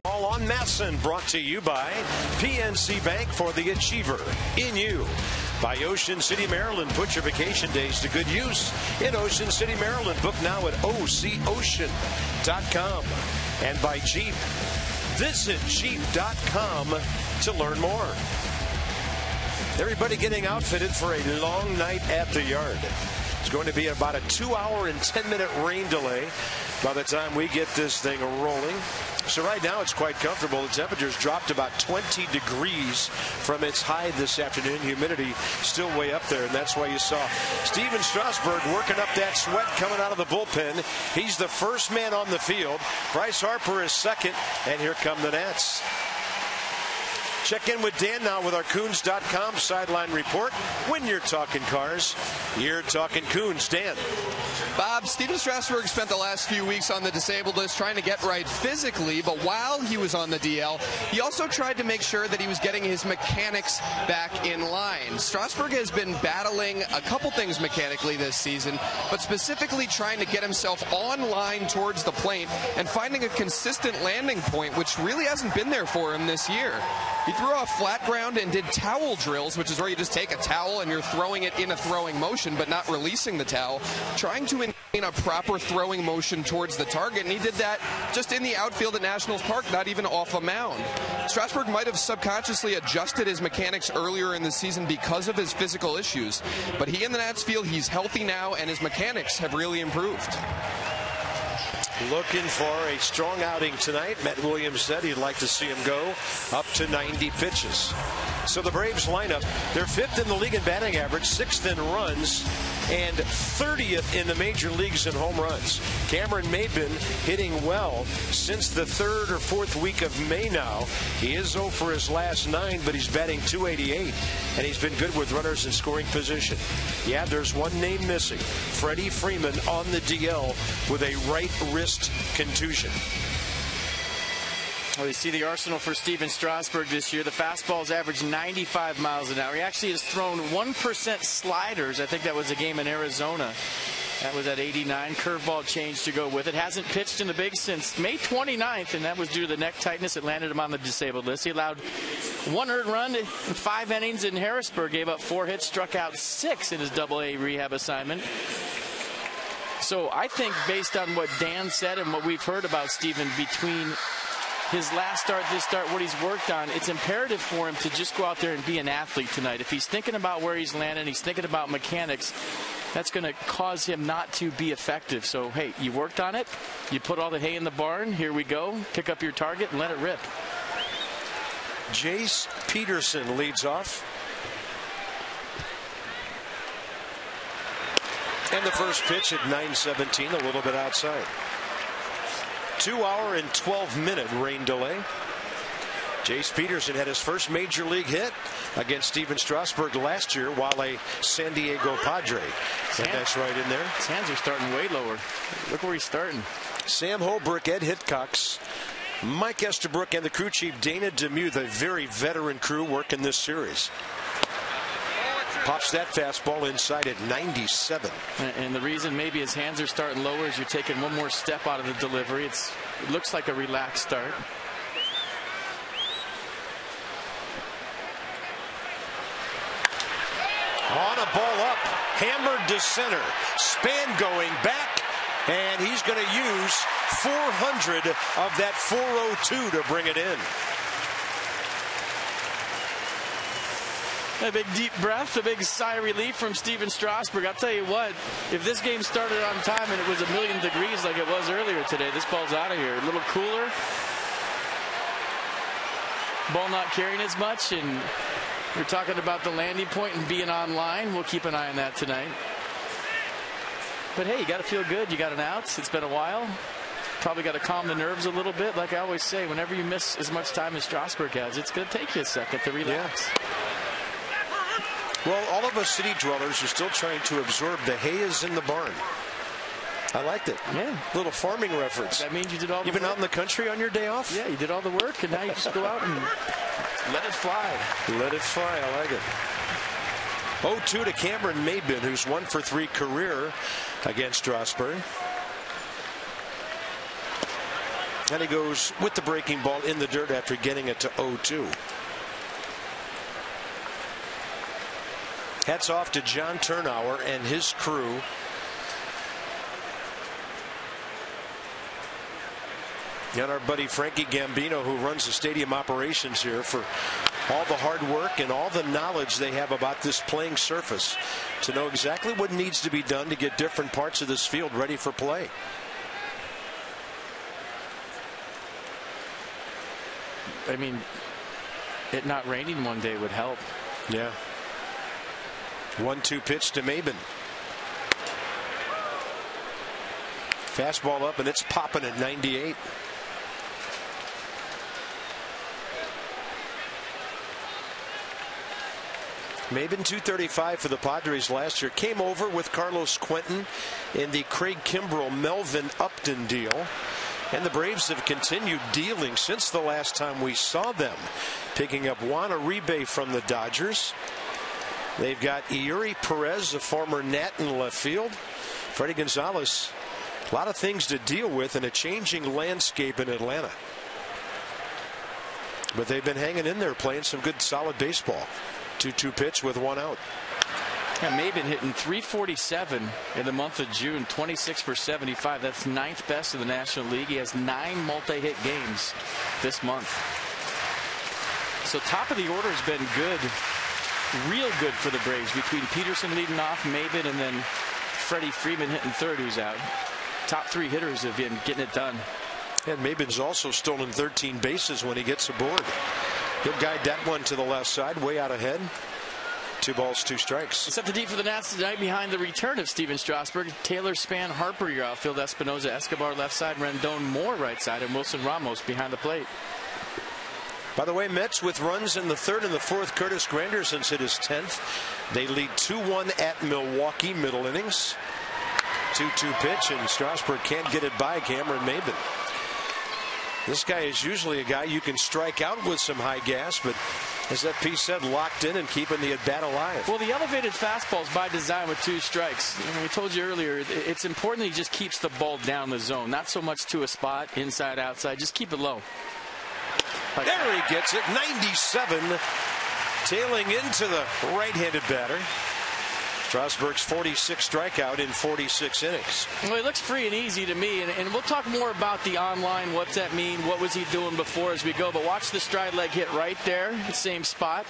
Ball on Masson, brought to you by PNC Bank, for the achiever in you. By Ocean City, Maryland. Put your vacation days to good use in Ocean City, Maryland. Book now at OCOcean.com. And by Jeep. Visit Jeep.com to learn more. Everybody getting outfitted for a long night at the yard. It's going to be about a 2-hour and 10-minute rain delay by the time we get this thing rolling. So right now it's quite comfortable. The temperature's dropped about 20 degrees from its high this afternoon. Humidity still way up there, and that's why you saw Steven Strasberg working up that sweat coming out of the bullpen. He's the first man on the field. Bryce Harper is second, and here come the Nats. Check in with Dan now with our Coons.com sideline report. When you're talking cars, you're talking Coons. Dan. Bob, Steven Strasberg spent the last few weeks on the disabled list trying to get right physically, but while he was on the DL, he also tried to make sure that he was getting his mechanics back in line. Strasberg has been battling a couple things mechanically this season, but specifically trying to get himself on line towards the plate and finding a consistent landing point, which really hasn't been there for him this year. He threw off flat ground and did towel drills, which is where you just take a towel and you're throwing it in a throwing motion but not releasing the towel, trying to maintain a proper throwing motion towards the target, and he did that just in the outfield at Nationals Park, not even off a mound. Strasberg might have subconsciously adjusted his mechanics earlier in the season because of his physical issues, but he and the Nats feel he's healthy now and his mechanics have really improved. Looking for a strong outing tonight. Matt Williams said he'd like to see him go up to 90 pitches. So the Braves lineup, they're 5th in the league in batting average, 6th in runs, and 30th in the major leagues in home runs. Cameron Maybin hitting well since the 3rd or 4th week of May now. He is 0 for his last 9, but he's batting .288, and he's been good with runners in scoring position. Yeah, there's one name missing. Freddie Freeman on the DL with a right wrist contusion. Well, you see the arsenal for Steven Strasberg this year. The fastball's averaged 95 miles an hour. He actually has thrown 1% sliders. I think that was a game in Arizona. That was at 89. Curveball change to go with it. Hasn't pitched in the big since May 29th, and that was due to the neck tightness. It landed him on the disabled list. He allowed 1 earned run in 5 innings in Harrisburg. Gave up 4 hits, struck out 6 in his AA rehab assignment. So I think based on what Dan said and what we've heard about Steven between his last start, this start, what he's worked on, it's imperative for him to just go out there and be an athlete tonight. If he's thinking about where he's landing, he's thinking about mechanics, that's going to cause him not to be effective. So, hey, you worked on it. You put all the hay in the barn. Here we go. Pick up your target and let it rip. Jace Peterson leads off. And the first pitch at 9:17, a little bit outside. 2-hour and 12-minute rain delay. Jace Peterson had his first major league hit against Steven Strasberg last year while a San Diego Padre. And that's right in there. His hands are starting way lower. Look where he's starting. Sam Holbrook, Ed Hitchcox, Mike Estabrook, and the crew chief Dana Demuth, a very veteran crew working this series. Pops that fastball inside at 97. And the reason maybe his hands are starting lower is you're taking one more step out of the delivery. It looks like a relaxed start. On a ball up, hammered to center. Span going back, and he's going to use 400 of that 402 to bring it in. A big deep breath, a big sigh of relief from Steven Strasberg. I'll tell you what, if this game started on time and it was 1,000,000 degrees like it was earlier today, this ball's out of here. A little cooler. Ball not carrying as much, and we're talking about the landing point and being online. We'll keep an eye on that tonight. But hey, you got to feel good. You got an out. It's been a while. Probably got to calm the nerves a little bit. Like I always say, whenever you miss as much time as Strasberg has, it's going to take you a second to relax. Yeah. Well, all of us city dwellers are still trying to absorb the hay is in the barn. I liked it. Yeah. Little farming reference. That means you did all the work. You've been out in the country on your day off? Yeah, you did all the work, and now you just go out and let it fly. Let it fly. I like it. 0-2 to Cameron Maybin, who's 1 for 3 career against Strasberg. And he goes with the breaking ball in the dirt after getting it to 0-2. Hats off to John Turnauer and his crew. And our buddy Frankie Gambino, who runs the stadium operations here, for all the hard work and all the knowledge they have about this playing surface to know exactly what needs to be done to get different parts of this field ready for play. I mean, it not raining one day would help. Yeah. 1-2 pitch to Maben. Fastball up, and it's popping at 98. Maben 235 for the Padres last year. Came over with Carlos Quentin in the Craig Kimbrell Melvin Upton deal. And the Braves have continued dealing since the last time we saw them, picking up Juan Uribe from the Dodgers. They've got Yuri Perez, a former Nat in left field. Freddie Gonzalez. A lot of things to deal with in a changing landscape in Atlanta. But they've been hanging in there, playing some good solid baseball. 2-2 pitch with 1 out. Yeah, Maben hitting .347 in the month of June, 26 for 75. That's 9th best in the National League. He has 9 multi-hit games this month. So top of the order has been good, real good for the Braves, between Peterson leading off, Maben, and then Freddie Freeman hitting third, who's out. Top 3 hitters have been getting it done. And Maben's also stolen 13 bases when he gets aboard. He'll guide that one to the left side, way out ahead. 2 balls, 2 strikes. Set the deep for the Nats tonight behind the return of Steven Strasberg. Taylor, Span, Harper, your outfield. Espinoza, Escobar left side. Rendon, Moore right side. And Wilson Ramos behind the plate. By the way, Mets with runs in the 3rd and the 4th. Curtis Granderson's hit his 10th. They lead 2-1 at Milwaukee, middle innings. 2-2 pitch, and Strasburg can't get it by Cameron Maben. This guy is usually a guy you can strike out with some high gas, but as that piece said, locked in and keeping the at-bat alive. Well, the elevated fastball is by design with 2 strikes. And we told you earlier, it's important that he just keeps the ball down the zone, not so much to a spot, inside, outside. Just keep it low. There he gets it, 97, tailing into the right-handed batter. Strasburg's 46th strikeout in 46 innings. Well, he looks free and easy to me, and we'll talk more about the online, what's that mean, what was he doing before as we go, but watch the stride leg hit right there, the same spot.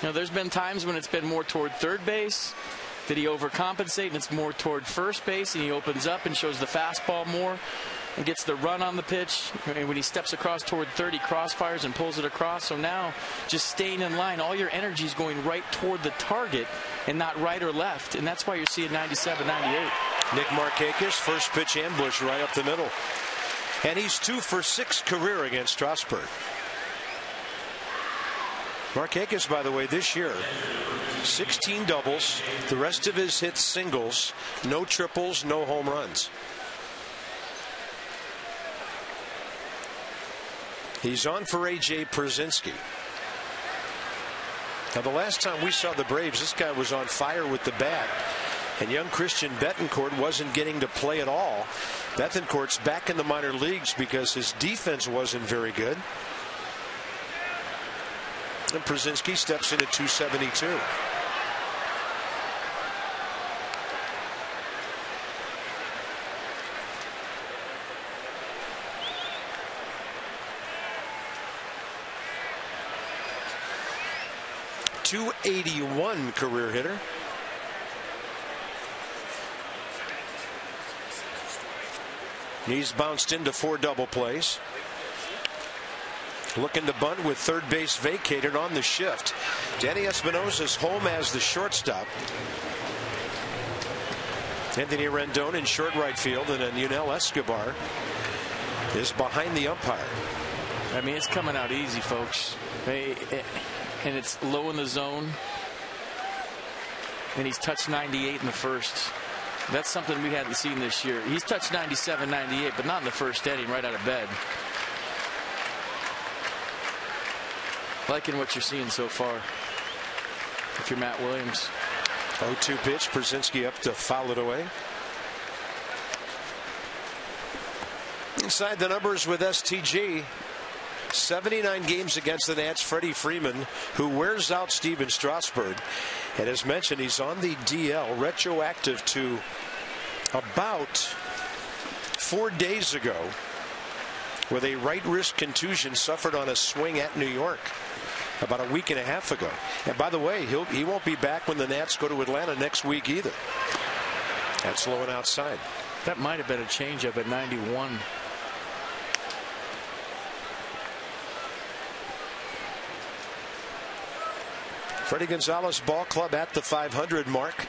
You know, there's been times when it's been more toward third base. Did he overcompensate, and it's more toward first base, and he opens up and shows the fastball more and gets the run on the pitch. And when he steps across toward 30, crossfires and pulls it across. So now just staying in line, all your energy is going right toward the target and not right or left, and that's why you're seeing 97, 98. Nick Markakis, first pitch ambush right up the middle, and he's 2 for 6 career against Strasburg. Markakis, by the way, this year 16 doubles, the rest of his hits singles, no triples, no home runs. He's on for A.J. Przinsky. Now, the last time we saw the Braves, this guy was on fire with the bat, and young Christian Bettencourt wasn't getting to play at all. Bettencourt's back in the minor leagues because his defense wasn't very good. And Przinsky steps in at 272. .281 career hitter. He's bounced into 4 double plays. Looking to bunt with third base vacated on the shift. Danny Espinoza's home as the shortstop. Anthony Rendon in short right field, and then Yunel Escobar is behind the umpire. I mean, it's coming out easy, folks. And it's low in the zone. And he's touched 98 in the first. That's something we hadn't seen this year. He's touched 97, 98, but not in the first inning, right out of bed. Liking what you're seeing so far, if you're Matt Williams. 0-2 pitch, Przinsky up to foul it away. Inside the numbers with STG. 79 games against the Nats. Freddie Freeman, who wears out Steven Strasberg. And as mentioned, he's on the DL, retroactive to about 4 days ago with a right wrist contusion suffered on a swing at New York about a week and a half ago. And by the way, he won't be back when the Nats go to Atlanta next week either. That's low and outside. That might have been a changeup at 91. Freddie Gonzalez Ball Club at the 500 mark.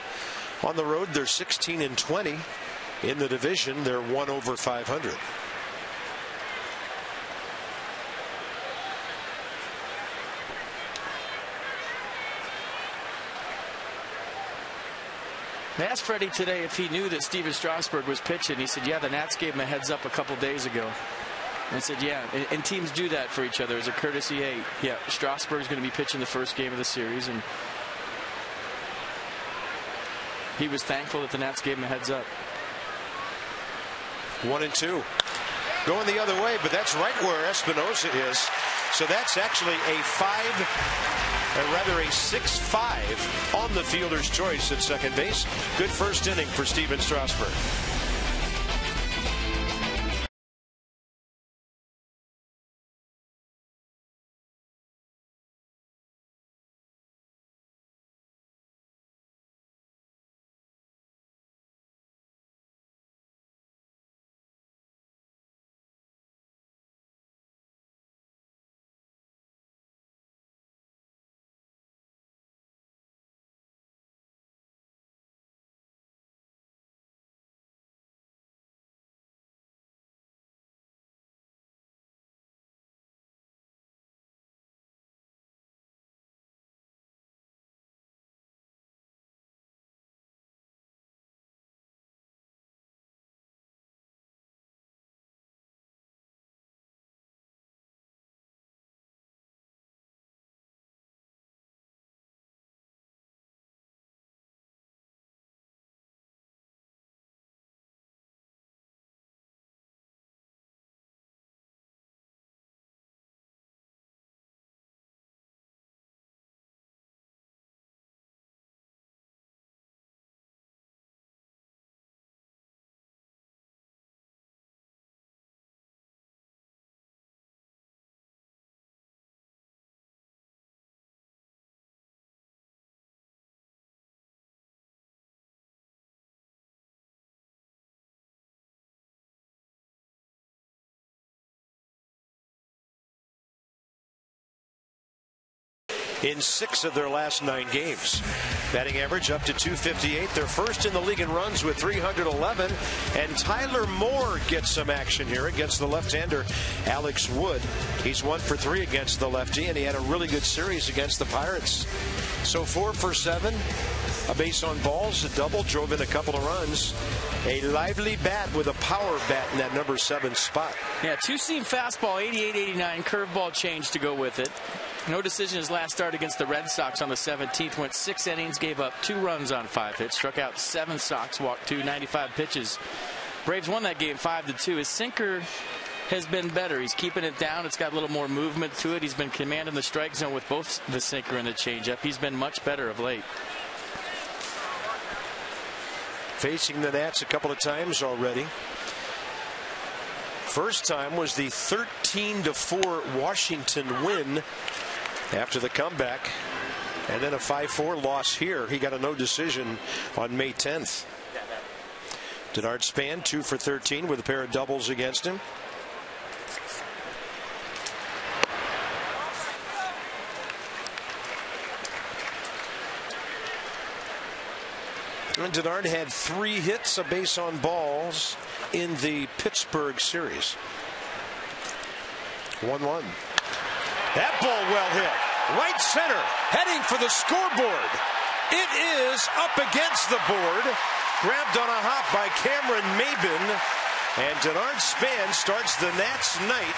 On the road, they're 16-20. In the division, they're 1 over 500. They asked Freddie today if he knew that Steven Strasberg was pitching. He said, yeah, the Nats gave him a heads up a couple days ago. And said, yeah, and teams do that for each other as a courtesy. Hey, yeah, Strasburg's going to be pitching the first game of the series, and he was thankful that the Nats gave him a heads up. 1-2. Going the other way, but that's right where Espinoza is. So that's actually a 6-5 on the fielder's choice at second base. Good first inning for Steven Strasberg. In 6 of their last 9 games. Batting average up to .258. They're first in the league in runs with 311. And Tyler Moore gets some action here against the left-hander Alex Wood. He's 1 for 3 against the lefty, and he had a really good series against the Pirates. So 4 for 7. A base on balls, a double, drove in a couple of runs. A lively bat with a power bat in that number 7 spot. Yeah, two-seam fastball, 88-89, curveball change to go with it. No decision his last start against the Red Sox on the 17th. Went 6 innings, gave up 2 runs on 5 hits, struck out 7 Sox, walked 2, 95 pitches. Braves won that game 5-2. His sinker has been better. He's keeping it down. It's got a little more movement to it. He's been commanding the strike zone with both the sinker and the changeup. He's been much better of late. Facing the Nats a couple of times already. First time was the 13-4 Washington win after the comeback, and then a 5-4 loss here. He got a no decision on May 10th. Denard Span 2 for 13 with a pair of doubles against him. And Denard had 3 hits, a base on balls in the Pittsburgh series. 1-1. That ball well hit. Right center, heading for the scoreboard. It is up against the board. Grabbed on a hop by Cameron Maybin. And Denard Span starts the Nats night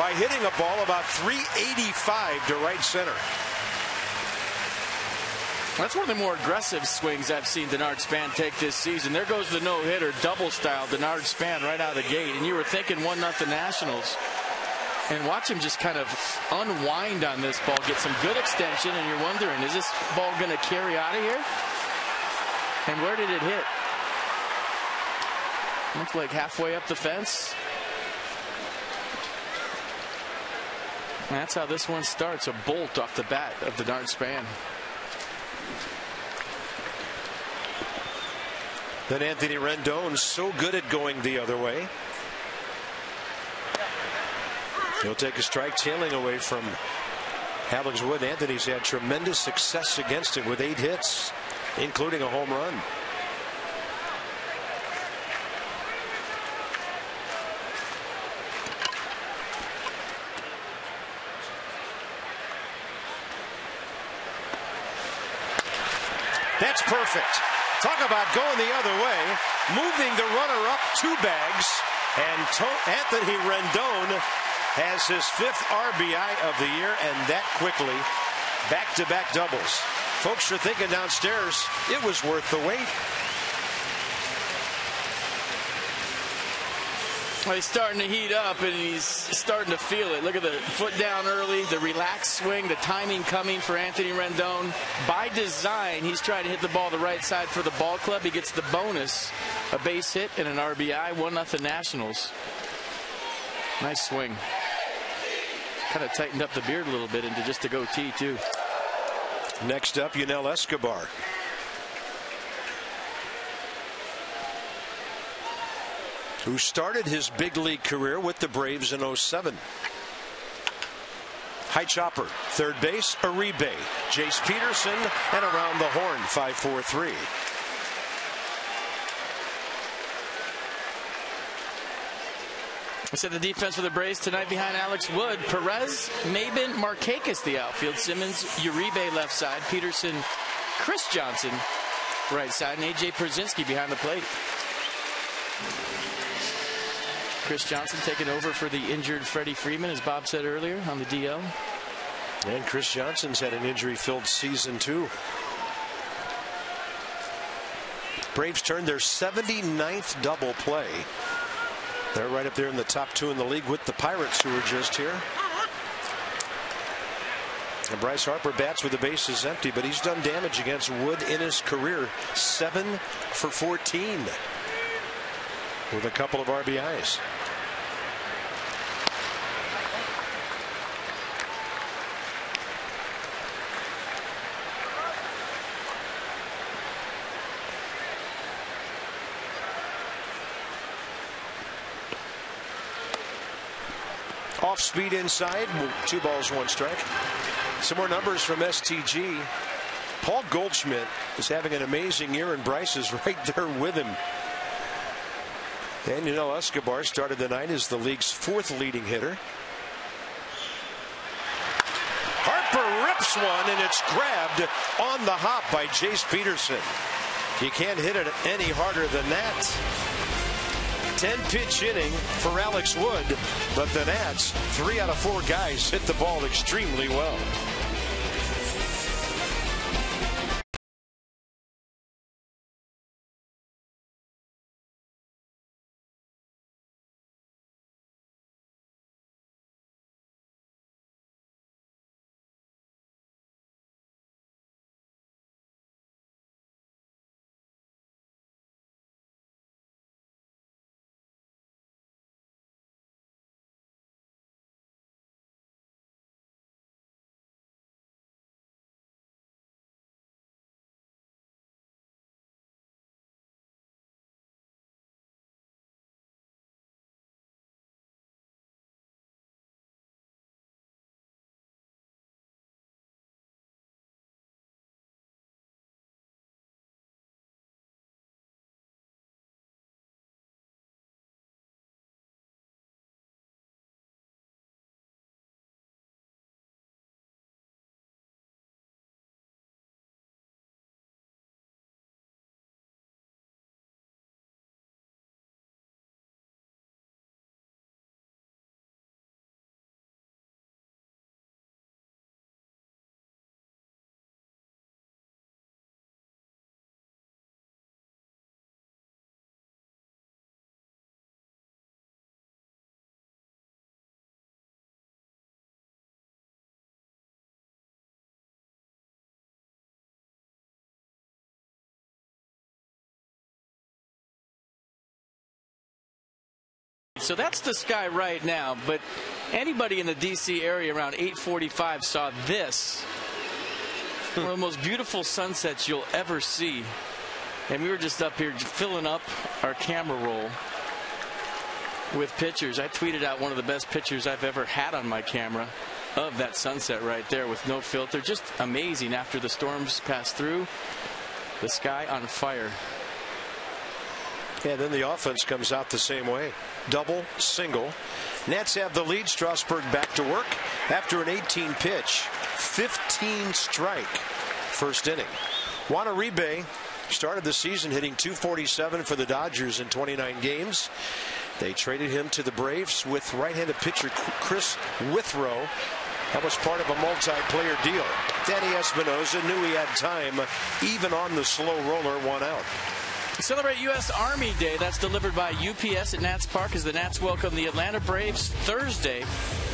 by hitting a ball about .385 to right center. That's one of the more aggressive swings I've seen Denard Span take this season. There goes the no-hitter, double style Denard Span right out of the gate. And you were thinking 1-0 Nationals. And watch him just kind of unwind on this ball, get some good extension, and you're wondering, is this ball going to carry out of here? And where did it hit? Looks like halfway up the fence. And that's how this one starts, a bolt off the bat of Denard Span. Then Anthony Rendon, so good at going the other way. He'll take a strike, tailing away from Alex Wood. Anthony's had tremendous success against him with 8 hits, including a home run. That's perfect. Talk about going the other way, moving the runner up 2 bags, and Anthony Rendon has his 5th RBI of the year, and that quickly. Back-to-back doubles. Folks are thinking downstairs it was worth the wait. Well, he's starting to heat up, and he's starting to feel it. Look at the foot down early, the relaxed swing, the timing coming for Anthony Rendon. By design, he's trying to hit the ball the right side for the ball club. He gets the bonus, a base hit and an RBI, 1-0 Nationals. Nice swing. Kind of tightened up the beard a little bit into just a goatee, too. Next up, Yunel Escobar. Who started his big league career with the Braves in '07. High chopper, third base, Uribe, Jace Peterson, and around the horn, 5-4-3. I said the defense for the Braves tonight behind Alex Wood. Perez, Maben, Markakis the outfield. Simmons, Uribe left side. Peterson, Chris Johnson right side. And A.J. Pierzynski behind the plate. Chris Johnson taking over for the injured Freddie Freeman, as Bob said earlier, on the DL. And Chris Johnson's had an injury-filled season, too. Braves turned their 79th double play. They're right up there in the top 2 in the league with the Pirates, who were just here. And Bryce Harper bats with the bases empty, but he's done damage against Wood in his career. 7 for 14 with a couple of RBIs. Off speed inside, 2 balls, 1 strike. Some more numbers from STG. Paul Goldschmidt is having an amazing year, and Bryce is right there with him. And Yunel Escobar started the night as the league's 4th leading hitter. Harper rips one, and it's grabbed on the hop by Jace Peterson. You can't hit it any harder than that. 10-pitch inning for Alex Wood, but the Nats, 3 out of 4 guys hit the ball extremely well. So that's the sky right now. But anybody in the D.C. area around 8:45 saw this. One of the most beautiful sunsets you'll ever see. And we were just up here filling up our camera roll with pictures. I tweeted out one of the best pictures I've ever had on my camera of that sunset right there with no filter. Just amazing after the storms passed through. The sky on fire. Yeah, then the offense comes out the same way. Double, single. Nats have the lead. Strasberg back to work after an 18 pitch, 15 strike first inning. Juan Uribe started the season hitting .247 for the Dodgers in 29 games. They traded him to the Braves with right-handed pitcher Chris Withrow. That was part of a multi-player deal. Danny Espinoza knew he had time, even on the slow roller, 1 out. Celebrate U.S. Army Day. That's delivered by UPS at Nats Park as the Nats welcome the Atlanta Braves Thursday,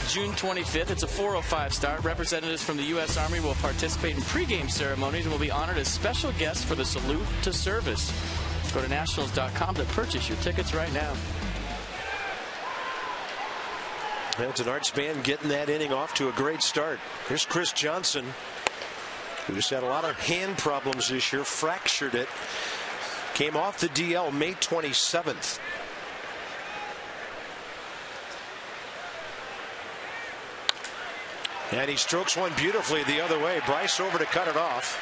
June 25th. It's a 4:05 start. Representatives from the U.S. Army will participate in pregame ceremonies and will be honored as special guests for the salute to service. Go to nationals.com to purchase your tickets right now. It's an Arts band getting that inning off to a great start. Here's Chris Johnson, who's had a lot of hand problems this year, fractured it. Came off the DL May 27th. And he strokes one beautifully the other way. Bryce over to cut it off.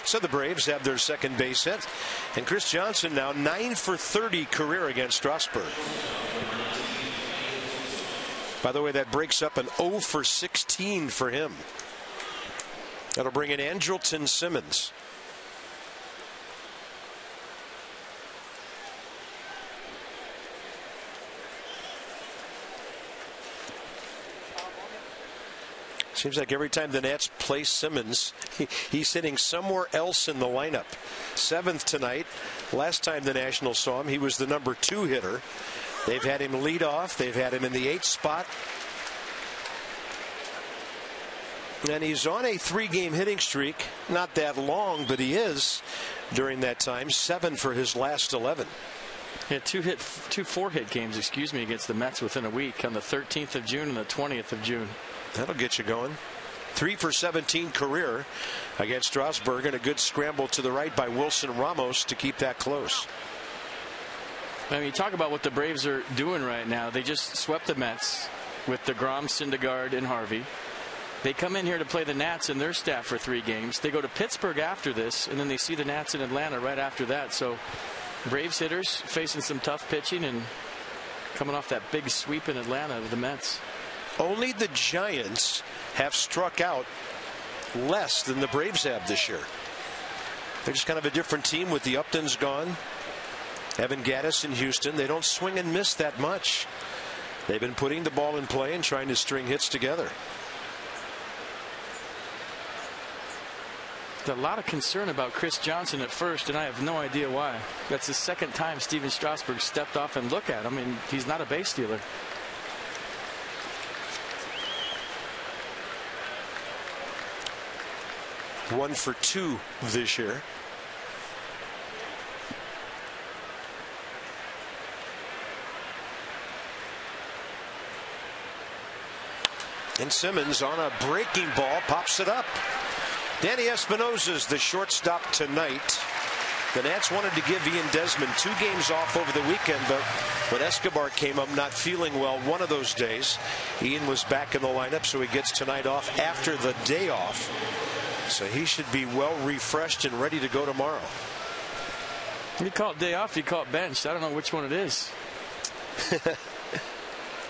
So the Braves have their second base hit. And Chris Johnson now 9 for 30 career against Strasberg. By the way, that breaks up an 0 for 16 for him. That'll bring in Andrelton Simmons. Seems like every time the Nats play Simmons, he's hitting somewhere else in the lineup. 7th tonight. Last time the Nationals saw him, he was the number 2 hitter. They've had him lead off. They've had him in the 8th spot. And he's on a 3-game hitting streak. Not that long, but he is during that time. 7 for his last 11. Yeah, two 4-hit games, against the Mets within a week on the 13th of June and the 20th of June. That'll get you going. 3 for 17 career against Strasberg, and a good scramble to the right by Wilson Ramos to keep that close. I mean, talk about what the Braves are doing right now. They just swept the Mets with DeGrom, Syndergaard, and Harvey. They come in here to play the Nats and their staff for 3 games. They go to Pittsburgh after this, and then they see the Nats in Atlanta right after that. So Braves hitters facing some tough pitching and coming off that big sweep in Atlanta with the Mets. Only the Giants have struck out less than the Braves have this year. They're just kind of a different team with the Uptons gone. Evan Gattis in Houston. They don't swing and miss that much. They've been putting the ball in play and trying to string hits together. A lot of concern about Chris Johnson at first, and I have no idea why. That's the second time Steven Strasberg stepped off and looked at him, and he's not a base stealer. One for 2 this year. And Simmons on a breaking ball pops it up. Danny Espinoza's the shortstop tonight. The Nats wanted to give Ian Desmond 2 games off over the weekend, but when Escobar came up not feeling well one of those days, Ian was back in the lineup, so he gets tonight off after the day off. So he should be well refreshed and ready to go tomorrow. You call it day off, you call it benched. I don't know which one it is.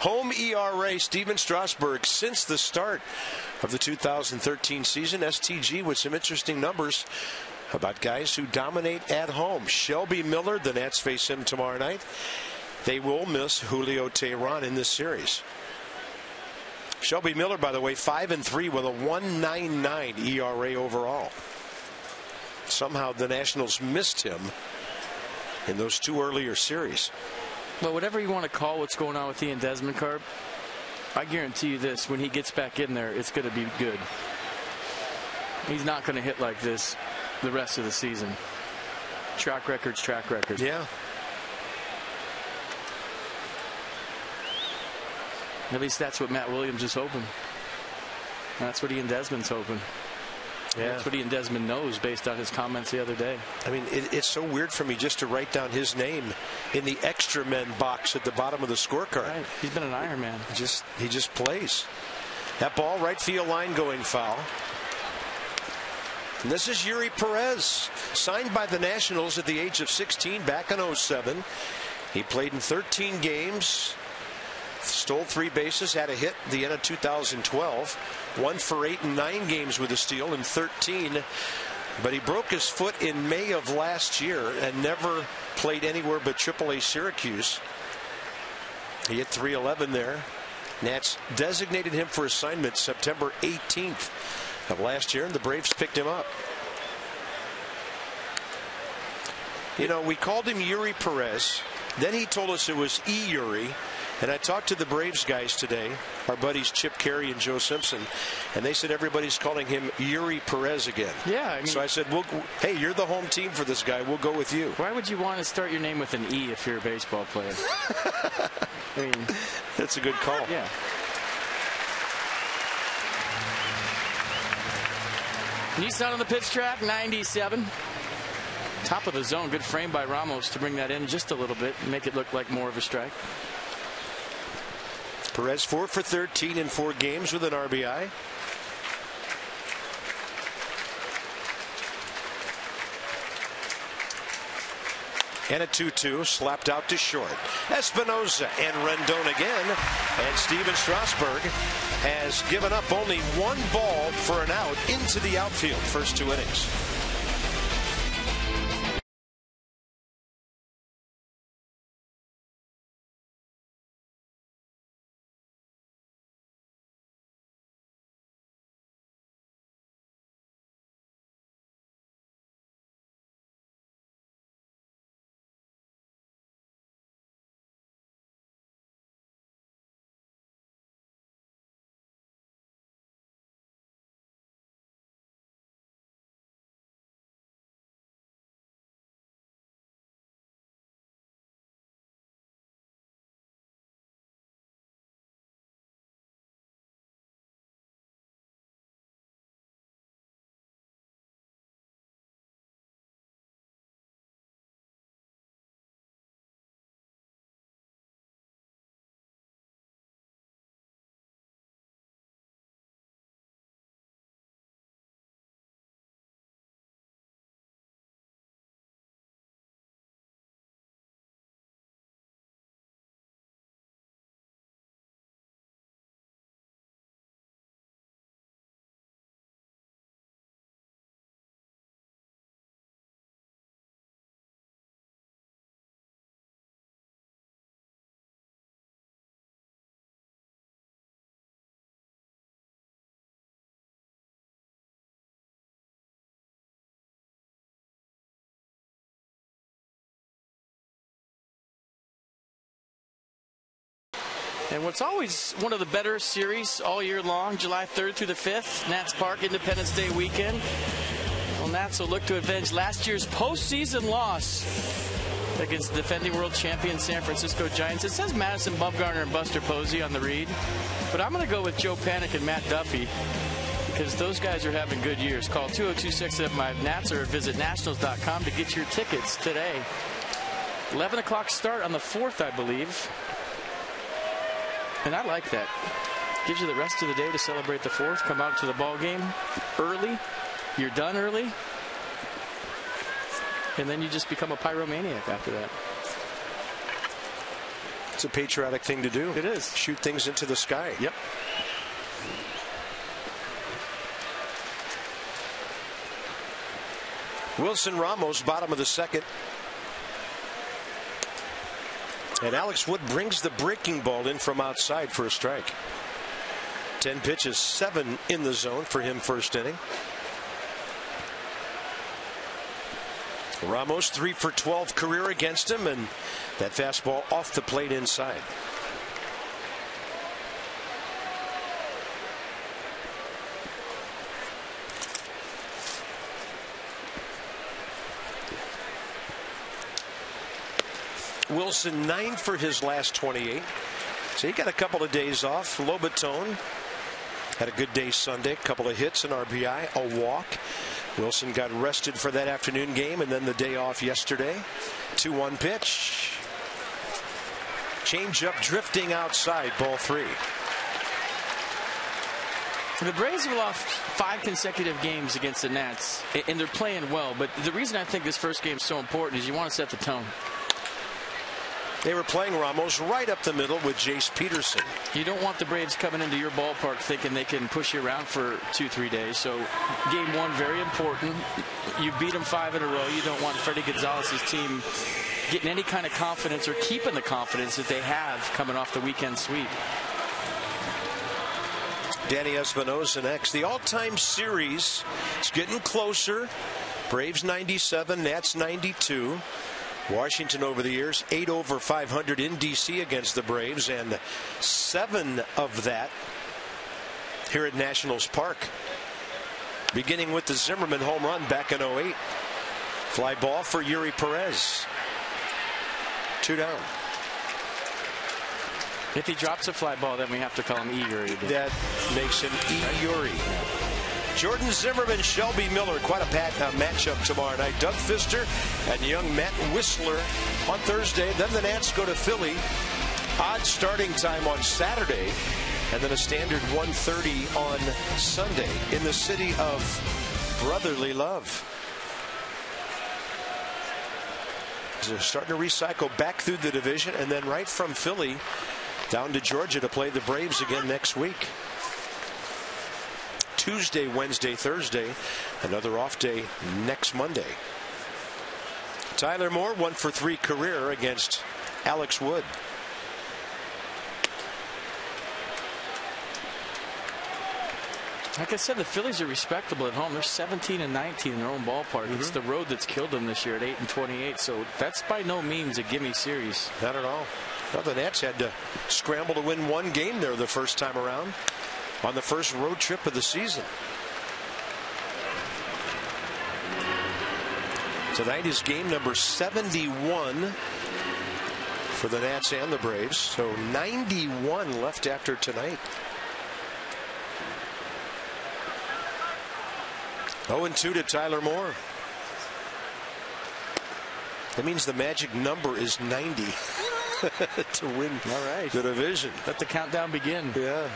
Home ERA, Steven Strasberg, since the start of the 2013 season. STG with some interesting numbers about guys who dominate at home. Shelby Miller, the Nats face him tomorrow night. They will miss Julio Teheran in this series. Shelby Miller, by the way, 5-3 with a 1.99 ERA overall. Somehow the Nationals missed him in those 2 earlier series. Well, whatever you want to call what's going on with Ian Desmond, Carp, I guarantee you this: when he gets back in there, it's going to be good. He's not going to hit like this the rest of the season. Track record's track record. Yeah. At least that's what Matt Williams is hoping. That's what Ian Desmond's hoping. Yeah. That's what Ian Desmond knows based on his comments the other day. I mean, it's so weird for me just to write down his name in the extra men box at the bottom of the scorecard. Right. He's been an Iron Man. He just plays. That ball, right field line going foul. And this is Yuri Perez, signed by the Nationals at the age of 16 back in 07. He played in 13 games. Stole 3 bases, had a hit at the end of 2012. 1 for 8 in 9 games with a steal in 13. But he broke his foot in May of last year and never played anywhere but AAA Syracuse. He hit .311 there. Nats designated him for assignment September 18th of last year, and the Braves picked him up. You know, we called him Yuri Perez. Then he told us it was Yuri. And I talked to the Braves guys today, our buddies Chip Carey and Joe Simpson, and they said everybody's calling him Yuri Perez again. Yeah. I mean, so I said, hey, you're the home team for this guy. We'll go with you. Why would you want to start your name with an E if you're a baseball player? I mean, that's a good call. Yeah. Nissan on the pitch track, 97. Top of the zone. Good frame by Ramos to bring that in just a little bit and make it look like more of a strike. Perez 4 for 13 in 4 games with an RBI. And a 2-2 slapped out to short. Espinoza and Rendon again. And Steven Strasberg has given up only 1 ball for an out into the outfield. First 2 innings. And what's always one of the better series all year long, July 3rd through the 5th, Nats Park, Independence Day weekend. Well, Nats will look to avenge last year's postseason loss against the defending world champion San Francisco Giants. It says Madison Bumgarner and Buster Posey on the read, but I'm going to go with Joe Panik and Matt Duffy because those guys are having good years. Call 202-675-NATS or visit nationals.com to get your tickets today. 11 o'clock start on the 4th, I believe. And I like that. Gives you the rest of the day to celebrate the 4th. Come out to the ball game early. You're done early. And then you just become a pyromaniac after that. It's a patriotic thing to do. It is. Shoot things into the sky. Yep. Wilson Ramos, bottom of the 2nd. And Alex Wood brings the breaking ball in from outside for a strike. 10 pitches, 7 in the zone for him first inning. Ramos 3 for 12 career against him, and that fastball off the plate inside. Wilson 9 for his last 28. So he got a couple of days off. Lobaton had a good day Sunday. A couple of hits, an RBI, a walk. Wilson got rested for that afternoon game and then the day off yesterday. 2-1 pitch. Changeup drifting outside, ball 3. The Braves have lost 5 consecutive games against the Nats, and they're playing well. But the reason I think this first game is so important is you want to set the tone. They were playing Ramos right up the middle with Jace Peterson. You don't want the Braves coming into your ballpark thinking they can push you around for 2-3 days. So game 1, very important. You beat them 5 in a row. You don't want Freddie Gonzalez's team getting any kind of confidence or keeping the confidence that they have coming off the weekend sweep. Danny Espinoza next. The all-time series, it's getting closer. Braves 97, Nats 92. Washington over the years 8 over 500 in D.C. against the Braves, and 7 of that here at Nationals Park. Beginning with the Zimmerman home run back in 08. Fly ball for Yuri Perez. 2 down. If he drops a fly ball, then we have to call him E-Yuri. That makes him E-Yuri. Jordan Zimmerman, Shelby Miller, quite a matchup tomorrow night. Doug Fister and young Matt Whistler on Thursday. Then the Nats go to Philly. Odd starting time on Saturday, and then a standard 1:30 on Sunday in the city of brotherly love. They're starting to recycle back through the division, and then right from Philly down to Georgia to play the Braves again next week. Tuesday, Wednesday, Thursday. Another off day next Monday. Tyler Moore 1 for 3 career against Alex Wood. Like I said, the Phillies are respectable at home. They're 17-19 in their own ballpark. It's the road that's killed them this year at 8-28. So that's by no means a gimme series. Not at all. Well, the Nats had to scramble to win 1 game there the first time around on the first road trip of the season. Tonight is game number 71 for the Nats and the Braves. So 91 left after tonight. 0-2 to Tyler Moore. That means the magic number is 90 to win the division. Let the countdown begin. Yeah.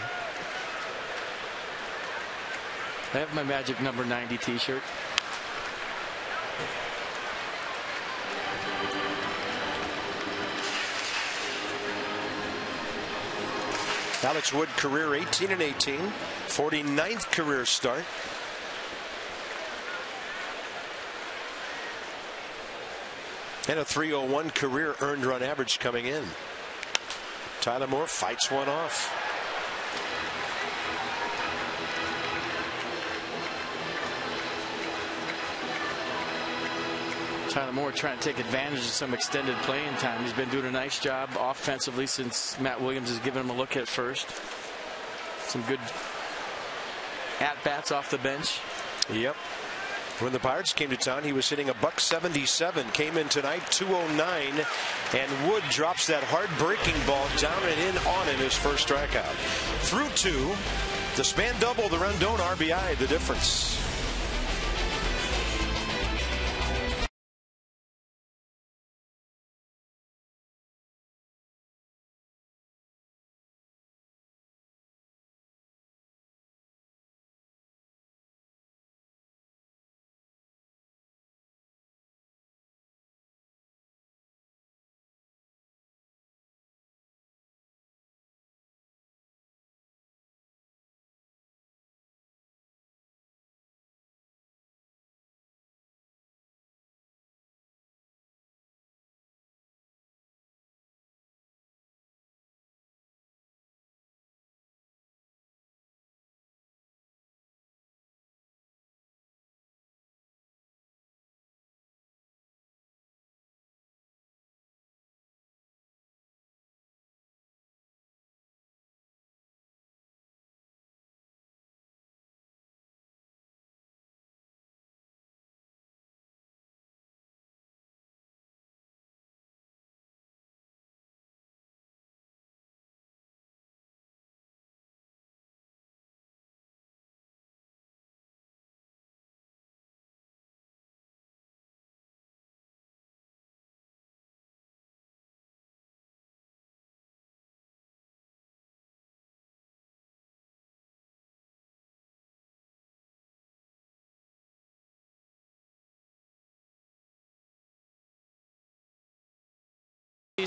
I have my magic number 90 t-shirt. Alex Wood career 18-18, 49th career start. And a 301 career earned run average coming in. Tyler Moore fights one off. Tyler Moore trying to take advantage of some extended playing time. He's been doing a nice job offensively since Matt Williams has given him a look at first. Some good at-bats off the bench. Yep. When the Pirates came to town, he was hitting a .177. Came in tonight, 209. And Wood drops that hard breaking ball down and in on in his first strikeout. Through 2. The span double, the Rendon RBI, the difference.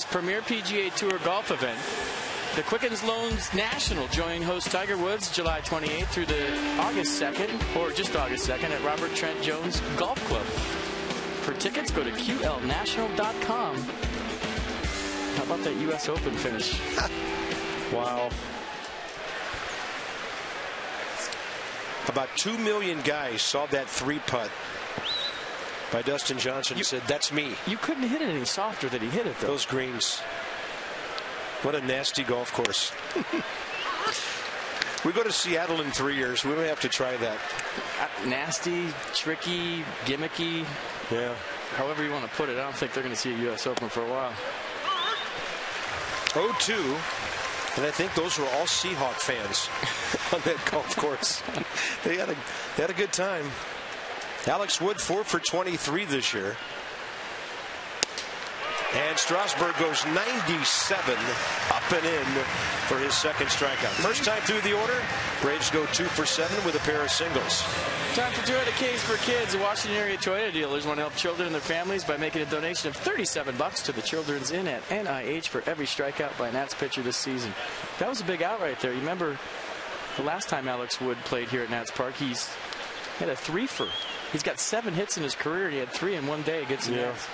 Premier PGA Tour golf event. The Quicken Loans National join host Tiger Woods July 28th through the August 2nd, or just August 2nd, at Robert Trent Jones Golf Club. For tickets, go to QLnational.com. How about that U.S. Open finish? Wow. About 2 million guys saw that 3-putt by Dustin Johnson and said, that's me. You couldn't hit it any softer than he hit it, though. Those greens. What a nasty golf course. We go to Seattle in 3 years. We may have to try that. Nasty, tricky, gimmicky. Yeah. However you want to put it. I don't think they're going to see a U.S. Open for a while. 0-2. And I think those were all Seahawk fans on that golf course. They had a good time. Alex Wood 4 for 23 this year. And Strasberg goes 97 up and in for his second strikeout. First time through the order, Braves go 2 for 7 with a pair of singles. Time for Toyota Case for Kids. The Washington area Toyota dealers want to help children and their families by making a donation of $37 to the Children's Inn at NIH for every strikeout by a Nats pitcher this season. That was a big out right there. You remember the last time Alex Wood played here at Nats Park, he had a 3-for. He's got 7 hits in his career, and he had 3 in one day against the Nats.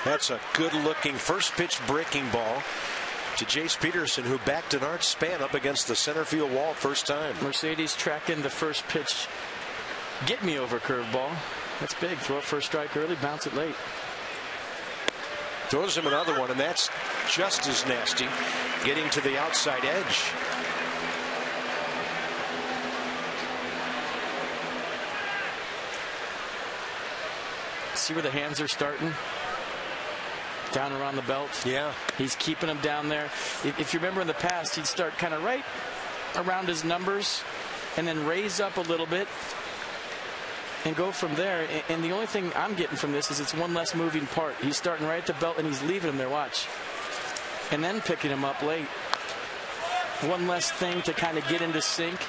That's a good-looking first pitch breaking ball to Jace Peterson, who backed an arch span up against the center field wall first time. Mercedes tracking the first pitch. Get me over curveball. That's big. Throw it for a strike early, bounce it late. Throws him another one, and that's just as nasty. Getting to the outside edge. See where the hands are starting? Down around the belt. Yeah. He's keeping them down there. If you remember in the past, he'd start kind of right around his numbers and then raise up a little bit and go from there. And the only thing I'm getting from this is it's one less moving part. He's starting right at the belt and he's leaving him there. Watch. And then picking him up late. One less thing to kind of get into sync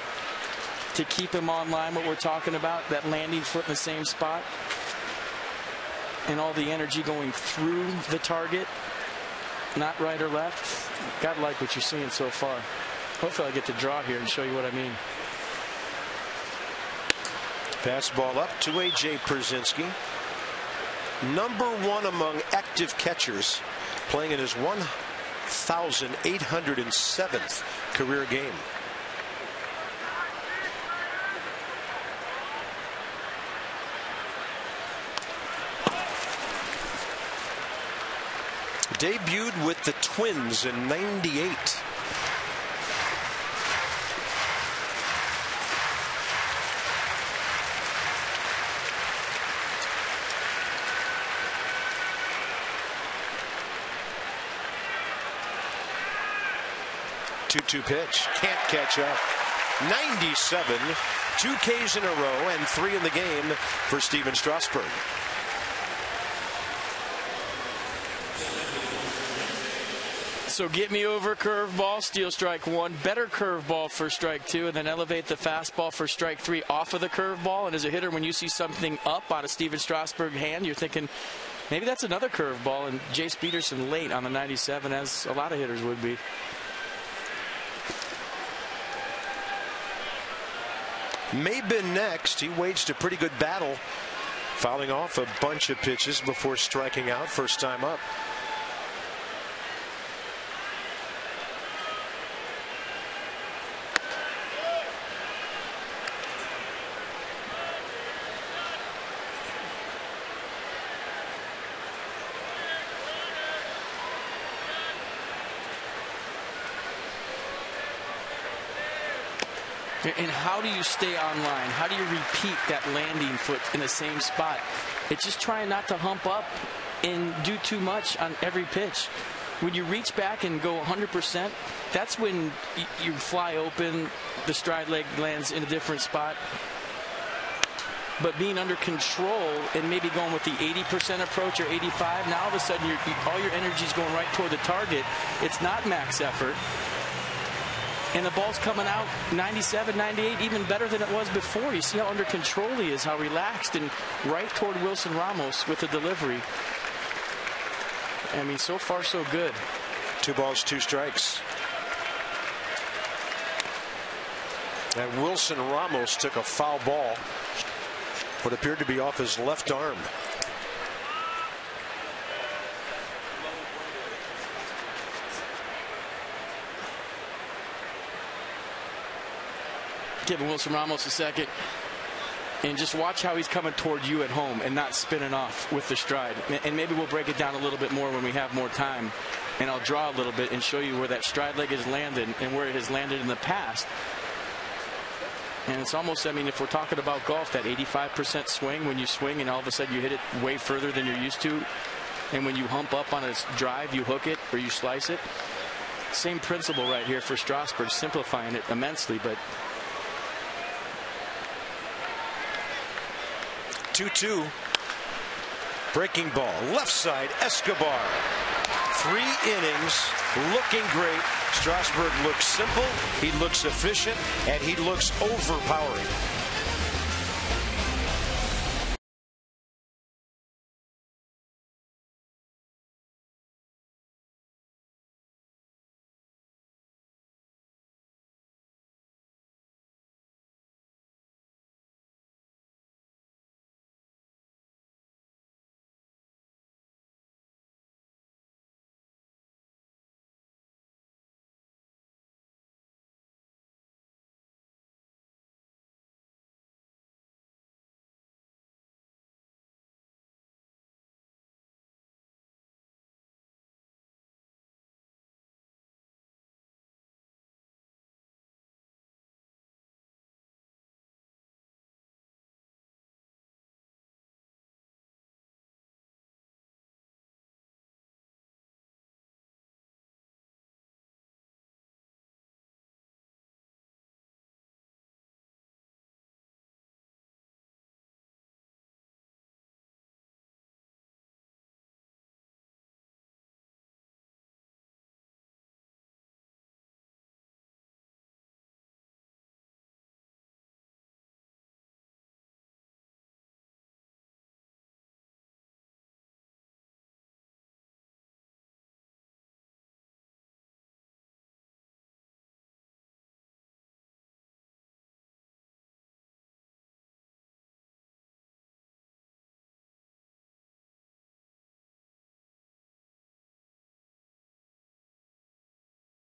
to keep him online, what we're talking about, that landing foot in the same spot. And all the energy going through the target, not right or left. Gotta like what you're seeing so far. Hopefully I get to draw here and show you what I mean. Fastball up to A.J. Pierzynski. #1 among active catchers, playing in his 1,807th career game. Debuted with the Twins in '98. Two pitch. Can't catch up. 97. 2 Ks in a row and 3 in the game for Steven Strasberg. So get me over curveball, steal strike 1. Better curveball for strike 2, and then elevate the fastball for strike 3 off of the curveball. And as a hitter, when you see something up on a Steven Strasberg hand, you're thinking maybe that's another curveball. And Jace Peterson late on the 97, as a lot of hitters would be. Maybin next. He waged a pretty good battle, fouling off a bunch of pitches before striking out first time up. And how do you stay online? How do you repeat that landing foot in the same spot? It's just trying not to hump up and do too much on every pitch. When you reach back and go 100%, that's when you fly open, the stride leg lands in a different spot. But being under control and maybe going with the 80% approach or 85, now all of a sudden all your energy is going right toward the target. It's not max effort. And the ball's coming out 97, 98, even better than it was before. You see how under control he is, how relaxed, and right toward Wilson Ramos with the delivery. I mean, so far so good. 2 balls, 2 strikes. And Wilson Ramos took a foul ball, what appeared to be off his left arm. Giving Wilson Ramos a second. And just watch how he's coming toward you at home and not spinning off with the stride. And maybe we'll break it down a little bit more when we have more time. And I'll draw a little bit and show you where that stride leg has landed and where it has landed in the past. And it's almost, I mean, if we're talking about golf, that 85% swing, when you swing and all of a sudden you hit it way further than you're used to. And when you hump up on a drive, you hook it or you slice it. Same principle right here for Strasberg, simplifying it immensely, but 2-2. Breaking ball. Left side, Escobar. 3 innings. Looking great. Strasberg looks simple. He looks efficient. And he looks overpowering.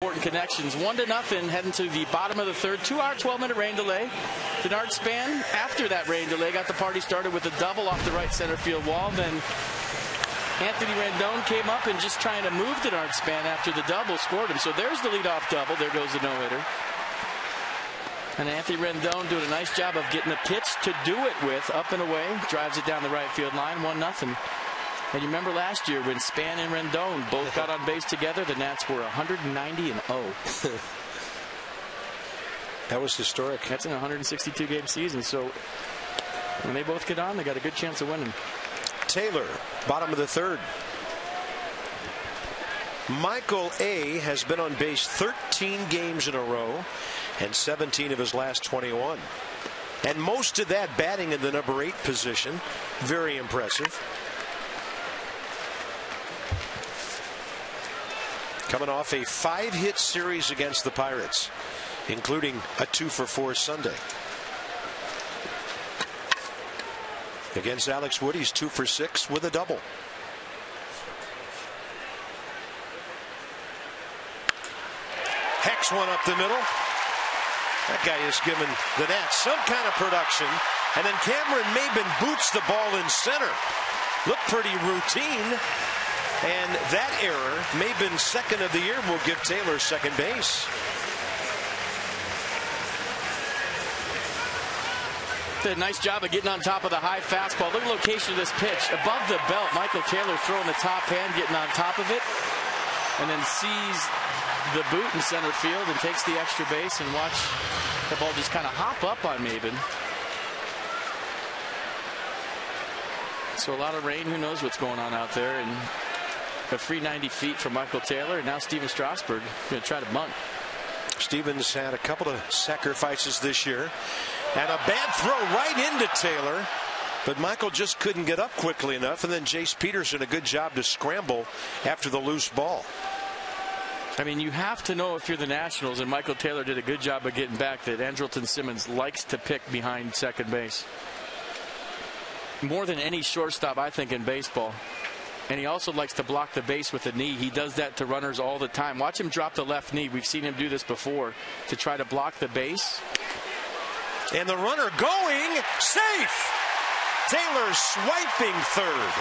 Important connections. 1-0 heading to the bottom of the third. 2-hour, 12-minute rain delay. Denard Span, after that rain delay, got the party started with a double off the right center field wall. Then Anthony Rendon came up and just trying to move Denard Span after the double, scored him. So there's the leadoff double. There goes the no-hitter. And Anthony Rendon doing a nice job of getting the pitch to do it with, up and away. Drives it down the right field line, 1-0. And you remember last year when Span and Rendon both got on base together, the Nats were 190-0. That was historic. That's in a 162-game season. So when they both get on, they got a good chance of winning. Taylor, bottom of the third. Michael A. has been on base 13 games in a row and 17 of his last 21. And most of that batting in the number 8 position. Very impressive. Coming off a 5-hit series against the Pirates, including a 2-for-4 Sunday. Against Alex Wood, he's 2-for-6 with a double. Hex one up the middle. That guy is giving the Nats some kind of production. And then Cameron Maben boots the ball in center. Looked pretty routine. And that error, Maben's second of the year, will give Taylor second base. Did a nice job of getting on top of the high fastball. Look at the location of this pitch. Above the belt, Michael Taylor throwing the top hand, getting on top of it. And then sees the boot in center field and takes the extra base, and watch the ball just kind of hop up on Maben. So a lot of rain. Who knows what's going on out there. And a free 90 feet from Michael Taylor. And now Steven Strasberg going to try to bunt. Stevens had a couple of sacrifices this year. And a bad throw right into Taylor. But Michael just couldn't get up quickly enough. And then Jace Peterson, a good job to scramble after the loose ball. I mean, you have to know if you're the Nationals, and Michael Taylor did a good job of getting back, that Andrelton Simmons likes to pick behind second base. More than any shortstop, I think, in baseball. And he also likes to block the base with the knee. He does that to runners all the time. Watch him drop the left knee. We've seen him do this before to try to block the base. And the runner going safe. Taylor swiping third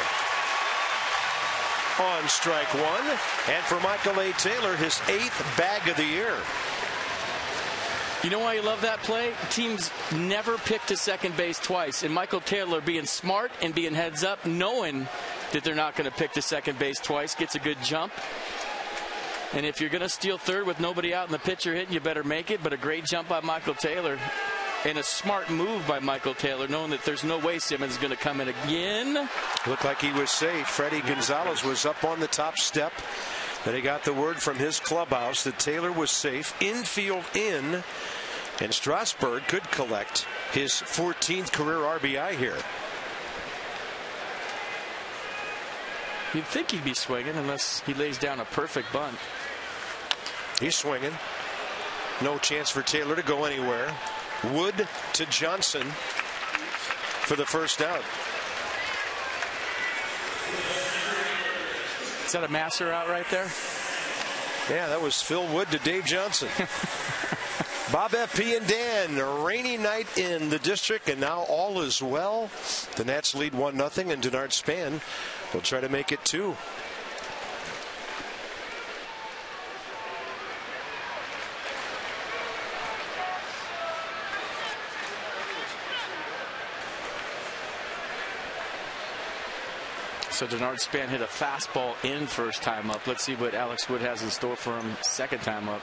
on strike one. And for Michael A. Taylor, his 8th bag of the year. You know why you love that play? Teams never pick to second base twice. And Michael Taylor, being smart and being heads up, knowing that they're not going to pick to second base twice, gets a good jump. And if you're going to steal third with nobody out and the pitcher hitting, you better make it. But a great jump by Michael Taylor. And a smart move by Michael Taylor, knowing that there's no way Simmons is going to come in again. Looked like he was safe. Freddie Gonzalez was up on the top step. Then he got the word from his clubhouse that Taylor was safe. Infield in. And Strasberg could collect his 14th career RBI here. You'd think he'd be swinging unless he lays down a perfect bunt. He's swinging. No chance for Taylor to go anywhere. Wood to Johnson for the first out. Is that a masser out right there? Yeah, that was Phil Wood to Dave Johnson. Bob FP and Dan, a rainy night in the district, and now all is well. The Nats lead 1-0, and Denard Span will try to make it 2. So Denard Span hit a fastball in first time up. Let's see what Alex Wood has in store for him second time up.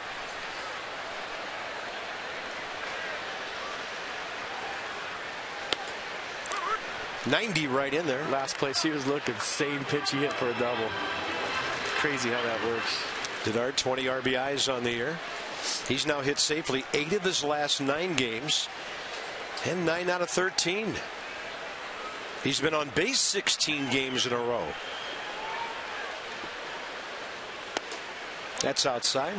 .90 right in there. Last place he was looking, same pitch he hit for a double. Crazy how that works. Denard 20 RBIs on the year. He's now hit safely 8 of his last 9 games and 9 out of 13. He's been on base 16 games in a row. That's outside.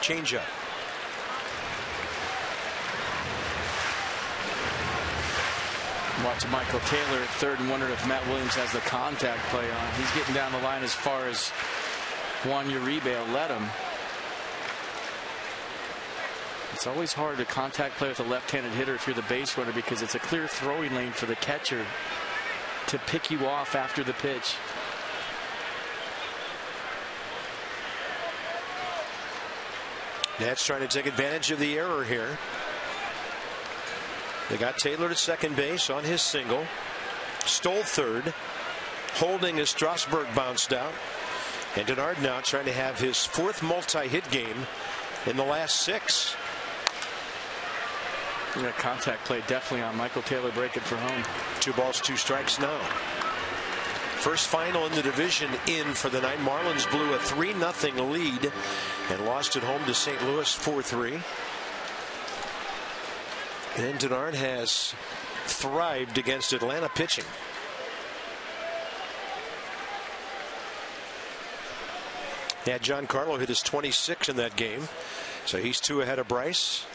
Changeup. Watch Michael Taylor at third and wonder if Matt Williams has the contact play on. He's getting down the line as far as Juan Uribe will let him. It's always hard to contact play with a left-handed hitter if you're the base runner, because it's a clear throwing lane for the catcher to pick you off after the pitch. Nats trying to take advantage of the error here. They got Taylor to second base on his single. Stole third. Holding as Strasberg bounced out. And Denard now trying to have his 4th multi-hit game in the last 6. Yeah, contact play definitely on Michael Taylor breaking for home. 2 balls, 2 strikes now. First final in the division in for the night. Marlins blew a 3-0 lead and lost at home to St. Louis 4-3. And Denard has thrived against Atlanta pitching. Yeah, Giancarlo hit his 26 in that game, so he's 2 ahead of Bryce.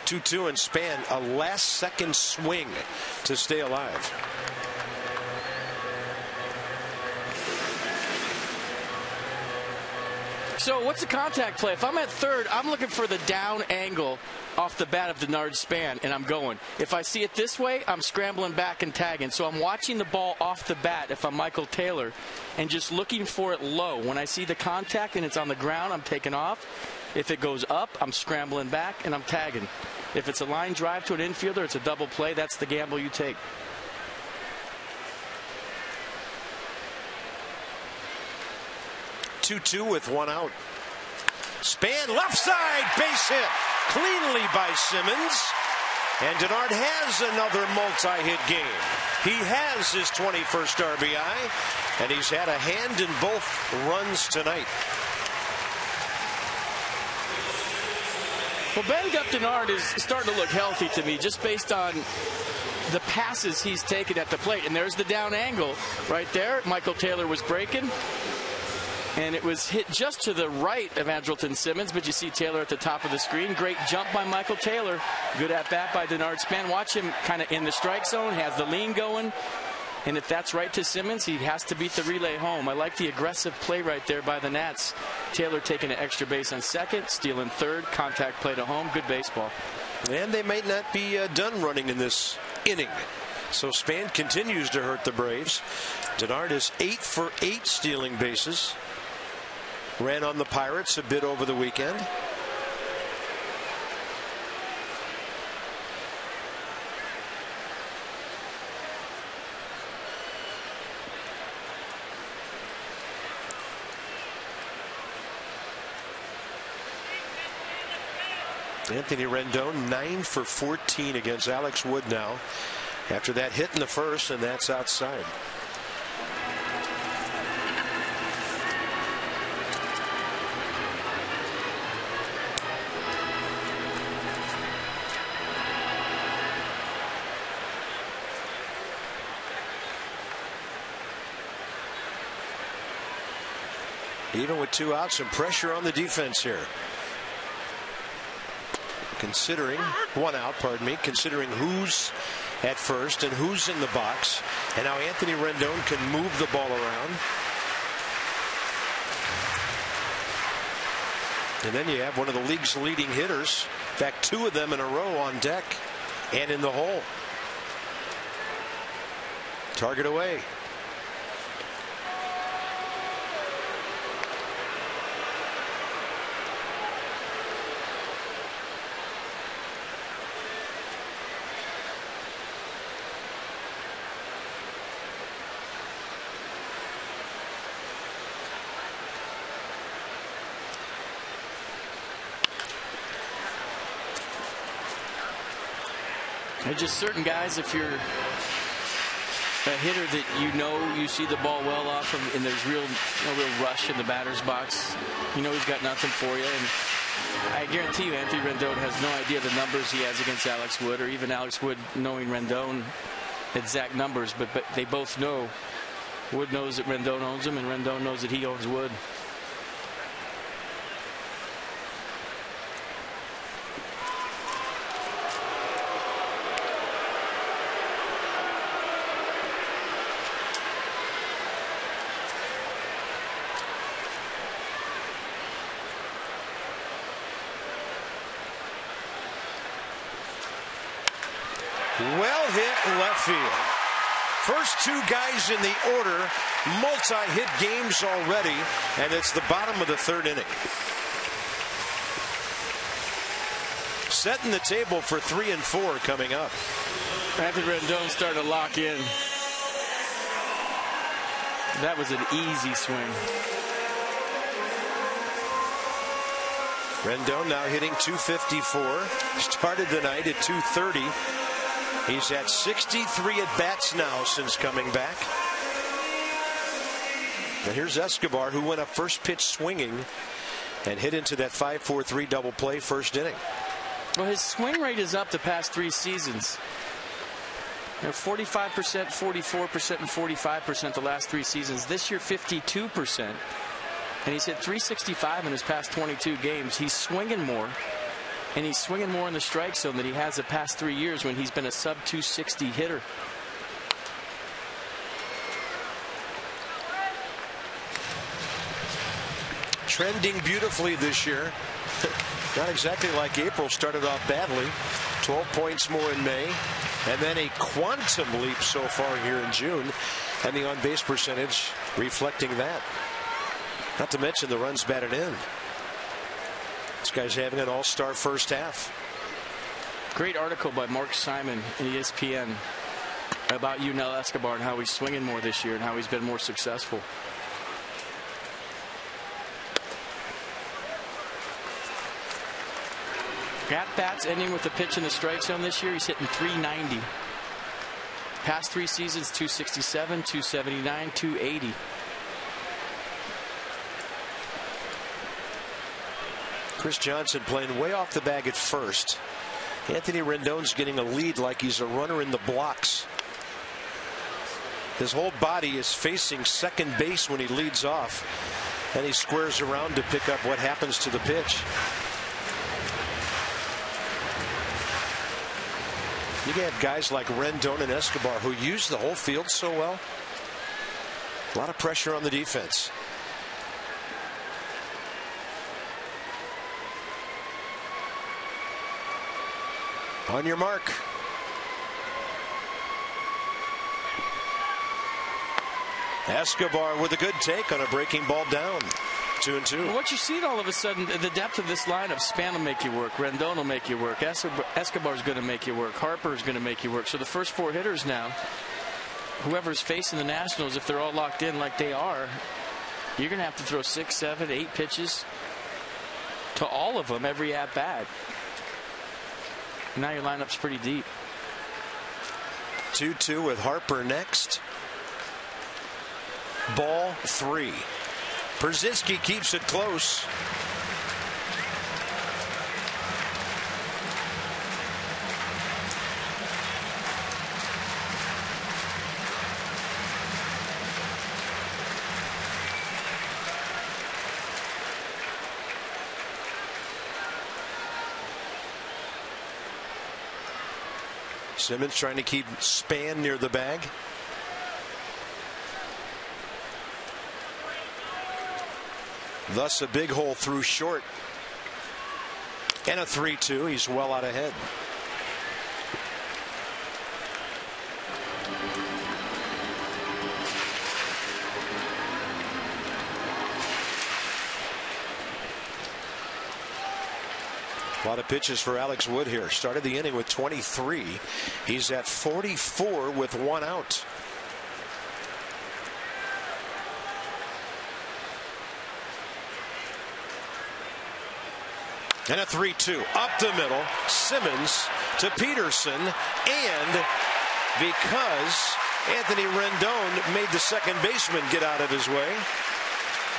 Two and Span, a last-second swing to stay alive. So what's the contact play? If I'm at third, I'm looking for the down angle off the bat of Denard Span, and I'm going. If I see it this way, I'm scrambling back and tagging. So I'm watching the ball off the bat if I'm Michael Taylor and just looking for it low. When I see the contact and it's on the ground, I'm taking off. If it goes up, I'm scrambling back and I'm tagging. If it's a line drive to an infielder, it's a double play. That's the gamble you take. Two with one out. Span left side, base hit cleanly by Simmons. And Denard has another multi-hit game. He has his 21st RBI, and he's had a hand in both runs tonight. Well, banged up Denard is starting to look healthy to me, just based on the passes he's taken at the plate. And there's the down angle right there. Michael Taylor was breaking, and it was hit just to the right of Andrelton Simmons, but you see Taylor at the top of the screen. Great jump by Michael Taylor. Good at bat by Denard Span. Watch him kind of in the strike zone, has the lean going. And if that's right to Simmons, he has to beat the relay home. I like the aggressive play right there by the Nats. Taylor taking an extra base on second, stealing third, contact play to home. Good baseball. And they might not be done running in this inning. So Span continues to hurt the Braves. Denard is 8 for 8 stealing bases. Ran on the Pirates a bit over the weekend. Anthony Rendon 9 for 14 against Alex Wood now after that hit in the first, and that's outside. Even with 2 outs, some pressure on the defense here. Considering 1 out, pardon me, considering who's at first and who's in the box. And now Anthony Rendon can move the ball around. And then you have one of the league's leading hitters. In fact, 2 of them in a row on deck and in the hole. Target away. There's just certain guys, if you're a hitter that you see the ball well off of, and there's no real rush in the batter's box, he's got nothing for you. And I guarantee you Anthony Rendon has no idea the numbers he has against Alex Wood, or even Alex Wood knowing Rendon exact numbers, but they both know. Wood knows that Rendon owns him, and Rendon knows that he owns Wood. Well hit left field. First 2 guys in the order, multi-hit games already, and it's the bottom of the 3rd inning. Setting the table for 3 and 4 coming up. Anthony Rendon starting to lock in. That was an easy swing. Rendon now hitting .254. Started the night at .230. He's had 63 at-bats now since coming back. And here's Escobar, who went up first pitch swinging and hit into that 5-4-3 double play first inning. Well, his swing rate is up the past 3 seasons. 45%, 44%, and 45% the last 3 seasons. This year, 52%. And he's hit .365 in his past 22 games. He's swinging more. And he's swinging more in the strike zone than he has the past 3 years when he's been a sub .260 hitter. Trending beautifully this year. Not exactly like April. Started off badly. 12 points more in May. And then a quantum leap so far here in June. And the on-base percentage reflecting that. Not to mention the runs batted in. This guy's having an all-star first half. Great article by Mark Simon in ESPN about Yunel Escobar and how he's swinging more this year and how he's been more successful. At-bats ending with a pitch in the strike zone this year. He's hitting 390. Past 3 seasons, 267, 279, 280. Chris Johnson playing way off the bag at first. Anthony Rendon's getting a lead like he's a runner in the blocks. His whole body is facing second base when he leads off, and he squares around to pick up what happens to the pitch. You have guys like Rendon and Escobar who use the whole field so well. A lot of pressure on the defense. On your mark. Escobar with a good take on a breaking ball down. 2-2. What you see all of a sudden, the depth of this lineup, Span will make you work, Rendon will make you work, Escobar's going to make you work, Harper's going to make you work. So the first 4 hitters now, whoever's facing the Nationals, if they're all locked in like they are, you're going to have to throw 6, 7, 8 pitches to all of them every at bat. Now your lineup's pretty deep. 2-2 with Harper next. Ball 3. Brzezinski keeps it close. Simmons trying to keep Span near the bag. Thus a big hole through short. And a 3-2. He's well out ahead. A lot of pitches for Alex Wood here. Started the inning with 23. He's at 44 with 1 out. And a 3-2 up the middle. Simmons to Peterson. And because Anthony Rendon made the second baseman get out of his way,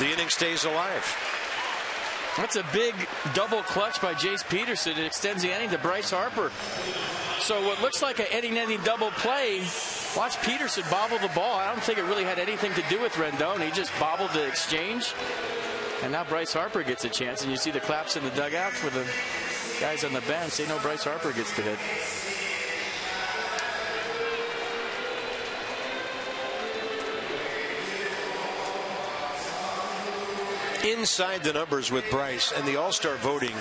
the inning stays alive. That's a big double clutch by Jace Peterson. It extends the inning to Bryce Harper. So what looks like an inning double play, watch Peterson bobble the ball. I don't think it really had anything to do with Rendon. He just bobbled the exchange. And now Bryce Harper gets a chance, and you see the claps in the dugout for the guys on the bench. They know Bryce Harper gets the hit. Inside the numbers with Bryce, and the All-Star voting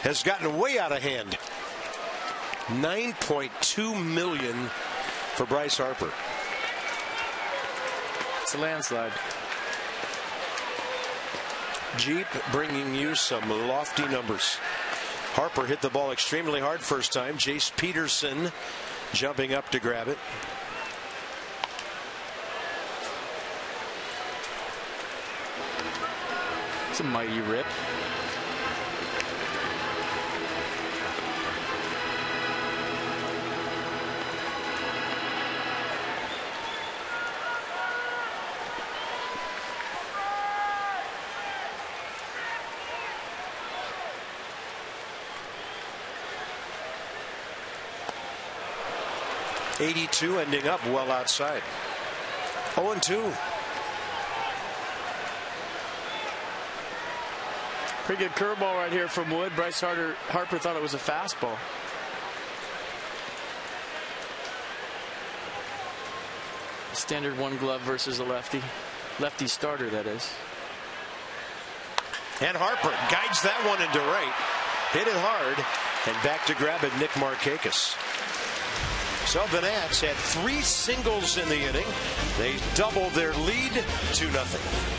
has gotten way out of hand. 9.2 million for Bryce Harper. It's a landslide. Jeep bringing you some lofty numbers. Harper hit the ball extremely hard first time. Jace Peterson jumping up to grab it. It's a mighty rip. .82 ending up well outside. 0-2. Pretty good curveball right here from Wood. Bryce Harper thought it was a fastball. Standard 1 glove versus a lefty. Lefty starter, that is. And Harper guides that one into right. Hit it hard. And back to grab it, Nick Markakis. So the Nats had 3 singles in the inning. They doubled their lead 2-0.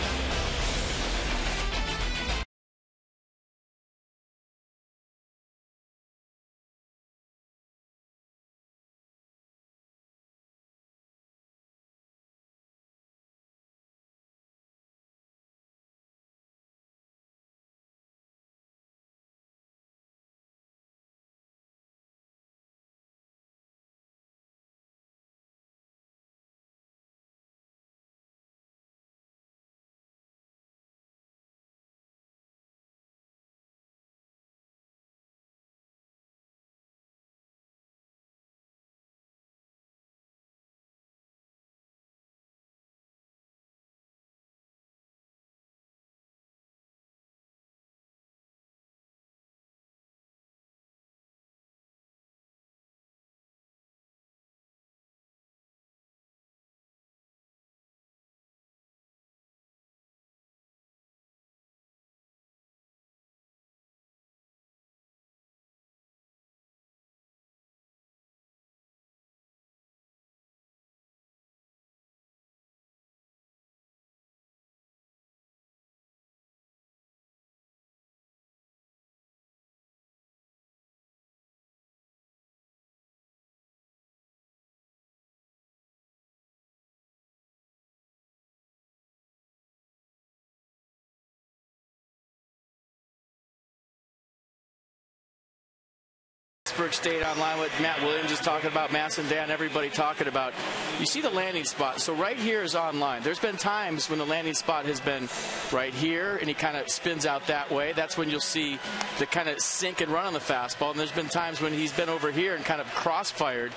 Strasberg stayed online, what Matt Williams is talking about, Mass and Dan, everybody talking about. You see the landing spot. So right here is online. There's been times when the landing spot has been right here, and he kind of spins out that way. That's when you'll see the kind of sink and run on the fastball. And there's been times when he's been over here and kind of crossfired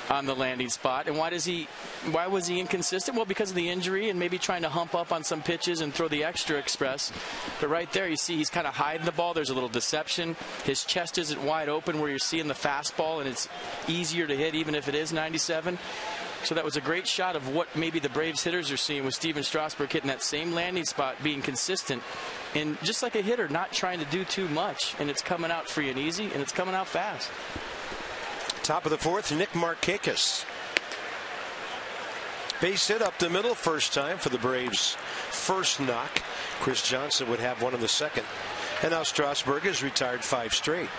on the landing spot. And why was he inconsistent? Well, because of the injury and maybe trying to hump up on some pitches and throw the extra express. But right there, you see he's kind of hiding the ball. There's a little deception. His chest isn't wide open where you're seeing the fastball, and it's easier to hit even if it is 97. So that was a great shot of what maybe the Braves hitters are seeing with Steven Strasberg hitting that same landing spot, being consistent, and just like a hitter, not trying to do too much. And it's coming out free and easy, and it's coming out fast. Top of the fourth, Nick Markakis. Base hit up the middle, first time for the Braves' first knock. Chris Johnson would have one in the second. And now Strasberg has retired 5 straight.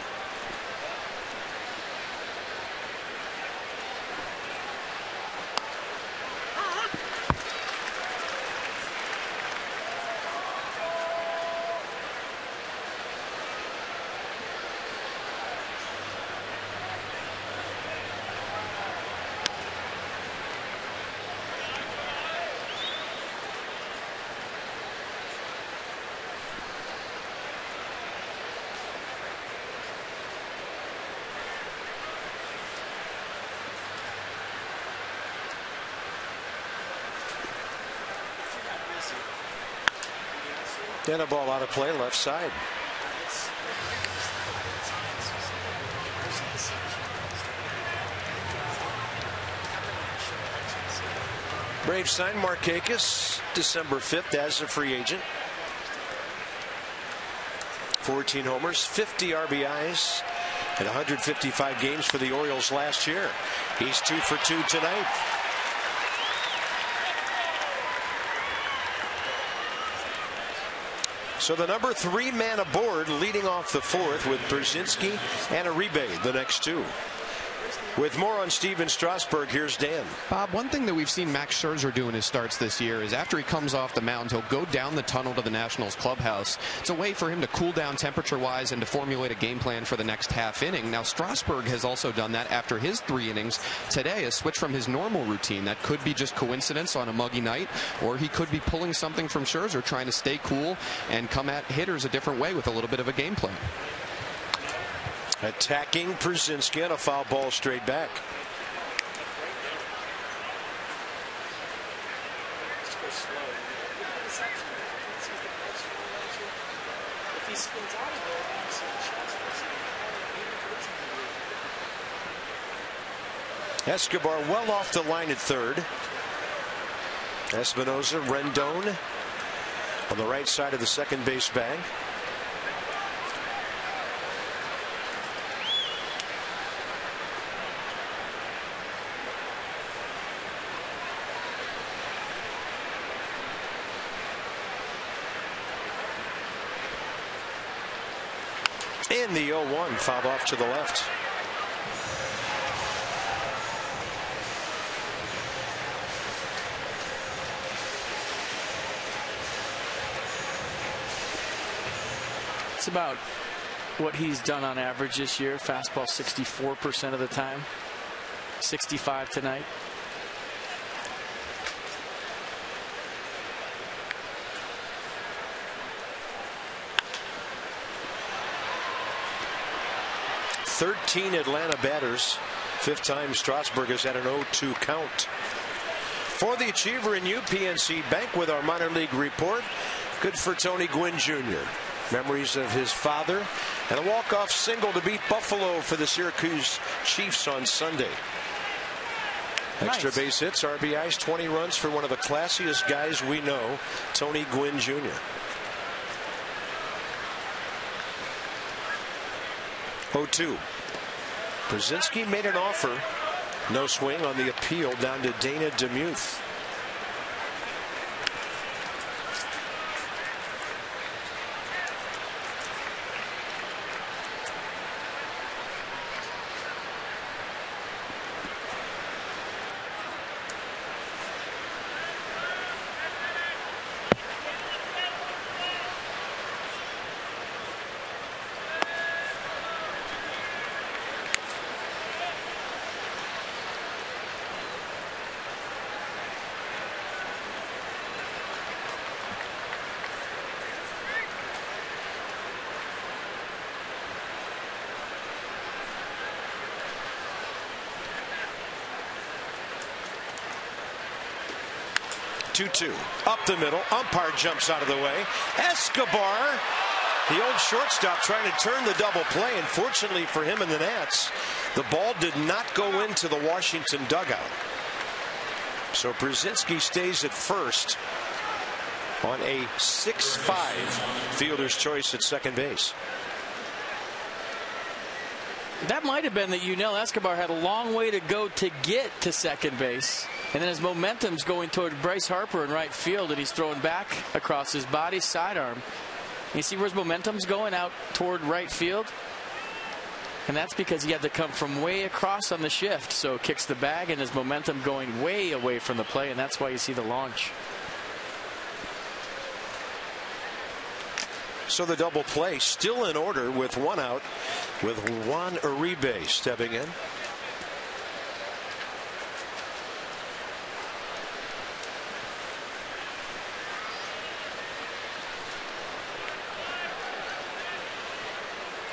And a ball out of play, left side. Braves signed Markakis December 5th as a free agent. 14 homers, 50 RBIs, and 155 games for the Orioles last year. He's 2 for 2 tonight. So the number 3 man aboard, leading off the fourth with Brzezinski and Uribe, the next two. With more on Steven Strasberg, here's Dan. Bob, one thing that we've seen Max Scherzer do in his starts this year is after he comes off the mound, he'll go down the tunnel to the Nationals clubhouse. It's a way for him to cool down temperature-wise and to formulate a game plan for the next half inning. Now, Strasberg has also done that after his 3 innings today, a switch from his normal routine. That could be just coincidence on a muggy night, or he could be pulling something from Scherzer, trying to stay cool and come at hitters a different way with a little bit of a game plan. Attacking Brzezinski on a foul ball straight back. Escobar well off the line at third. Espinoza, Rendon on the right side of the second base bag. In the 0-1, fouled off to the left. It's about what he's done on average this year. Fastball 64% of the time. 65 tonight. Thirteen Atlanta batters. 5th time Strasberg has had an 0-2 count. For the Achiever in UPNC Bank with our minor league report. Good for Tony Gwynn Jr. Memories of his father and a walk-off single to beat Buffalo for the Syracuse Chiefs on Sunday. Extra base hits, RBIs, 20 runs for one of the classiest guys we know, Tony Gwynn Jr. 0-2. Brzezinski made an offer. No swing on the appeal down to Dana DeMuth. 2-2. Up the middle. Umpire jumps out of the way. Escobar, the old shortstop, trying to turn the double play. And fortunately for him and the Nats, the ball did not go into the Washington dugout. So Brzezinski stays at first on a 6-5 fielder's choice at second base. That might have been that Escobar had a long way to go to get to second base. And then his momentum's going toward Bryce Harper in right field, and he's throwing back across his body, sidearm. You see where his momentum's going out toward right field? And that's because he had to come from way across on the shift. So kicks the bag, and his momentum going way away from the play, and that's why you see the launch. So the double play still in order with one out, with Juan Uribe stepping in.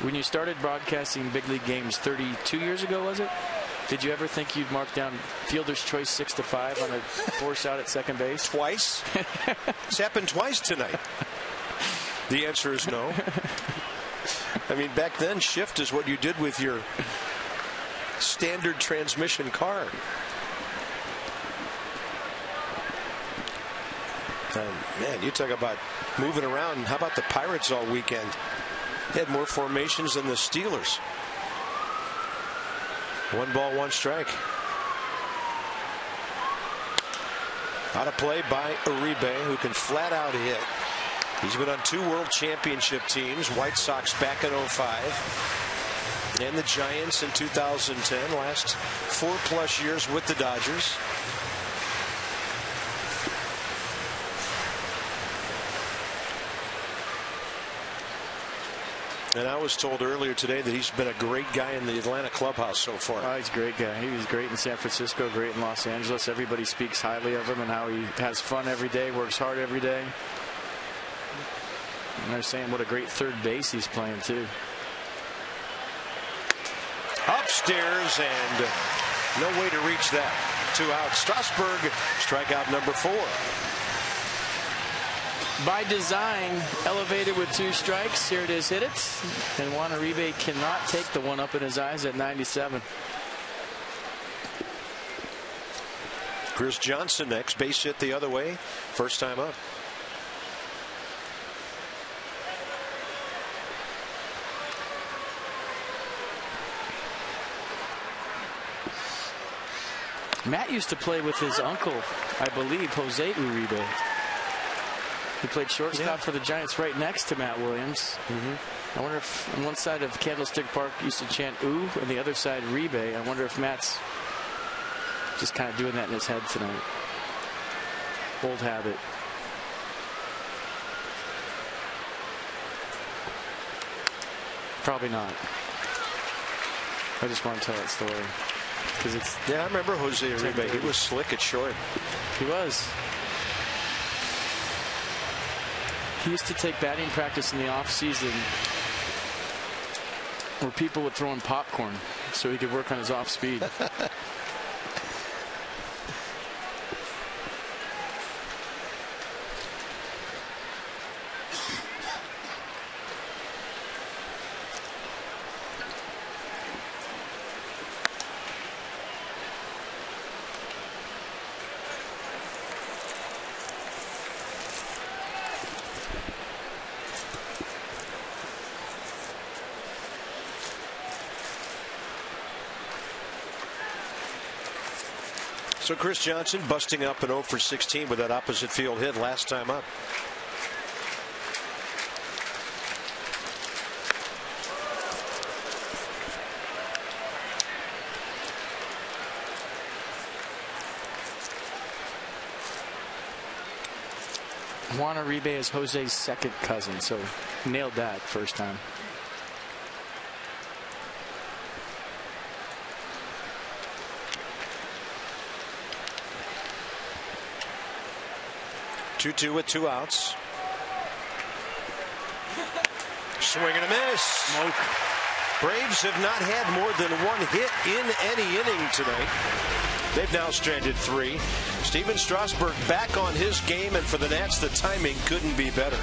When you started broadcasting big league games 32 years ago, was it? Did you ever think you'd mark down fielder's choice 6-5 on a force out at second base? Twice. It's happened twice tonight. The answer is no. I mean, back then, shift is what you did with your standard transmission car. Man, you talk about moving around. How about the Pirates all weekend? They had more formations than the Steelers. 1 ball, 1 strike. Out of play by Uribe, who can flat out hit. He's been on 2 world championship teams. White Sox back in 05. And the Giants in 2010. Last 4+ years with the Dodgers. And I was told earlier today that he's been a great guy in the Atlanta clubhouse so far. Oh, he's a great guy. He was great in San Francisco, great in Los Angeles. Everybody speaks highly of him and how he has fun every day, works hard every day. And they're saying what a great third base he's playing, too. Upstairs, and no way to reach that. 2 out. Strasberg, strikeout number 4. By design, elevated with 2 strikes. Here it is, hit it. And Juan Uribe cannot take the one up in his eyes at 97. Chris Johnson next. Base hit the other way. First time up. Matt used to play with his uncle, I believe, Jose Uribe. He played shortstop for the Giants right next to Matt Williams. I wonder if on one side of Candlestick Park used to chant "ooh," and the other side Uribe. I wonder if Matt's just kind of doing that in his head tonight. Old habit. Probably not. I just want to tell that story. It's, yeah, I remember Jose Uribe. He was slick at short. He was. He used to take batting practice in the off season where people would throw him popcorn so he could work on his off speed. So Chris Johnson busting up an 0 for 16 with that opposite field hit last time up. Juan Uribe is Jose's second cousin, so nailed that first time. Two with 2 outs. Swing and a miss. Smoke. Braves have not had more than 1 hit in any inning tonight. They've now stranded 3. Steven Strasberg back on his game, and for the Nats, the timing couldn't be better.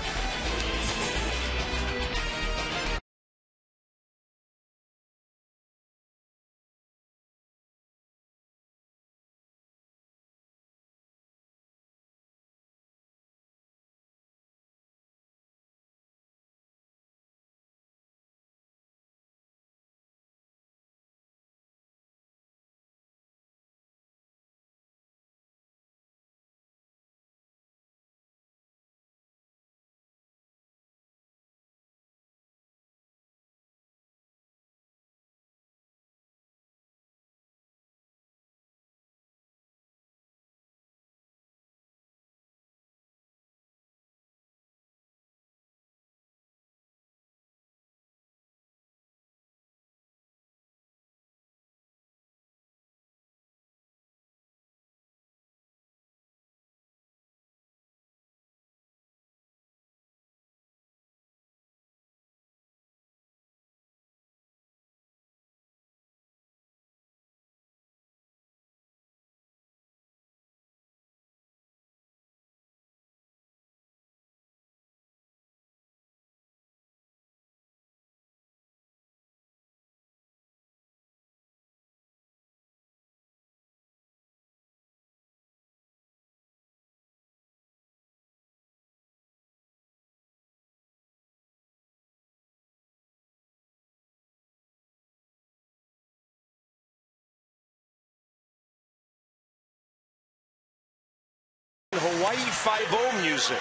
Hawaii 5-0 music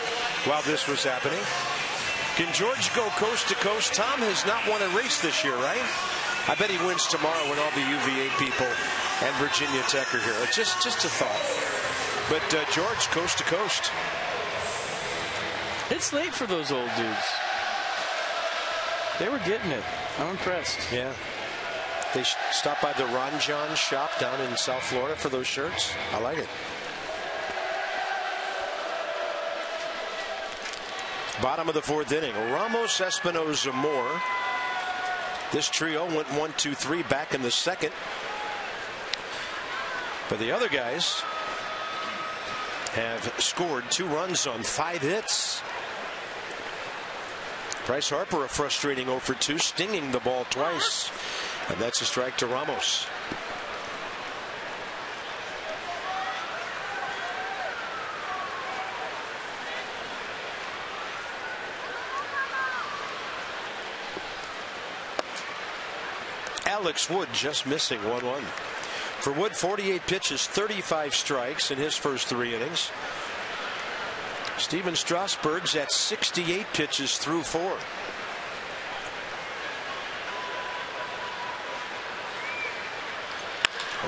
while this was happening. Can George go coast to coast? Tom has not won a race this year, right? I bet he wins tomorrow when all the UVA people and Virginia Tech are here. Just a thought. But George, coast to coast. It's late for those old dudes. They were getting it. I'm impressed. Yeah. They stopped by the Ron John shop down in South Florida for those shirts. I like it. Bottom of the 4th inning. Ramos, Espinoza, Moore. This trio went 1-2-3 back in the 2nd. But the other guys have scored 2 runs on 5 hits. Bryce Harper, a frustrating 0 for 2, stinging the ball twice. And that's a strike to Ramos. Alex Wood just missing 1-1. For Wood, 48 pitches, 35 strikes in his first 3 innings. Steven Strasberg's at 68 pitches through 4.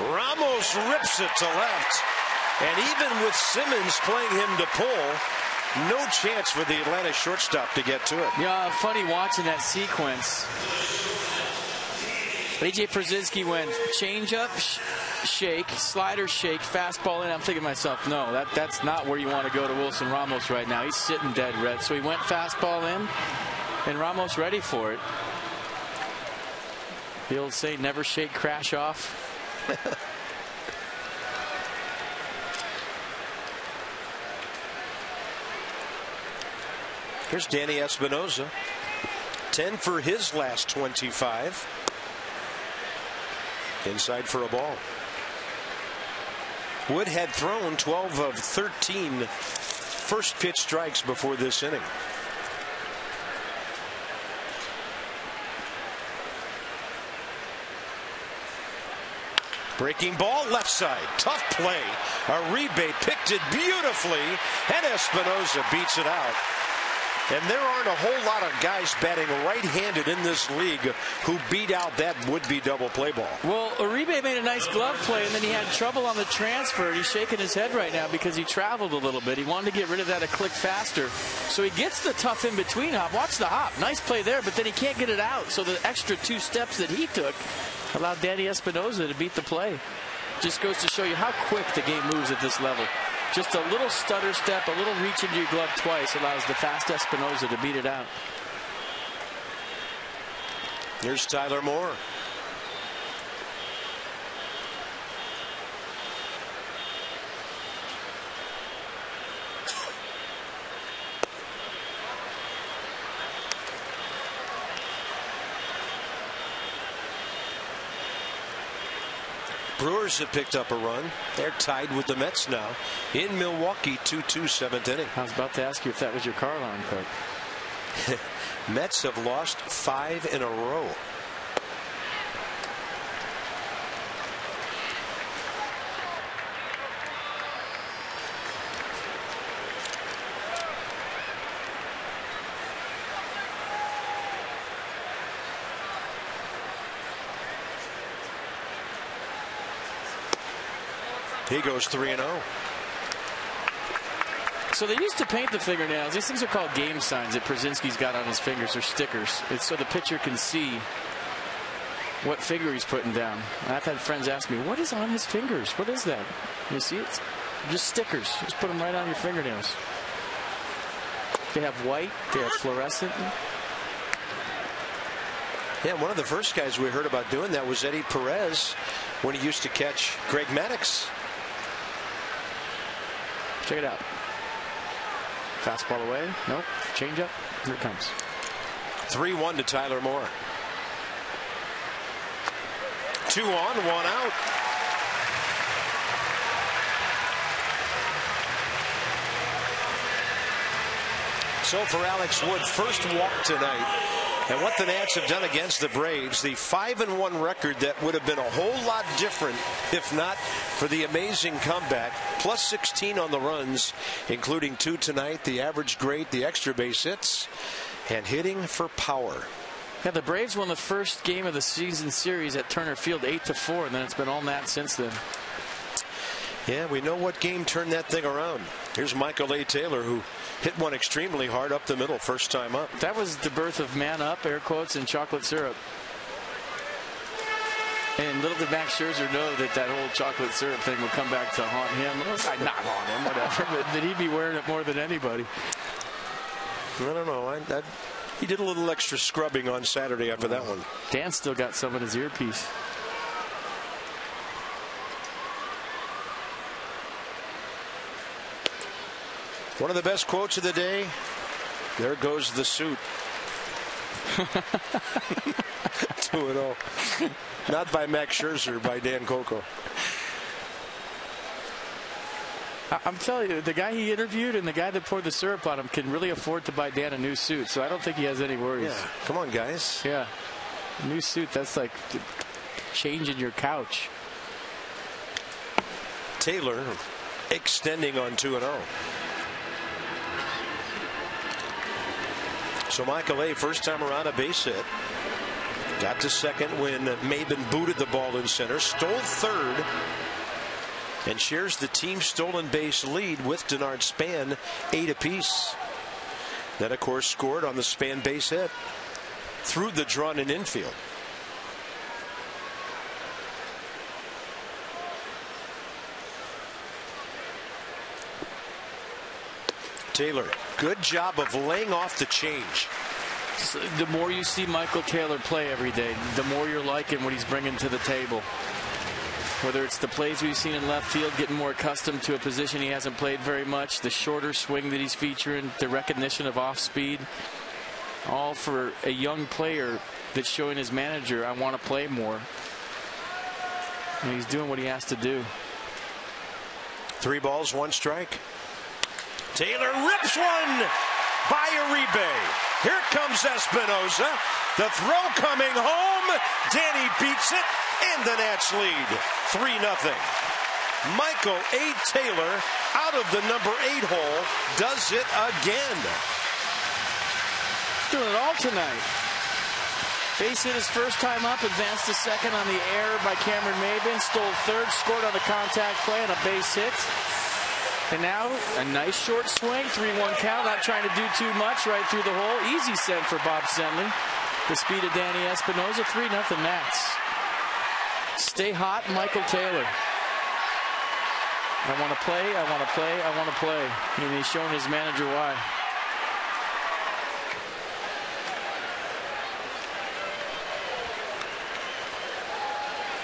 Ramos rips it to left. And even with Simmons playing him to pull, no chance for the Atlanta shortstop to get to it. Yeah, funny watching that sequence. A.J. Przinsky went changeup, shake, slider, shake, fastball in. I'm thinking to myself, no, that's not where you want to go to Wilson Ramos right now. He's sitting dead red. So he went fastball in, and Ramos ready for it. The old say, never shake, crash off. Here's Danny Espinoza. 10 for his last 25. Inside for a ball. Wood had thrown 12 of 13 first pitch strikes before this inning. Breaking ball left side. Tough play. Uribe picked it beautifully, and Espinoza beats it out. And there aren't a whole lot of guys batting right-handed in this league who beat out that would-be double play ball. Well, Uribe made a nice glove play, and then he had trouble on the transfer. He's shaking his head right now because he traveled a little bit. He wanted to get rid of that a click faster. So he gets the tough in-between hop. Watch the hop. Nice play there, but then he can't get it out. So the extra 2 steps that he took allowed Danny Espinoza to beat the play. Just goes to show you how quick the game moves at this level. Just a little stutter step, a little reach into your glove twice allows the fast Espinoza to beat it out. Here's Tyler Moore. Brewers have picked up a run. They're tied with the Mets now in Milwaukee, 2-2, 7th inning. I was about to ask you if that was your car alarm, Coach. Mets have lost 5 in a row. He goes 3-0. So they used to paint the fingernails. These things are called game signs that Przinsky's got on his fingers, or stickers. It's so the pitcher can see what finger he's putting down. I've had friends ask me, what is on his fingers? What is that? You see, it's just stickers. Just put them right on your fingernails. They have white. They have fluorescent. Yeah, one of the first guys we heard about doing that was Yuri Perez when he used to catch Greg Maddux. Check it out. Fastball away. Nope. Change up. Here it comes. 3-1 to Tyler Moore. 2 on, 1 out. So for Alex Wood, first walk tonight. And what the Nats have done against the Braves, the 5-1 record that would have been a whole lot different if not for the amazing comeback. Plus 16 on the runs, including 2 tonight. The average great, the extra base hits, and hitting for power. Yeah, the Braves won the first game of the season series at Turner Field 8-4, and then it's been all Nats since then. Yeah, we know what game turned that thing around. Here's Michael A. Taylor, who hit one extremely hard up the middle first time up. That was the birth of man up, air quotes, and chocolate syrup. And little did Max Scherzer know that that whole chocolate syrup thing would come back to haunt him. Not haunt him, whatever. But that he'd be wearing it more than anybody. I don't know. He did a little extra scrubbing on Saturday after that one. Dan still got some in his earpiece. One of the best quotes of the day. There goes the suit. 2-0. Not by Max Scherzer, by Dan Coco. I'm telling you, the guy he interviewed and the guy that poured the syrup on him can really afford to buy Dan a new suit. So I don't think he has any worries. Yeah, come on, guys. Yeah, a new suit, that's like changing your couch. Taylor extending on 2-0. So Michael A., first time around, a base hit. Got to second when Maben booted the ball in center. Stole third. And shares the team stolen base lead with Denard Span, 8 apiece. Then, of course, scored on the Span base hit through the drawn in infield. Taylor, good job of laying off the change. The more you see Michael Taylor play every day, the more you're liking what he's bringing to the table. Whether it's the plays we've seen in left field, getting more accustomed to a position he hasn't played very much, the shorter swing that he's featuring, the recognition of off speed, all for a young player that's showing his manager, I want to play more. And he's doing what he has to do. 3 balls, 1 strike. Taylor rips one by Uribe. Here comes Espinoza. The throw coming home. Danny beats it, and the Nats lead 3-0. Michael A. Taylor out of the number 8 hole does it again. Doing it all tonight. Base hit his first time up, advanced to second on the error by Cameron Maben, stole third, scored on the contact play and a base hit. And now a nice short swing, 3-1 count, not trying to do too much, right through the hole. Easy send for Bob Senley. The speed of Danny Espinoza, 3-0 Nats. Stay hot, Michael Taylor. I want to play, I want to play, I want to play. And he's showing his manager why.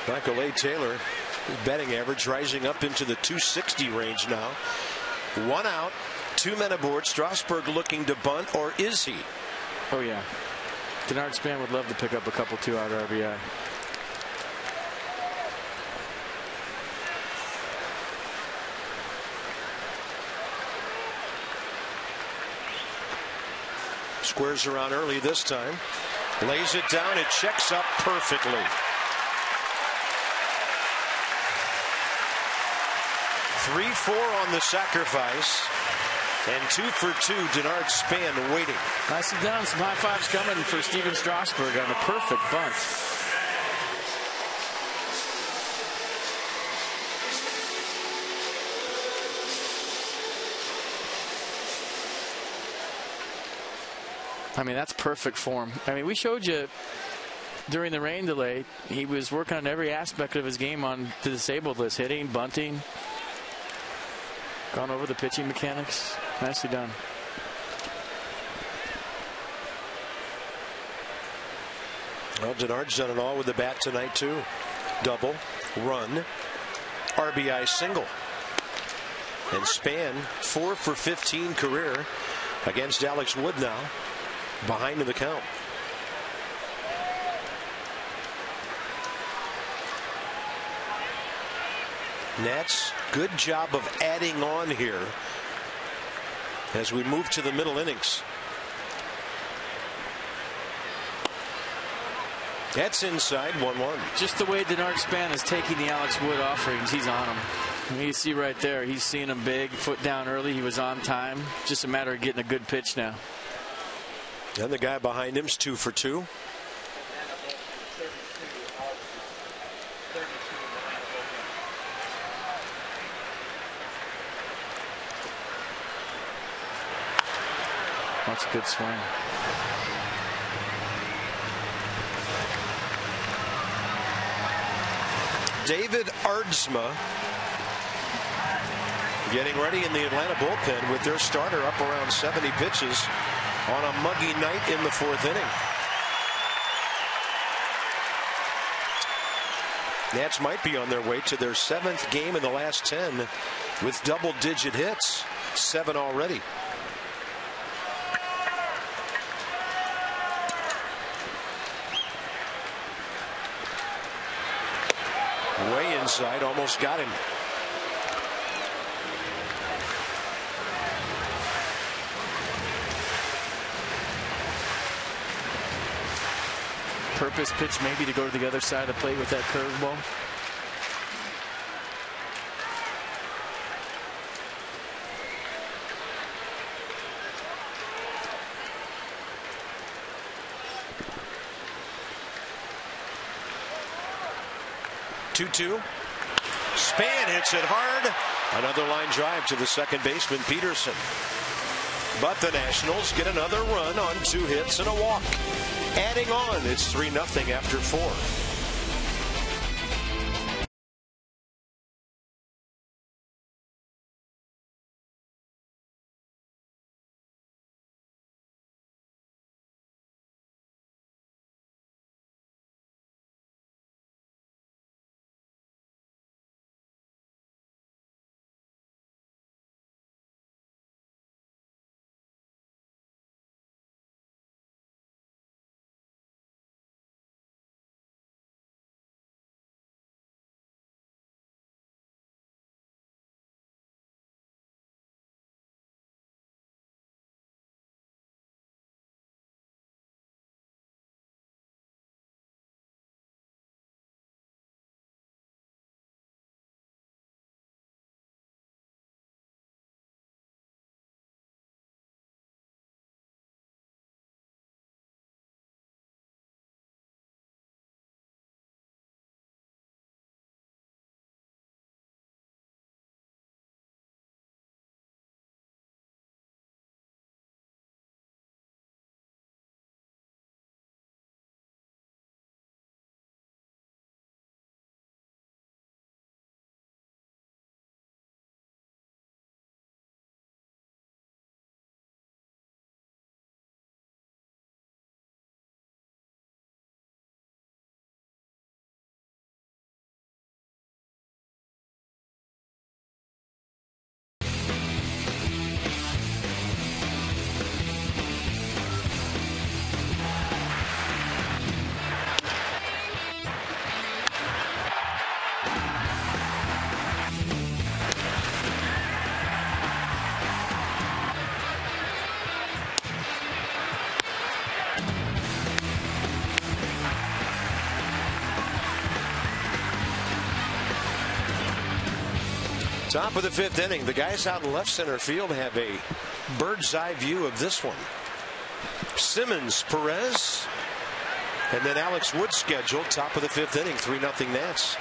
Michael A. Taylor, batting average rising up into the 260 range now. 1 out, 2 men aboard. Strasberg looking to bunt, or is he? Oh, yeah. Denard Span would love to pick up a couple 2-out RBI. Squares around early this time. Lays it down. It checks up perfectly. 3-4 on the sacrifice. And 2 for 2. Denard Span waiting. Nicely done. Some high fives coming for Steven Strasberg on a perfect bunt. I mean, that's perfect form. I mean, we showed you during the rain delay, he was working on every aspect of his game on the disabled list. Hitting, bunting, gone over the pitching mechanics. Nicely done. Well, Denard's done it all with the bat tonight, too. Double, run, RBI single. And Span, 4 for 15 career against Alex Wood now. Behind in the count. Nats, good job of adding on here as we move to the middle innings. That's inside, 1-1. Just the way Denard Span is taking the Alex Wood offerings, he's on them. I mean, you see right there, he's seeing him big, foot down early. He was on time. Just a matter of getting a good pitch now. And the guy behind him's 2 for 2. That's a good swing. David Aardsma getting ready in the Atlanta bullpen with their starter up around 70 pitches on a muggy night in the 4th inning. Nats might be on their way to their 7th game in the last 10 with double-digit hits, 7 already. Way inside, almost got him. Purpose pitch maybe to go to the other side of the plate with that curveball. Two. Span hits it hard. Another line drive to the second baseman, Peterson. But the Nationals get another run on 2 hits and a walk. Adding on, it's 3-0 after 4. Top of the 5th inning. The guys out in left center field have a bird's eye view of this one. Simmons, Perez, and then Alex Wood scheduled. Top of the 5th inning. 3-0 Nats.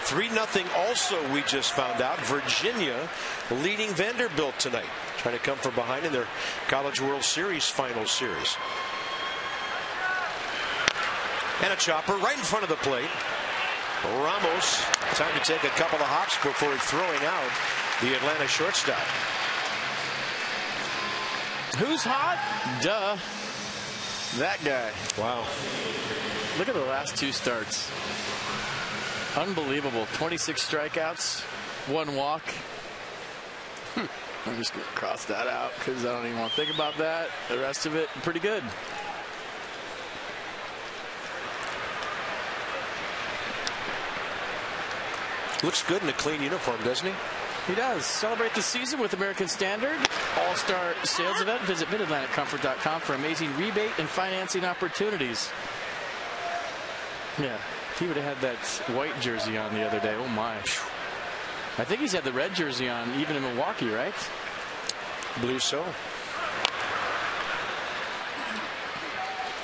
3-0 also, we just found out. Virginia leading Vanderbilt tonight. Trying to come from behind in their College World Series final series. And a chopper right in front of the plate. Ramos, time to take a couple of hops before throwing out the Atlanta shortstop. Who's hot? Duh. That guy. Wow. Look at the last 2 starts. Unbelievable. 26 strikeouts, 1 walk. I'm just going to cross that out because I don't even want to think about that. The rest of it, pretty good. Looks good in a clean uniform, doesn't he? He does. Celebrate the season with American Standard All-Star Sales Event. Visit MidAtlanticComfort.com for amazing rebate and financing opportunities. Yeah, if he would have had that white jersey on the other day, oh my. I think he's had the red jersey on even in Milwaukee, right? I believe so.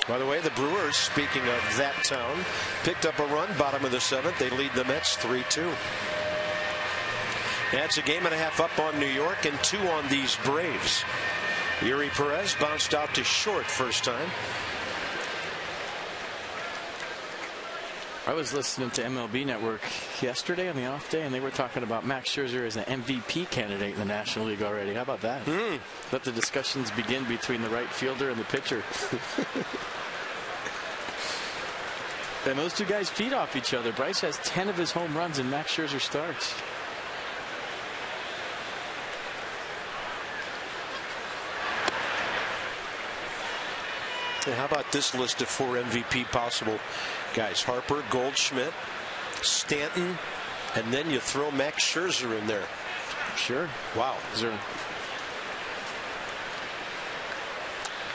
By the way, the Brewers, speaking of that town, picked up a run, bottom of the 7th. They lead the Mets 3-2. That's a game and a half up on New York and 2 on these Braves. Yuri Perez bounced out to short first time. I was listening to MLB Network yesterday on the off day, and they were talking about Max Scherzer as an MVP candidate in the National League already. How about that? Let the discussions begin between the right fielder and the pitcher. And those 2 guys feed off each other. Bryce has 10 of his home runs in Max Scherzer starts. And how about this list of 4 MVP possible guys? Harper, Goldschmidt, Stanton, and then you throw Max Scherzer in there. Sure. Wow.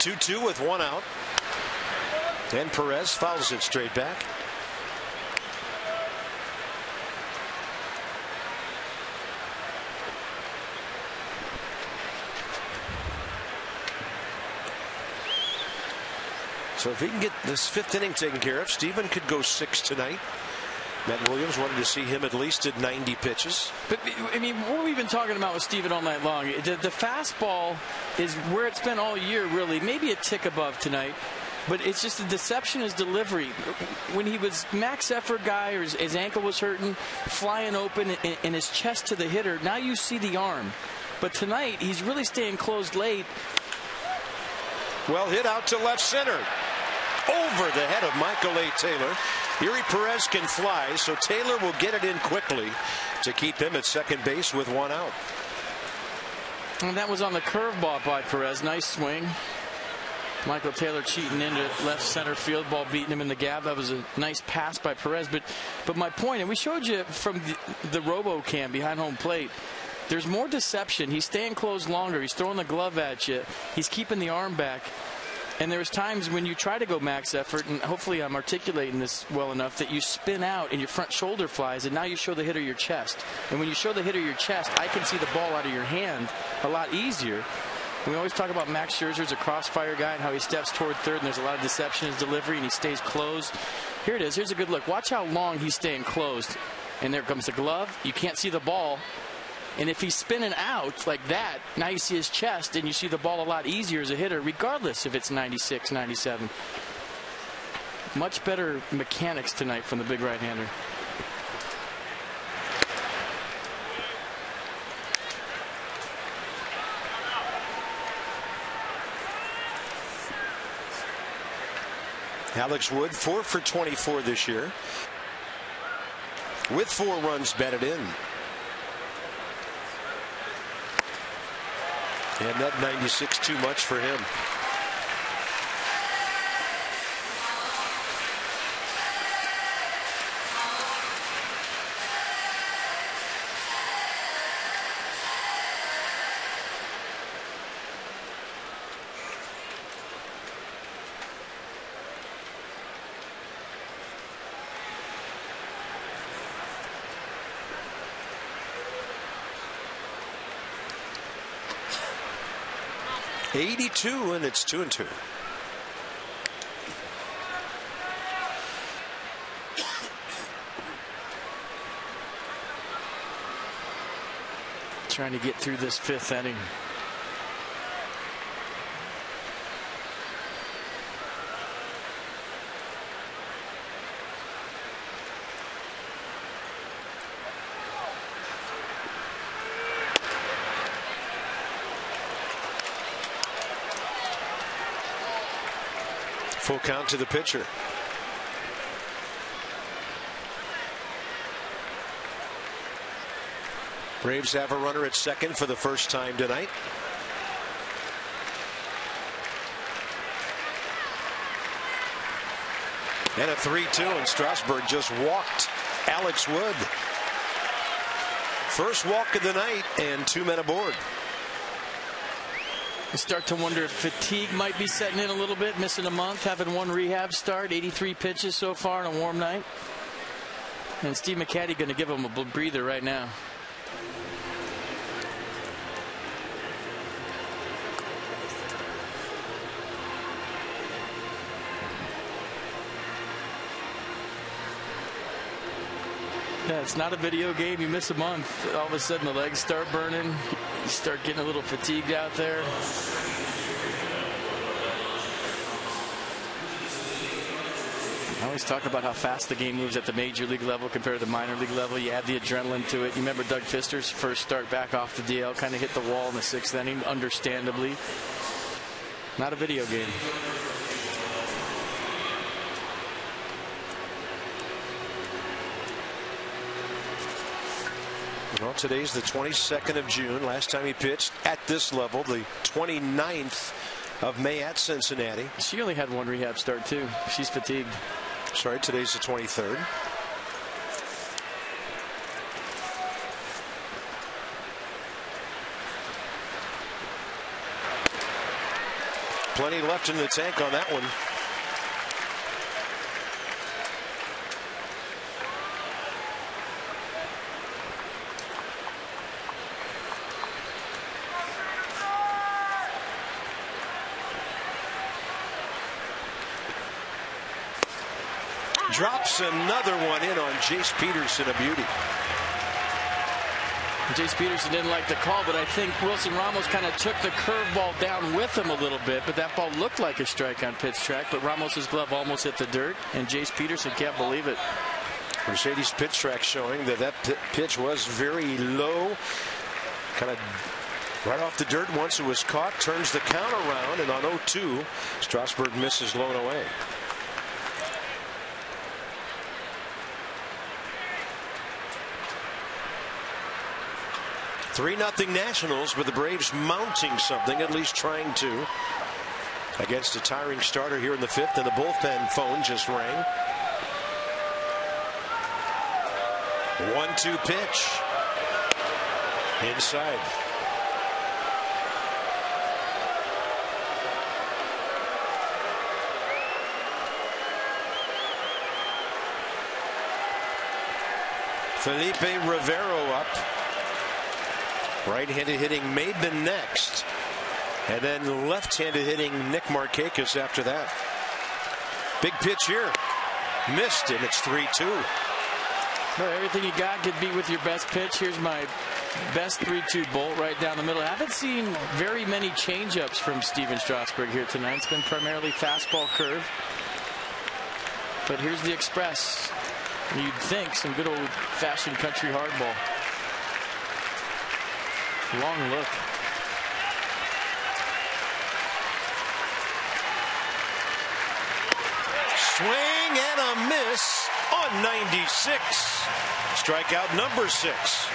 2-2 with 1 out. And Perez fouls it straight back. So if he can get this 5th inning taken care of, Steven could go 6 tonight. Matt Williams wanted to see him at least at 90 pitches. But, I mean, what we've been talking about with Steven all night long, the fastball is where it's been all year, really. Maybe a tick above tonight. But it's just the deception is delivery. When he was max effort guy or his ankle was hurting, flying open and his chest to the hitter, now you see the arm. But tonight, he's really staying closed late. Well hit out to left center. Over the head of Michael A. Taylor. Yuri Perez can fly, so Taylor will get it in quickly to keep him at second base with 1 out. And that was on the curveball by Perez. Nice swing. Michael Taylor cheating into left center field, ball beating him in the gap. That was a nice pass by Perez. But my point, and we showed you from the RoboCam behind home plate, there's more deception. He's staying closed longer. He's throwing the glove at you. He's keeping the arm back. And there's times when you try to go max effort, and hopefully I'm articulating this well enough, that you spin out and your front shoulder flies, and now you show the hitter your chest. And when you show the hitter your chest, I can see the ball out of your hand a lot easier. We always talk about Max Scherzer as a crossfire guy and how he steps toward third, and there's a lot of deception in his delivery, and he stays closed. Here it is. Here's a good look. Watch how long he's staying closed. And there comes the glove. You can't see the ball. And if he's spinning out like that, now you see his chest, and you see the ball a lot easier as a hitter, regardless if it's 96, 97. Much better mechanics tonight from the big right-hander. Alex Wood, 4 for 24 this year, with 4 runs batted in. And that 96 too much for him. 82, and it's 2-2. Trying to get through this 5th inning. Full count to the pitcher. Braves have a runner at second for the first time tonight. And a 3-2, and Strasberg just walked Alex Wood. First walk of the night, and 2 men aboard. I start to wonder if fatigue might be setting in a little bit, missing a month, having 1 rehab start, 83 pitches so far on a warm night. And Steve McCatty going to give him a breather right now. Yeah, it's not a video game. You miss a month, all of a sudden the legs start burning. You start getting a little fatigued out there. I always talk about how fast the game moves at the major league level compared to the minor league level. You add the adrenaline to it. You remember Doug Fister's first start back off the DL, kind of hit the wall in the 6th inning, understandably. Not a video game. Well, today's the 22nd of June. Last time he pitched at this level, the 29th of May at Cincinnati. She only had 1 rehab start, too. She's fatigued. Sorry, today's the 23rd. Plenty left in the tank on that one. Drops another one in on Jace Peterson, a beauty. Jace Peterson didn't like the call, but I think Wilson Ramos kind of took the curveball down with him a little bit, but that ball looked like a strike on pitch track, but Ramos's glove almost hit the dirt, and Jace Peterson can't believe it. Mercedes pitch track showing that pitch was very low, kind of right off the dirt once it was caught, turns the count around, and on 0-2, Strasberg misses low and away. 3-0 Nationals, with the Braves mounting something, at least trying to, against a tiring starter here in the 5th, and the bullpen phone just rang. 1-2 pitch. Inside. Felipe Rivero up. Right-handed hitting Maben next, and then left-handed hitting Nick Markakis after that. Big pitch here, missed, and it's 3-2. Well, everything you got could be with your best pitch. Here's my best 3-2 bolt right down the middle. I haven't seen very many change-ups from Steven Strasberg here tonight. It's been primarily fastball curve, but here's the express. You'd think some good old-fashioned country hardball. Long look. Swing and a miss on 96. Strikeout number 6.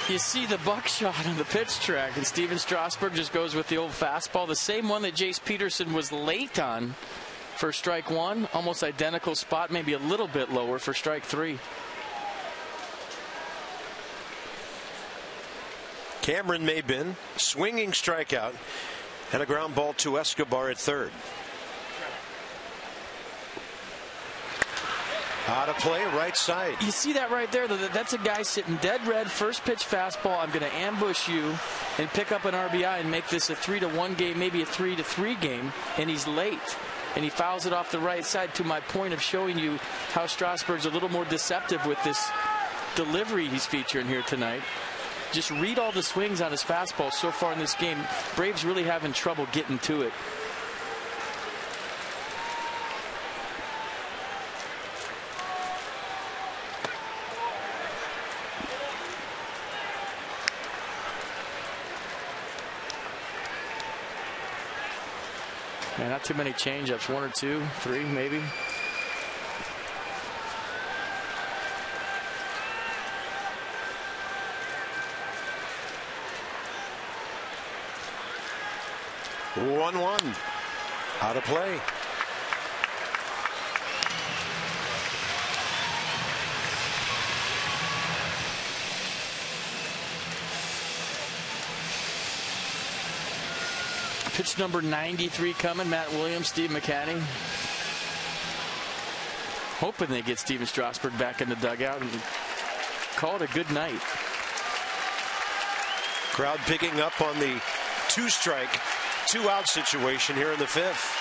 You see the buckshot on the pitch track, and Steven Strasberg just goes with the old fastball, the same one that Jace Peterson was late on for strike 1, almost identical spot, maybe a little bit lower for strike 3. Cameron Maben, swinging strikeout, and a ground ball to Escobar at third. Out of play, right side. You see that right there? That's a guy sitting dead red, first pitch fastball. I'm going to ambush you and pick up an RBI and make this a 3-1 game, maybe a 3-3 game, and he's late. And he fouls it off the right side, to my point of showing you how Strasburg's a little more deceptive with this delivery he's featuring here tonight. Just read all the swings on his fastball so far in this game. Braves really having trouble getting to it. Yeah, not too many changeups. 1 or 2, 3 maybe. One. Out of play. Pitch number 93 coming. Matt Williams, Steve McCanny. Hoping they get Steven Strasberg back in the dugout and call it a good night. Crowd picking up on the 2-strike, 2-out situation here in the 5th.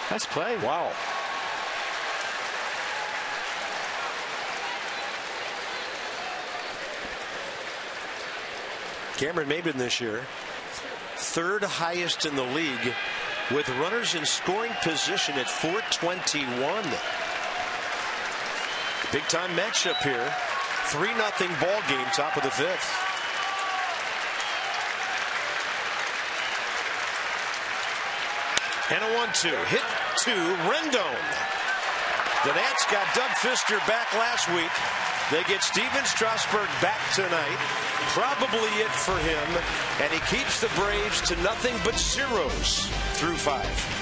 Nice play. Wow. Cameron Maybin this year, 3rd highest in the league with runners in scoring position at 421. Big time matchup here. 3-0 ball game, top of the 5th. And a 1-2 hit to Rendon. The Nats got Doug Fister back last week. They get Steven Strasberg back tonight. Probably it for him. And he keeps the Braves to nothing but zeros through 5.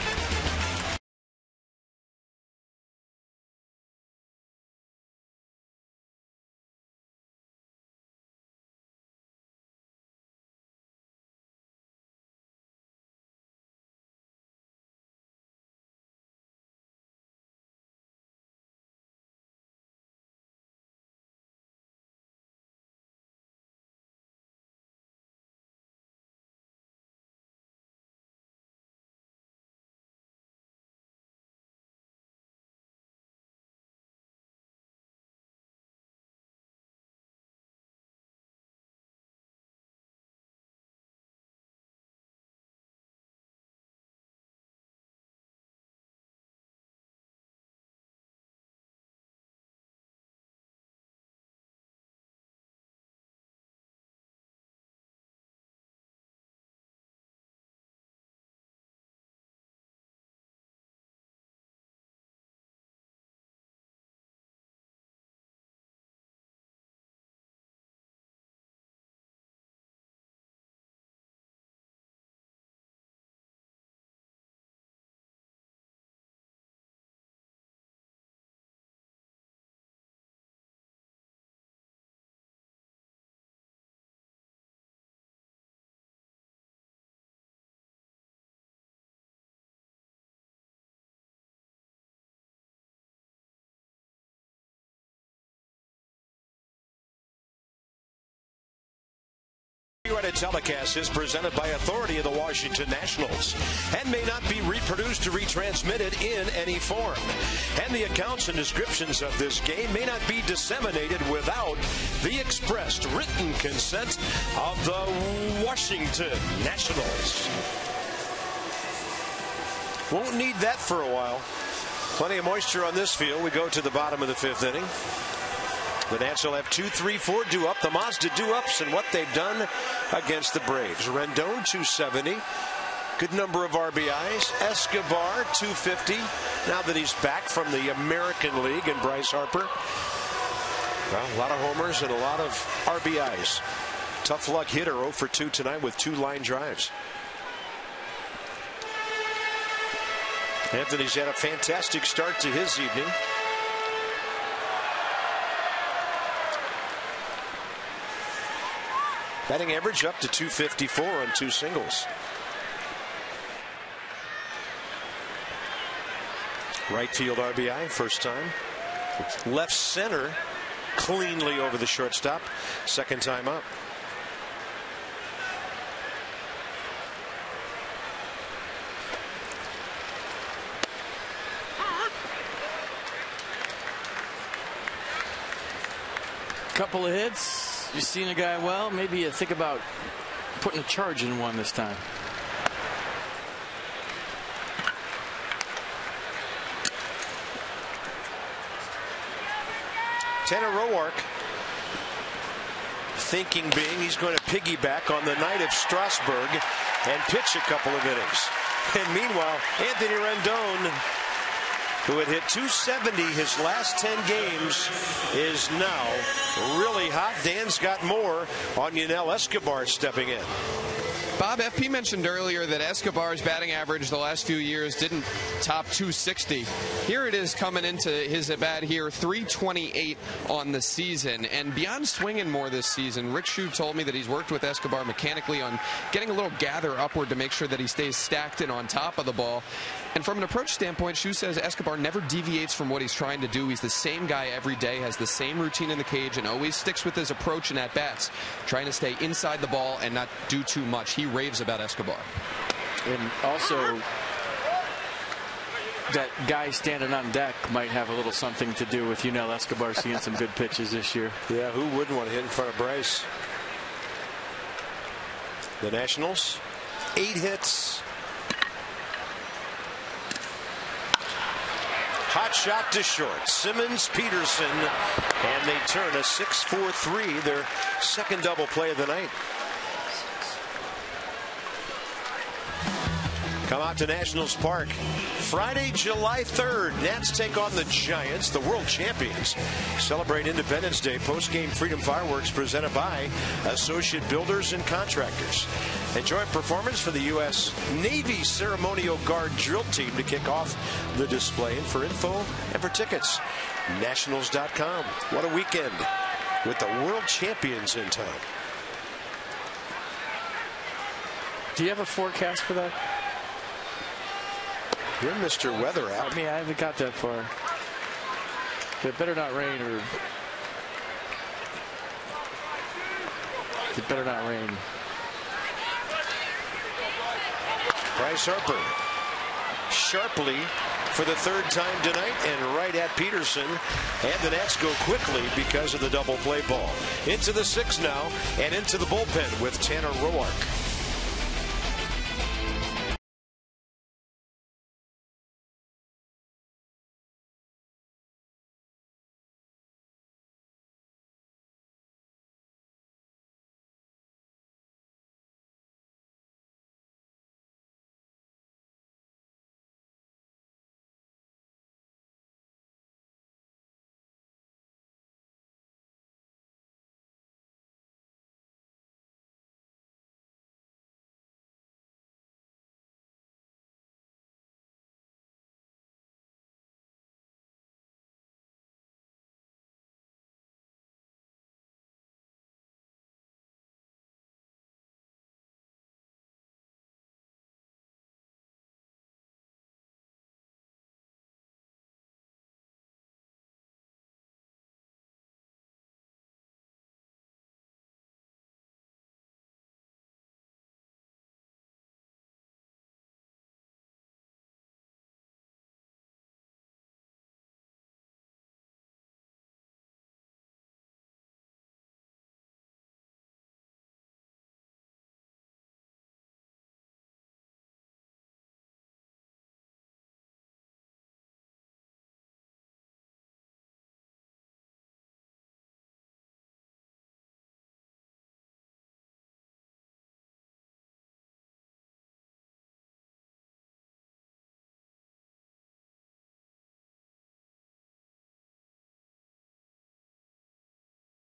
Copyrighted telecast is presented by authority of the Washington Nationals and may not be reproduced or retransmitted in any form. And the accounts and descriptions of this game may not be disseminated without the expressed written consent of the Washington Nationals. Won't need that for a while. Plenty of moisture on this field. We go to the bottom of the 5th inning. The Nats will have 2, 3, 4 due up. The Mazda due ups and what they've done against the Braves. Rendon 270. Good number of RBIs. Escobar 250. Now that he's back from the American League, and Bryce Harper. Well, a lot of homers and a lot of RBIs. Tough luck hitter 0 for 2 tonight with 2 line drives. Anthony's had a fantastic start to his evening. Batting average up to .254 on 2 singles. Right field RBI, first time. Left center cleanly over the shortstop, second time up. Couple of hits. You've seen a guy well. Maybe you think about putting a charge in one this time. Tanner Roark thinking being he's going to piggyback on the night of Strasberg and pitch a couple of innings. And meanwhile, Anthony Rendon, who had hit .270 his last 10 games, is now really hot. Dan's got more on Yunel Escobar stepping in. Bob, FP mentioned earlier that Escobar's batting average the last few years didn't top .260. Here it is coming into his at bat here, .328 on the season. And beyond swinging more this season, Rick Shue told me that he's worked with Escobar mechanically on getting a little gather upward to make sure that he stays stacked and on top of the ball. And from an approach standpoint, Shue says Escobar never deviates from what he's trying to do. He's the same guy every day, has the same routine in the cage, and always sticks with his approach and at-bats, trying to stay inside the ball and not do too much. He raves about Escobar. And also, that guy standing on deck might have a little something to do with Yunel Escobar seeing some good pitches this year. Yeah, who wouldn't want to hit in front of Bryce? The Nationals, 8 hits. Hot shot to short. Simmons, Peterson, and they turn a 6-4-3, their second double play of the night. Come out to Nationals Park Friday, July 3rd. Nats take on the Giants, the world champions. Celebrate Independence Day. Post-game Freedom Fireworks presented by Associate Builders and Contractors. Enjoy a performance for the U.S. Navy Ceremonial Guard Drill Team to kick off the display. And for info and for tickets, nationals.com. What a weekend with the world champions in town. Do you have a forecast for that? You're Mr. Weather app. I mean, I haven't got that far. It better not rain, or it better not rain. Bryce Harper sharply for the third time tonight and right at Peterson, and the Nats go quickly because of the double play ball. Into the 6th now and into the bullpen with Tanner Roark.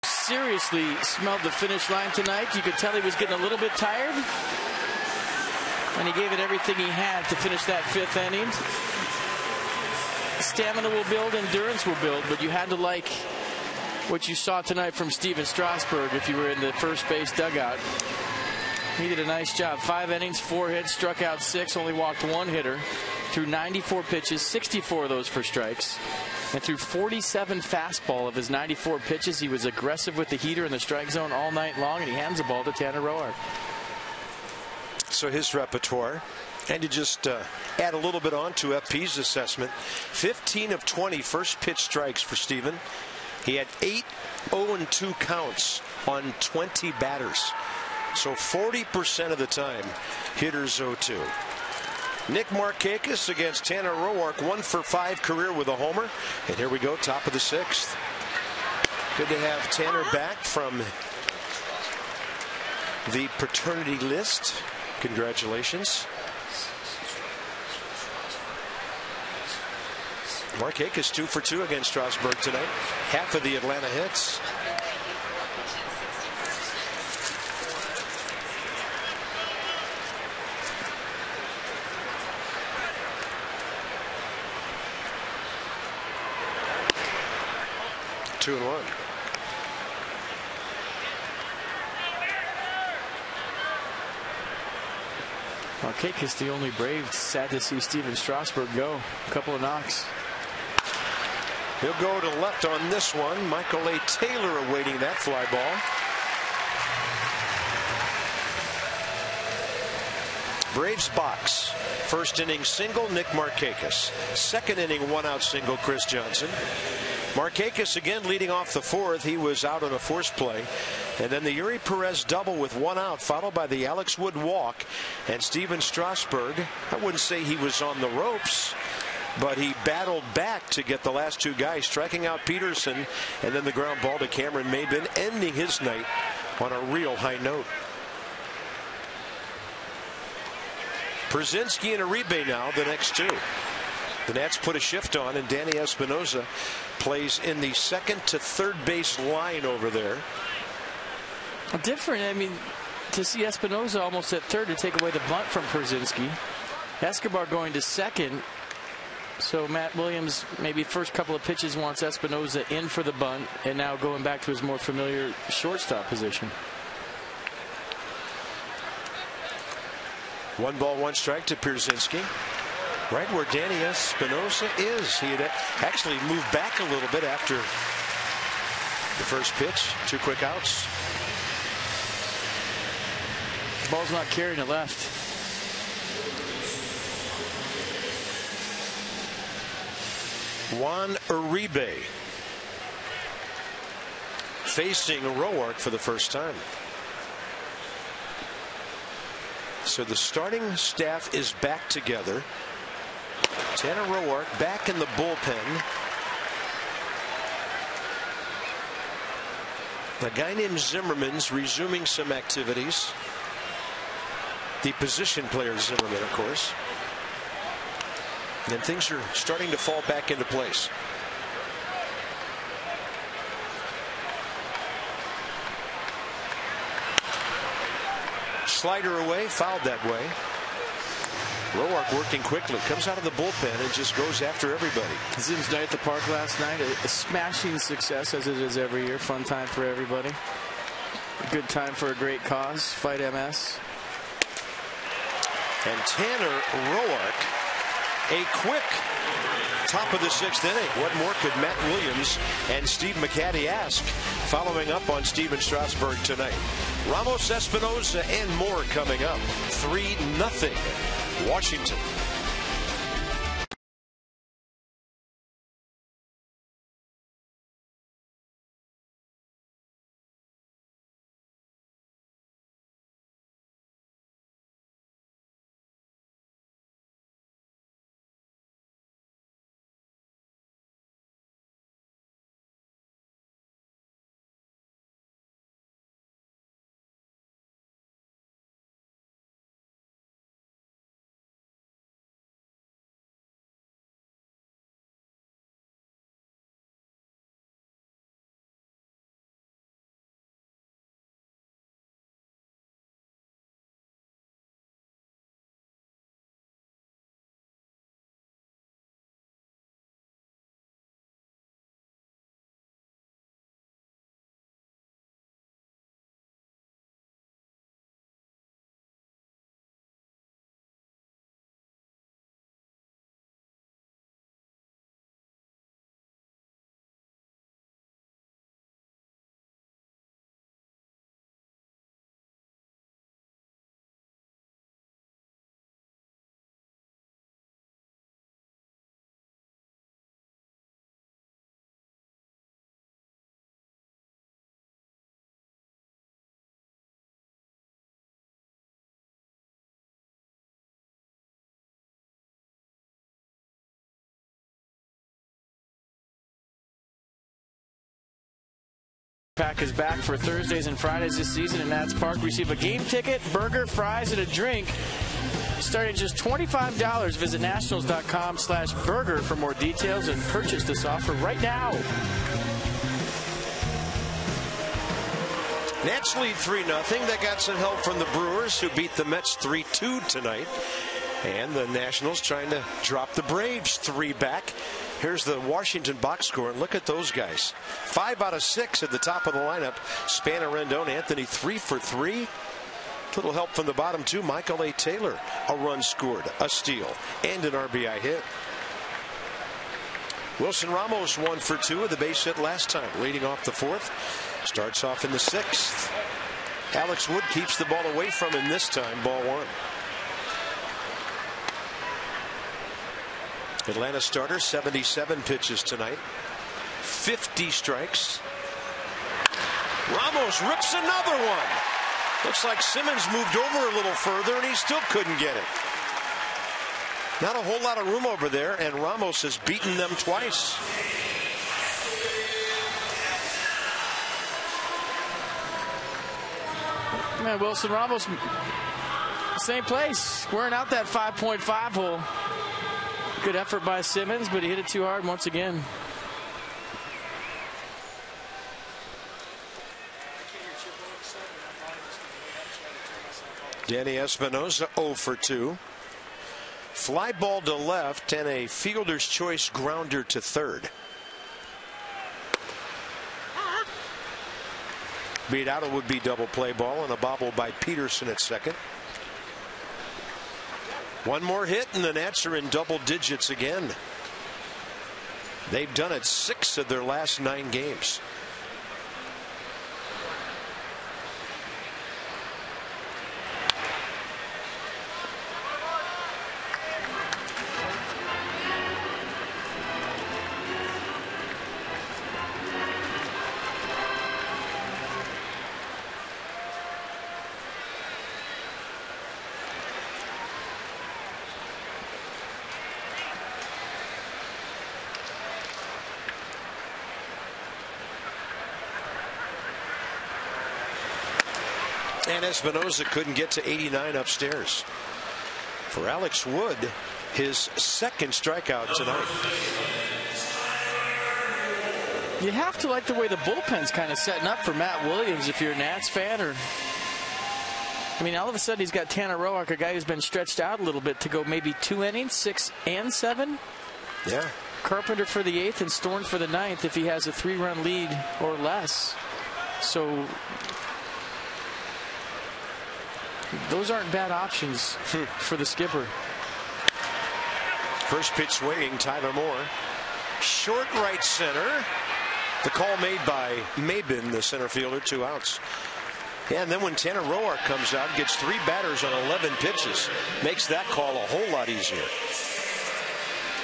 Seriously smelled the finish line tonight. You could tell he was getting a little bit tired, and he gave it everything he had to finish that 5th inning. Stamina will build, endurance will build, but you had to like what you saw tonight from Steven Strasberg if you were in the first base dugout. He did a nice job. 5 innings, 4 hits, struck out 6, only walked 1 hitter. Threw 94 pitches, 64 of those for strikes. And threw 47 fastball of his 94 pitches. He was aggressive with the heater in the strike zone all night long, and he hands the ball to Tanner Roark. So his repertoire. And to just add a little bit on to FP's assessment, 15 of 20 first pitch strikes for Steven. He had 8 0-2 counts on 20 batters. So 40% of the time, hitters 0-2. Nick Markakis against Tanner Roark, 1 for 5 career with a homer. And here we go, top of the 6th. Good to have Tanner back from the paternity list. Congratulations. Markakis 2 for 2 against Strasberg tonight. Half of the Atlanta hits. Two and 1. Markakis, the only Brave. Sad to see Steven Strasberg go. A couple of knocks. He'll go to left on this one. Michael A. Taylor awaiting that fly ball. Braves box. First inning single, Nick Markakis. Second inning 1-out single, Chris Johnson. Markakis again leading off the 4th. He was out on a force play. And then the Yuri Perez double with 1 out, followed by the Alex Wood walk. And Steven Strasberg, I wouldn't say he was on the ropes, but he battled back to get the last 2 guys, striking out Peterson, and then the ground ball to Cameron Maybin, ending his night on a real high note. Przinsky and Uribe now, the next 2. The Nats put a shift on, and Danny Espinoza plays in the second to third base line over there. Different, I mean, to see Espinoza almost at third to take away the bunt from Przinsky. Escobar going to second. So Matt Williams, maybe first couple of pitches, wants Espinoza in for the bunt, and now going back to his more familiar shortstop position. 1 ball, 1 strike to Przinsky. Right where Danny Espinoza is. He had actually moved back a little bit after the first pitch. 2 quick outs. Ball's not carrying it left. Juan Uribe facing Roark for the first time. So the starting staff is back together. Tanner Roark back in the bullpen. A guy named Zimmerman's resuming some activities. The position player Zimmerman, of course. And things are starting to fall back into place. Slider away, fouled that way. Roark working quickly, comes out of the bullpen and just goes after everybody. Zim's night at the park last night, a smashing success as it is every year. Fun time for everybody. A good time for a great cause. Fight MS. And Tanner Roark, a quick top of the 6th inning. What more could Matt Williams and Steve McCaddy ask following up on Steven Strasberg tonight? Ramos, Espinoza, and more coming up. 3-0 Washington. Pack is back for Thursdays and Fridays this season in Nats Park. Receive a game ticket, burger, fries, and a drink. Starting at just $25. Visit nationals.com/burger for more details and purchase this offer right now. Nats lead 3-0. They got some help from the Brewers, who beat the Mets 3-2 tonight. And the Nationals trying to drop the Braves 3 back. Here's the Washington box score, and look at those guys. 5 out of 6 at the top of the lineup. Spanner, Rendon, Anthony 3 for 3. Little help from the bottom too. Michael A. Taylor, a run scored, a steal, and an RBI hit. Wilson Ramos 1 for 2 with the base hit last time, leading off the 4th. Starts off in the 6th. Alex Wood keeps the ball away from him this time, ball 1. Atlanta starter, 77 pitches tonight, 50 strikes. Ramos rips another one. Looks like Simmons moved over a little further, and he still couldn't get it. Not a whole lot of room over there, and Ramos has beaten them twice. Man, Wilson Ramos, same place, wearing out that 5.5 hole. Good effort by Simmons, but he hit it too hard once again. Danny Espinoza 0 for 2. Fly ball to left and a fielder's choice grounder to third. Beat out a would-be double play ball and a bobble by Peterson at second. One more hit and the Nats are in double digits again. They've done it 6 of their last 9 games. And Espinoza couldn't get to 89 upstairs. For Alex Wood, his second strikeout tonight. You have to like the way the bullpen's kind of setting up for Matt Williams if you're a Nats fan. Or, I mean, all of a sudden he's got Tanner Roark, a guy who's been stretched out a little bit, to go maybe 2 innings, 6 and 7. Yeah. Carpenter for the 8th and Storm for the 9th if he has a 3-run lead or less. So those aren't bad options for the skipper. First pitch swinging, Tyler Moore. Short right center. The call made by Mabin, the center fielder, 2 outs. Yeah, and then when Tanner Roark comes out, gets 3 batters on 11 pitches, makes that call a whole lot easier.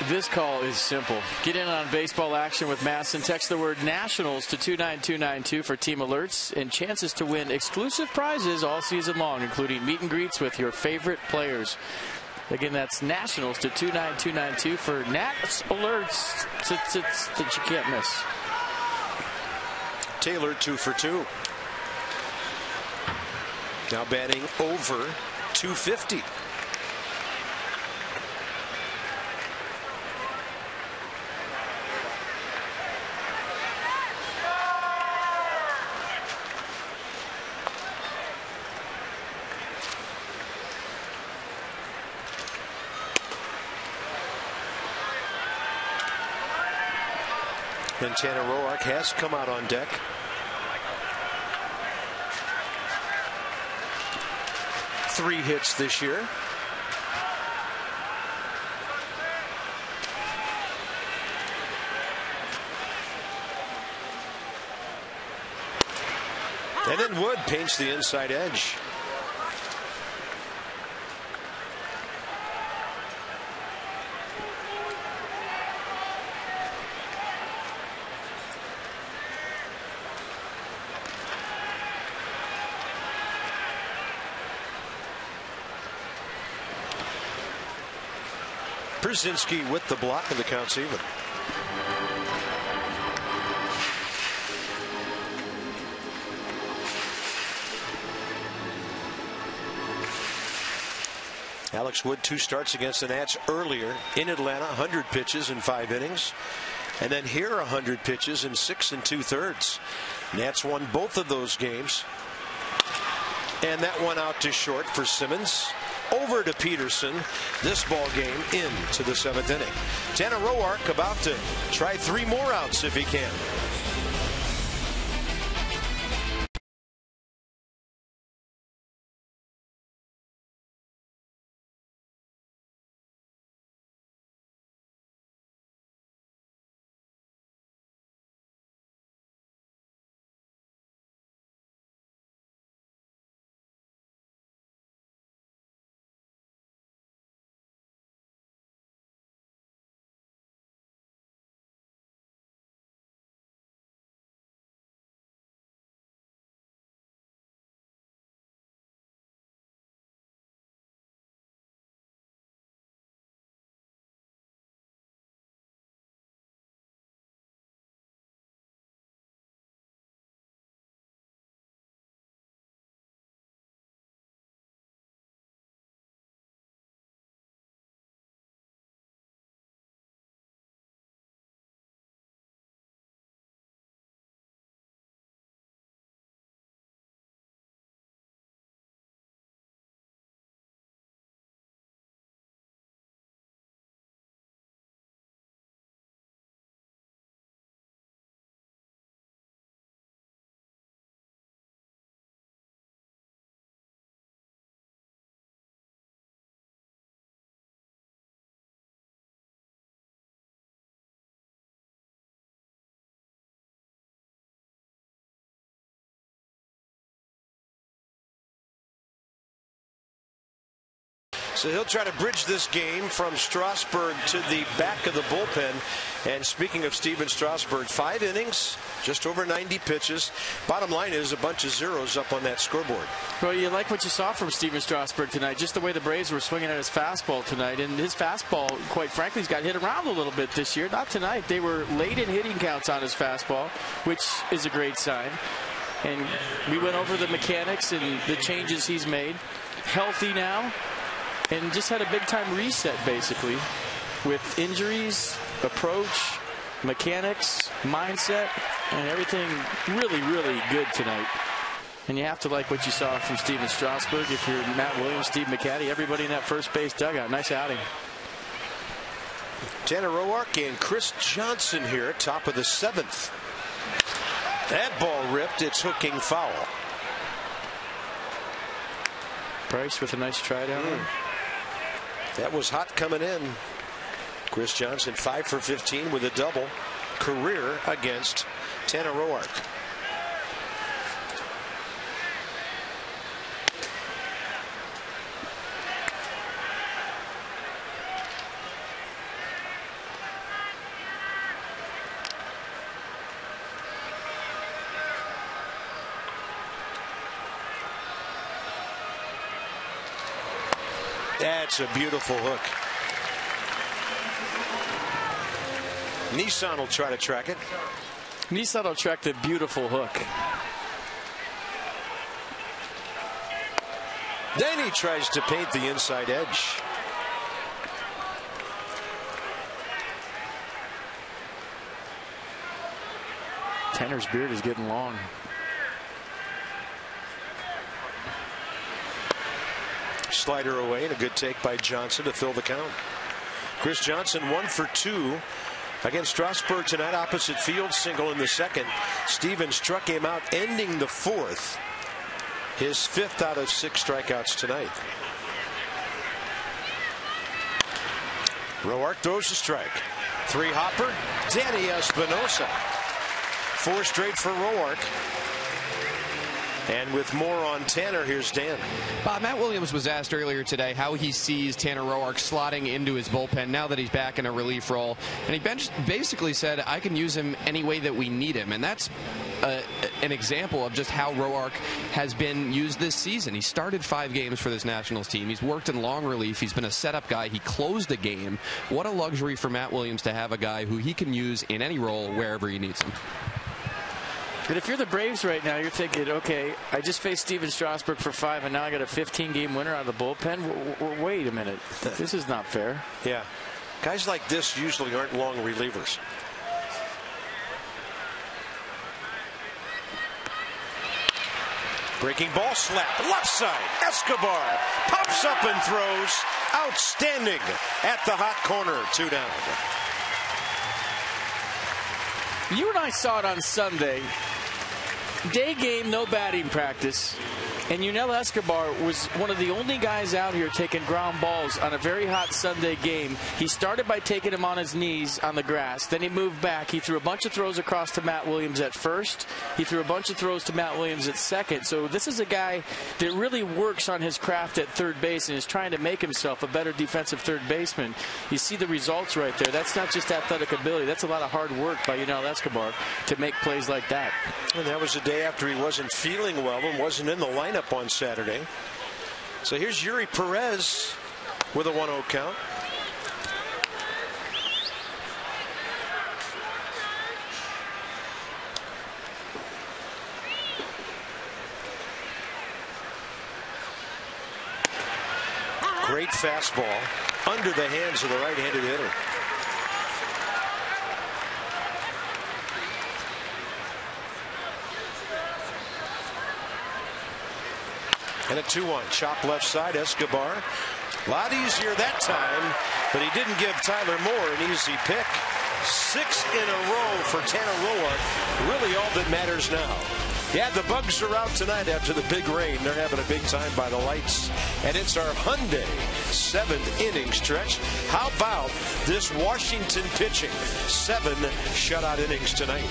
This call is simple. Get in on baseball action with Masson. Text the word Nationals to 29292 for team alerts and chances to win exclusive prizes all season long, including meet and greets with your favorite players. Again, that's Nationals to 29292 for Nats alerts that you can't miss. Taylor 2 for 2. Now batting over 250. And Tanner Roark has come out on deck. Three hits this year. And then Wood paints the inside edge. Brzezinski with the block, and the count's even. Alex Wood, 2 starts against the Nats earlier in Atlanta, 100 pitches in 5 innings. And then here 100 pitches in 6 2/3. Nats won both of those games. And that one out to short for Simmons. Over to Peterson. This ball game into the 7th inning. Tanner Roark about to try 3 more outs if he can. So he'll try to bridge this game from Strasberg to the back of the bullpen. And speaking of Steven Strasberg, 5 innings, just over 90 pitches. Bottom line is a bunch of zeros up on that scoreboard. Well, you like what you saw from Steven Strasberg tonight, just the way the Braves were swinging at his fastball tonight. And his fastball, quite frankly, has got hit around a little bit this year. Not tonight. They were late in hitting counts on his fastball, which is a great sign. And we went over the mechanics and the changes he's made. Healthy now. And just had a big-time reset, basically, with injuries, approach, mechanics, mindset, and everything really, really good tonight. And you have to like what you saw from Steven Strasberg. If you're Matt Williams, Steve McCatty, everybody in that first base dugout. Nice outing. Tanner Roark and Chris Johnson here, top of the 7th. That ball ripped. It's hooking foul. Bryce with a nice try down there. That was hot coming in. Chris Johnson 5 for 15 with a double career against Tanner Roark. That's a beautiful hook. Nissan will try to track it. Nissan will track the beautiful hook. Then he tries to paint the inside edge. Tanner's beard is getting long. Slider away and a good take by Johnson to fill the count. Chris Johnson 1 for 2 against Strasburg tonight, opposite field, single in the 2nd. Stevens struck him out, ending the 4th. His 5th out of 6 strikeouts tonight. Roark throws a strike. 3 hopper, Danny Espinoza. 4 straight for Roark. And with more on Tanner, here's Dan. Bob, Matt Williams was asked earlier today how he sees Tanner Roark slotting into his bullpen now that he's back in a relief role. And he basically said, I can use him any way that we need him. And that's an example of just how Roark has been used this season. He started 5 games for this Nationals team. He's worked in long relief. He's been a setup guy. He closed a game. What a luxury for Matt Williams to have a guy who he can use in any role wherever he needs him. But if you're the Braves right now, you're thinking, okay, I just faced Steven Strasberg for 5, and now I got a 15-game winner out of the bullpen. Wait a minute. This is not fair. Yeah. Guys like this usually aren't long relievers. Breaking ball slap. Left side. Escobar pops up and throws. Outstanding at the hot corner. 2 down. You and I saw it on Sunday. Day game, no batting practice. And Yunel Escobar was one of the only guys out here taking ground balls on a very hot Sunday game. He started by taking him on his knees on the grass. Then he moved back. He threw a bunch of throws across to Matt Williams at first. He threw a bunch of throws to Matt Williams at second. So this is a guy that really works on his craft at third base and is trying to make himself a better defensive third baseman. You see the results right there. That's not just athletic ability. That's a lot of hard work by Yunel Escobar to make plays like that. And that was the day after he wasn't feeling well and wasn't in the lineup on Saturday. So here's Yuri Perez with a 1-0 count. Great fastball under the hands of the right-handed hitter. And a 2-1. Chop left side. Escobar. A lot easier that time, but he didn't give Tyler Moore an easy pick. 6 in a row for Tanner Roark. Really all that matters now. Yeah, the Bugs are out tonight after the big rain. They're having a big time by the lights. And it's our Hyundai 7th inning stretch. How about this Washington pitching? 7 shutout innings tonight.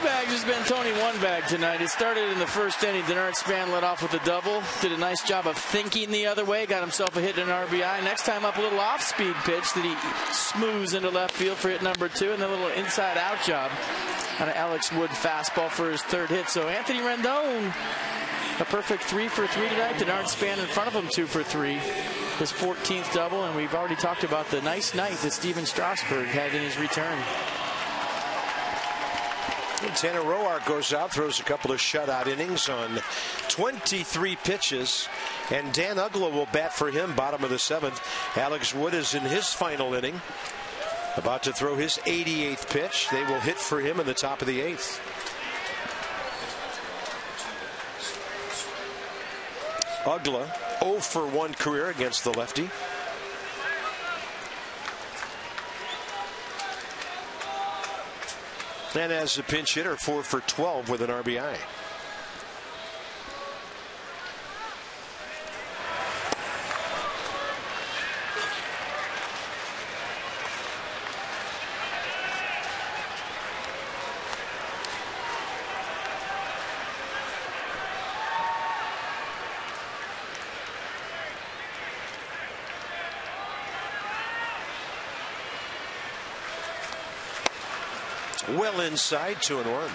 Bags has been Tony one bag tonight. It started in the first inning. Denard Span led off with a double. Did a nice job of thinking the other way. Got himself a hit and an RBI. Next time up, a little off-speed pitch that he smooths into left field for hit number 2. And then a little inside-out job on an Alex Wood fastball for his 3rd hit. So Anthony Rendon, a perfect 3 for 3 tonight. Denard Span in front of him 2 for 3. His 14th double. And we've already talked about the nice night that Steven Strasberg had in his return. Tanner Roark goes out, throws a couple of shutout innings on 23 pitches, and Dan Uggla will bat for him, bottom of the 7th. Alex Wood is in his final inning, about to throw his 88th pitch. They will hit for him in the top of the 8th. Uggla 0 for 1 career against the lefty. And as a pinch hitter, 4 for 12 with an RBI. Well inside, 2-1.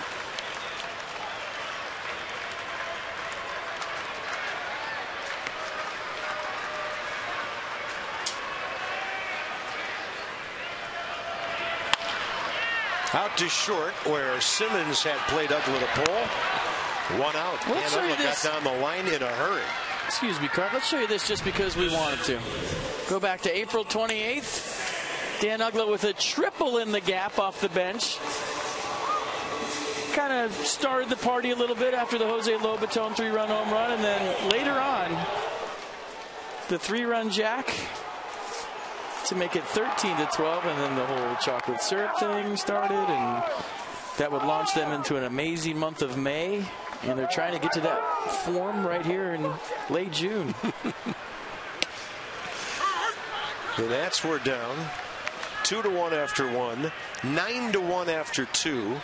Out to short, where Simmons had played Uggla to pull. One out. And Uggla got down the line in a hurry. Excuse me, Carp. Let's show you this just because we wanted to. Go back to April 28th. Dan Uggla with a triple in the gap off the bench. Kind of started the party a little bit after the Jose Lobaton 3-run home run. And then later on, the 3-run jack to make it 13-12, and then the whole chocolate syrup thing started, and that would launch them into an amazing month of May, and they're trying to get to that form right here in late June. The Nats were down 2-1 after 1, 9-1 after 2,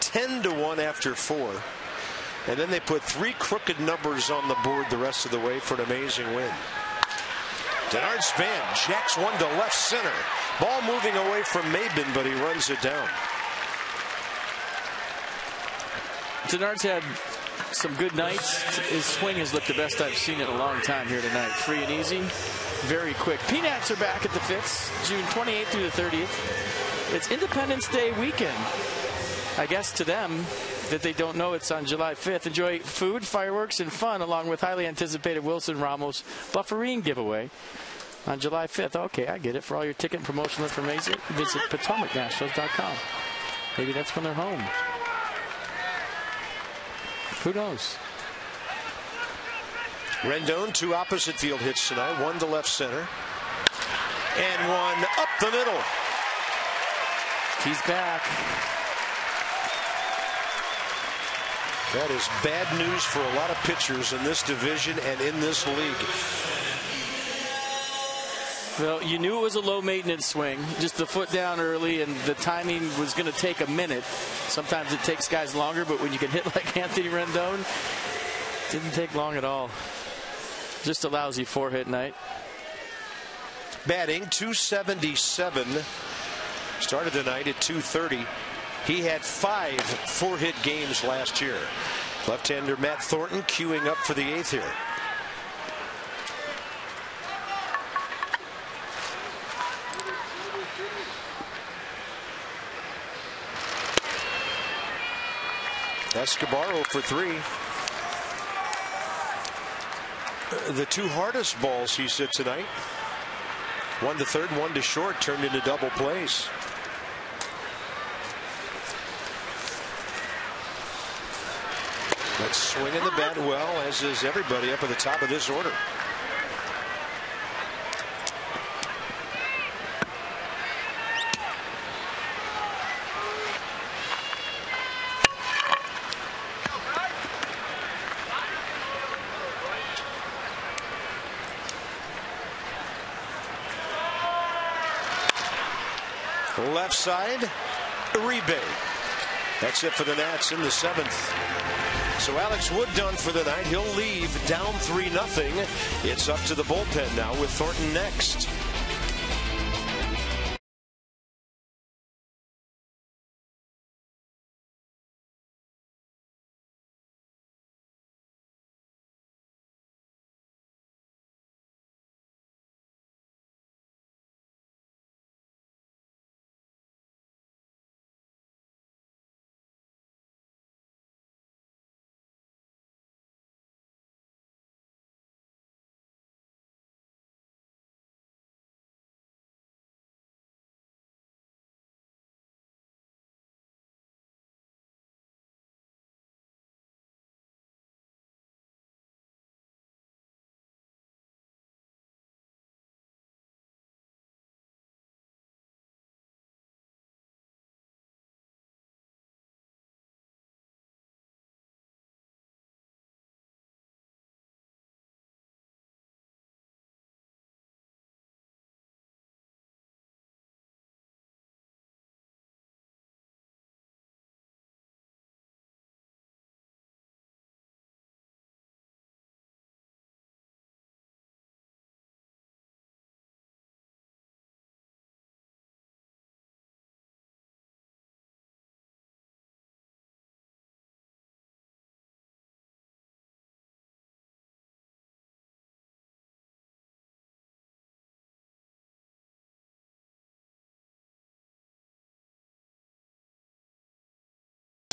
10-1 after 4, and then they put 3 crooked numbers on the board the rest of the way for an amazing win. Denard Span jacks one to left center. Ball moving away from Maben, but he runs it down. Denard's had some good nights. His swing has looked the best I've seen in a long time here tonight. Free and easy, very quick. Peanuts are back at the Fitz, June 28th through the 30th. It's Independence Day weekend. I guess to them that they don't know it's on July 5th. Enjoy food, fireworks, and fun along with highly anticipated Wilson Ramos Bufferine giveaway on July 5th. Okay, I get it. For all your ticket and promotional information, visit PotomacNationals.com. Maybe that's when they're home. Who knows? Rendon, 2 opposite field hits tonight. 1 to left center. And 1 up the middle. He's back. That is bad news for a lot of pitchers in this division and in this league. Well, you knew it was a low-maintenance swing. Just the foot down early, and the timing was going to take a minute. Sometimes it takes guys longer, but when you can hit like Anthony Rendon, it didn't take long at all. Just a lousy 4-hit night. Batting .277. Started the night at .230. He had 5 4-hit games last year. Left-hander Matt Thornton queuing up for the 8th here. Escobar for 3. The 2 hardest balls he's hit tonight. 1 to third, 1 to short, turned into double plays. That's swinging the bat well, as is everybody up at the top of this order. Left side, Uribe. That's it for the Nats in the 7th. So Alex Wood done for the night. He'll leave down 3-0. It's up to the bullpen now with Thornton next.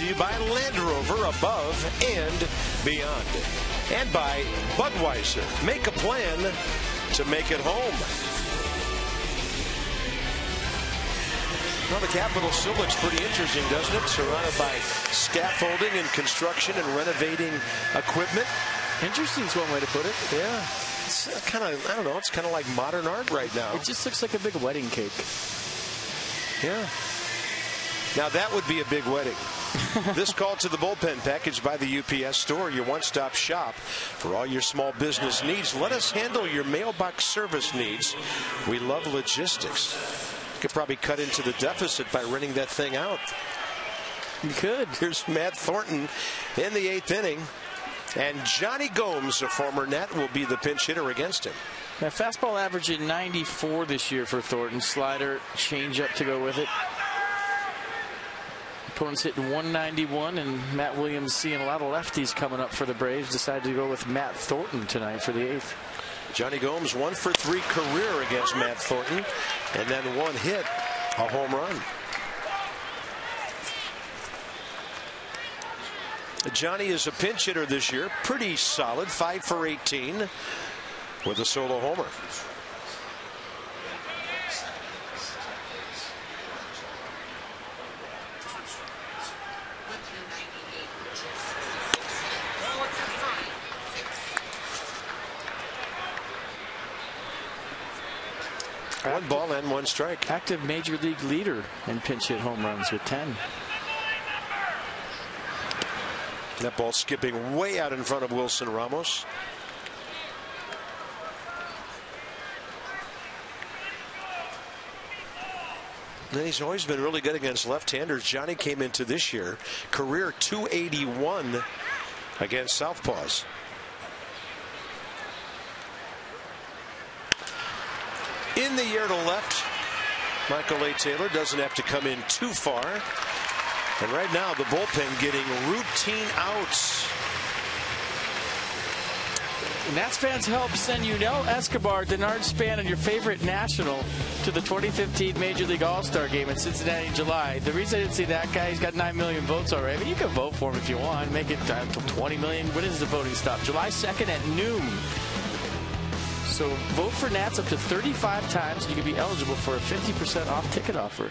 To you by Land Rover, above and beyond. And by Budweiser. Make a plan to make it home. Well, the Capitol still looks pretty interesting, doesn't it? Surrounded by scaffolding and construction and renovating equipment. Interesting is one way to put it. Yeah. It's kind of, I don't know, it's kind of like modern art right now. It just looks like a big wedding cake. Yeah. Now that would be a big wedding. This call to the bullpen package by the UPS store, your one-stop shop for all your small business needs. Let us handle your mailbox service needs. We love logistics. You could probably cut into the deficit by renting that thing out. You could. Here's Matt Thornton in the 8th inning. And Johnny Gomes, a former Nat, will be the pinch hitter against him. Now, fastball averaging 94 this year for Thornton. Slider, changeup to go with it. Opponent's hitting 191, and Matt Williams seeing a lot of lefties coming up for the Braves. Decided to go with Matt Thornton tonight for the 8th. Johnny Gomes 1 for 3 career against Matt Thornton, and then 1 hit, a home run. Johnny is a pinch hitter this year, pretty solid, 5 for 18 with a solo homer. One ball and 1 strike. Active major league leader in pinch hit home runs with 10. That ball skipping way out in front of Wilson Ramos. And he's always been really good against left-handers. Johnny came into this year, career .281 against southpaws. In the air to left, Michael A. Taylor doesn't have to come in too far. And right now, the bullpen getting routine outs. Nats fans help send Yunel Escobar, Denard Span, and your favorite national to the 2015 Major League All-Star Game in Cincinnati in July. The reason I didn't see that guy, he's got 9 million votes already. I mean, you can vote for him if you want. Make it to 20 million. When is the voting stop? July 2nd at noon. So vote for Nats up to 35 times, and you can be eligible for a 50% off ticket offer.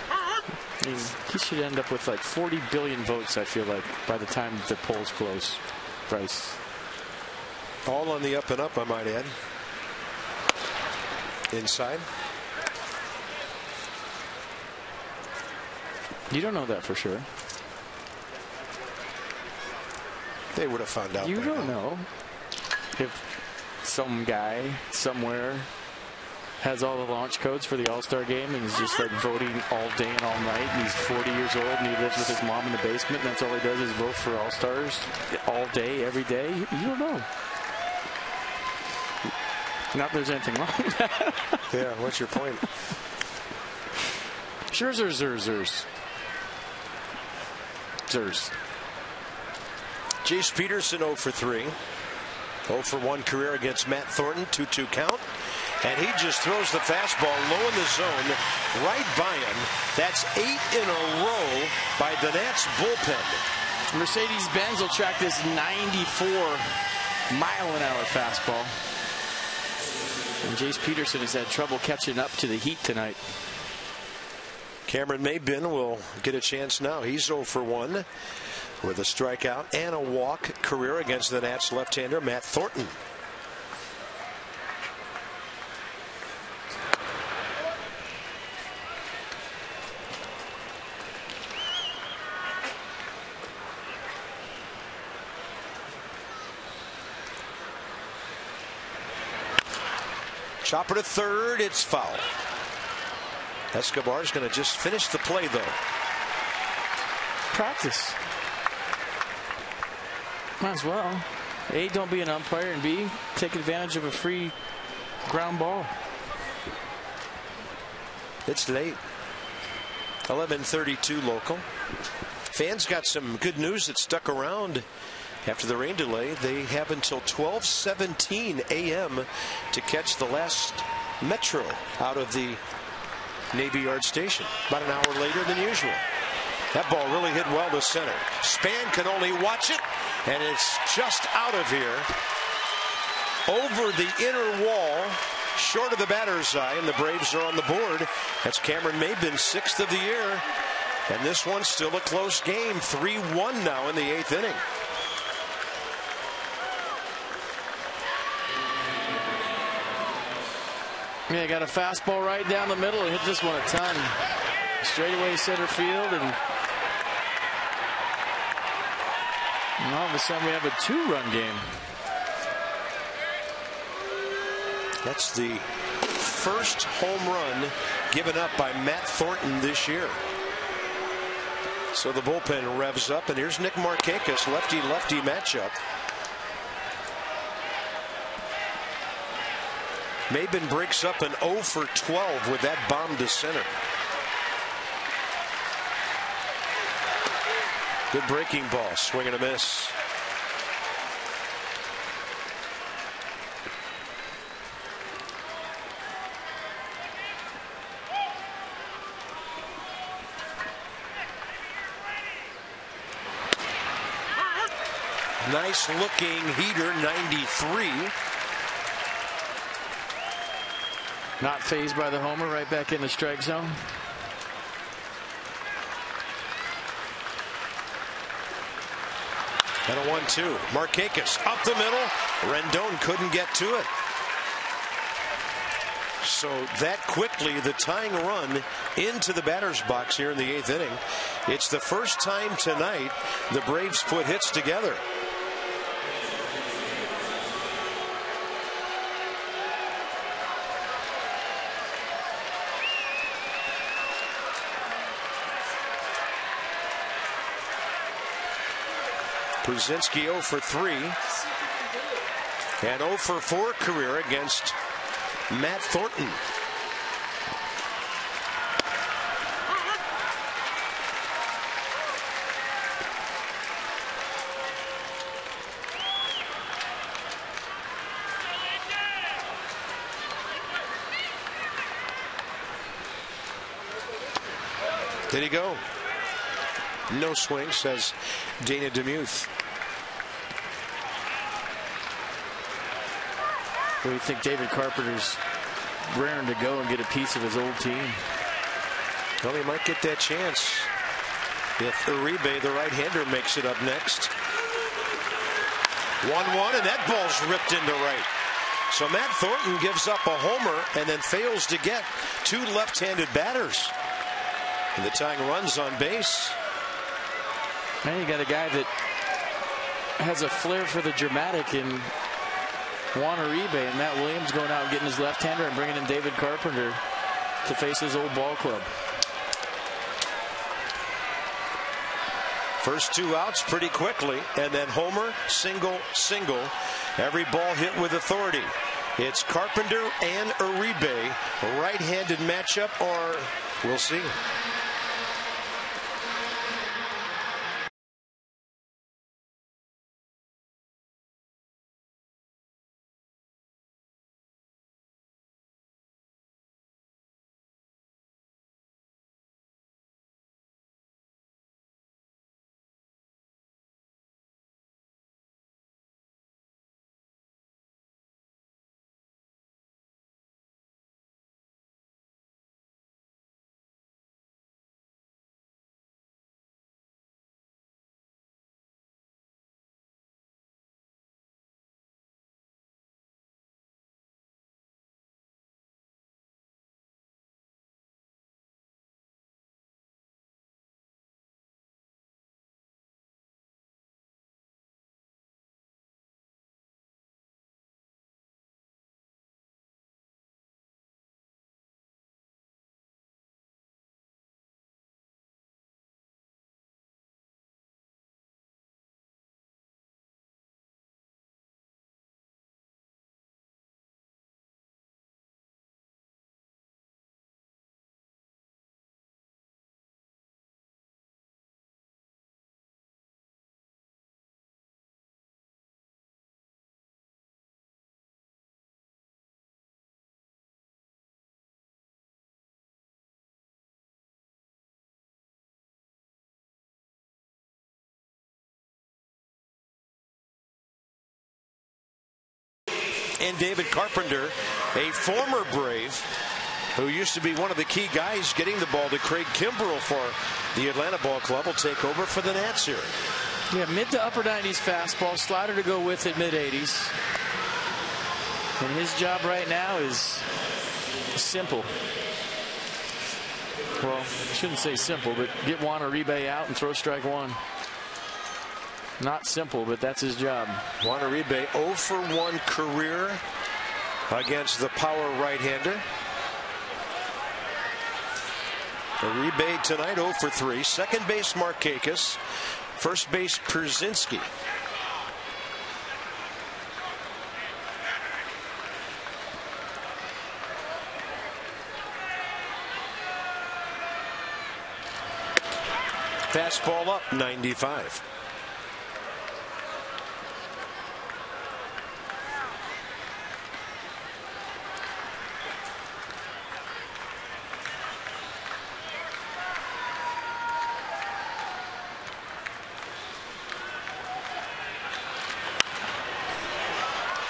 I mean, he should end up with like 40 billion votes, I feel like, by the time the polls close. Bryce. All on the up and up, I might add. Inside. You don't know that for sure. They would have found out. You don't know if some guy somewhere has all the launch codes for the All-Star game and is just like voting all day and all night, and he's 40 years old and he lives with his mom in the basement, and that's all he does is vote for All-Stars all day, every day. You don't know. Not that there's anything wrong with that. Yeah, what's your point? Scherzer, Zers. Jace Peterson 0 for 3. 0 for 1 career against Matt Thornton, 2-2 count. And he just throws the fastball low in the zone, right by him. That's 8 in a row by the Nats bullpen. Mercedes-Benz will track this 94-mile-an-hour fastball. And Jace Peterson has had trouble catching up to the heat tonight. Cameron Maybin will get a chance now. He's 0 for 1 with a strikeout and a walk career against the Nats left-hander Matt Thornton. Chopper to third, it's foul. Escobar's going to just finish the play, though. Practice. Might as well. A, don't be an umpire, and B, take advantage of a free ground ball. It's late. 11:32 local. Fans got some good news that stuck around after the rain delay. They have until 12:17 a.m. to catch the last Metro out of the Navy Yard station. About an hour later than usual. That ball really hit well to center. Span can only watch it, and it's just out of here. Over the inner wall, short of the batter's eye, and the Braves are on the board. That's Cameron Maybin, 6th of the year. And this one's still a close game. 3-1 now in the 8th inning. Yeah, got a fastball right down the middle and hit this one a ton. Straightaway center field, and all of a sudden we have a 2-run game. That's the first home run given up by Matt Thornton this year. So the bullpen revs up, and here's Nick Markakis, lefty-lefty matchup. Maybin breaks up an 0 for 12 with that bomb to center. Good breaking ball, swing and a miss. Nice looking heater, 93. Not fazed by the homer, right back in the strike zone. And a 1-2. Markakis up the middle. Rendon couldn't get to it. So that quickly, the tying run into the batter's box here in the 8th inning. It's the first time tonight the Braves put hits together. Brzezinski 0 for 3 and 0 for 4 career against Matt Thornton. Did he go? No swing, says Dana DeMuth. What do you think David Carpenter's raring to go and get a piece of his old team? Well, he might get that chance if Uribe, the right-hander, makes it up next. 1-1, and that ball's ripped into right. So Matt Thornton gives up a homer and then fails to get 2 left-handed batters. And the tying runs on base. Man, you got a guy that has a flair for the dramatic in Juan Uribe, and Matt Williams going out and getting his left-hander and bringing in David Carpenter to face his old ball club. First 2 outs pretty quickly, and then homer, single, single. Every ball hit with authority. It's Carpenter and Uribe, a right-handed matchup, or we'll see. And David Carpenter, a former Brave, who used to be one of the key guys getting the ball to Craig Kimbrell for the Atlanta Ball Club, will take over for the Nats here. Yeah, mid to upper 90s fastball, slider to go with it, mid 80s. And his job right now is simple. Well, I shouldn't say simple, but get Juan Uribe out and throw strike one. Not simple, but that's his job. Juan Uribe 0 for 1 career against the power right-hander. Uribe tonight 0 for 3. Second base Markakis. First base Pierzynski. Fastball up, 95.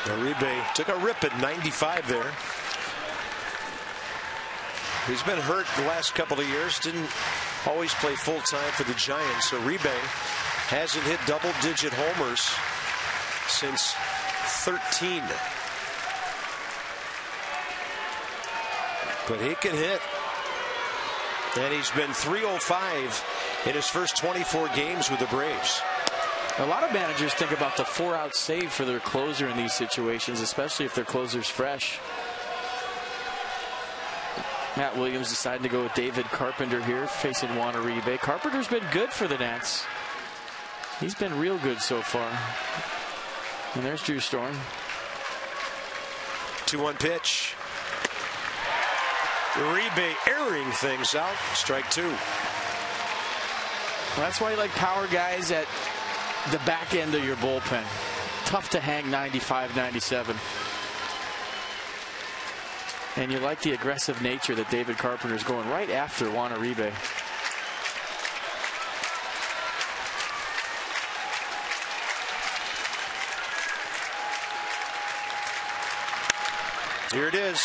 Uribe took a rip at 95 there. He's been hurt the last couple of years. Didn't always play full time for the Giants. Uribe hasn't hit double-digit homers since 13. But he can hit. And he's been .305 in his first 24 games with the Braves. A lot of managers think about the 4-out save for their closer in these situations, especially if their closer's fresh. Matt Williams decided to go with David Carpenter here, facing Juan Uribe. Carpenter's been good for the Nats. He's been real good so far. And there's Drew Storm. 2-1 pitch. Uribe airing things out. Strike 2. Well, that's why you like power guys at the back end of your bullpen. Tough to hang 95, 97. And you like the aggressive nature that David Carpenter's going right after Juan Uribe. Here it is.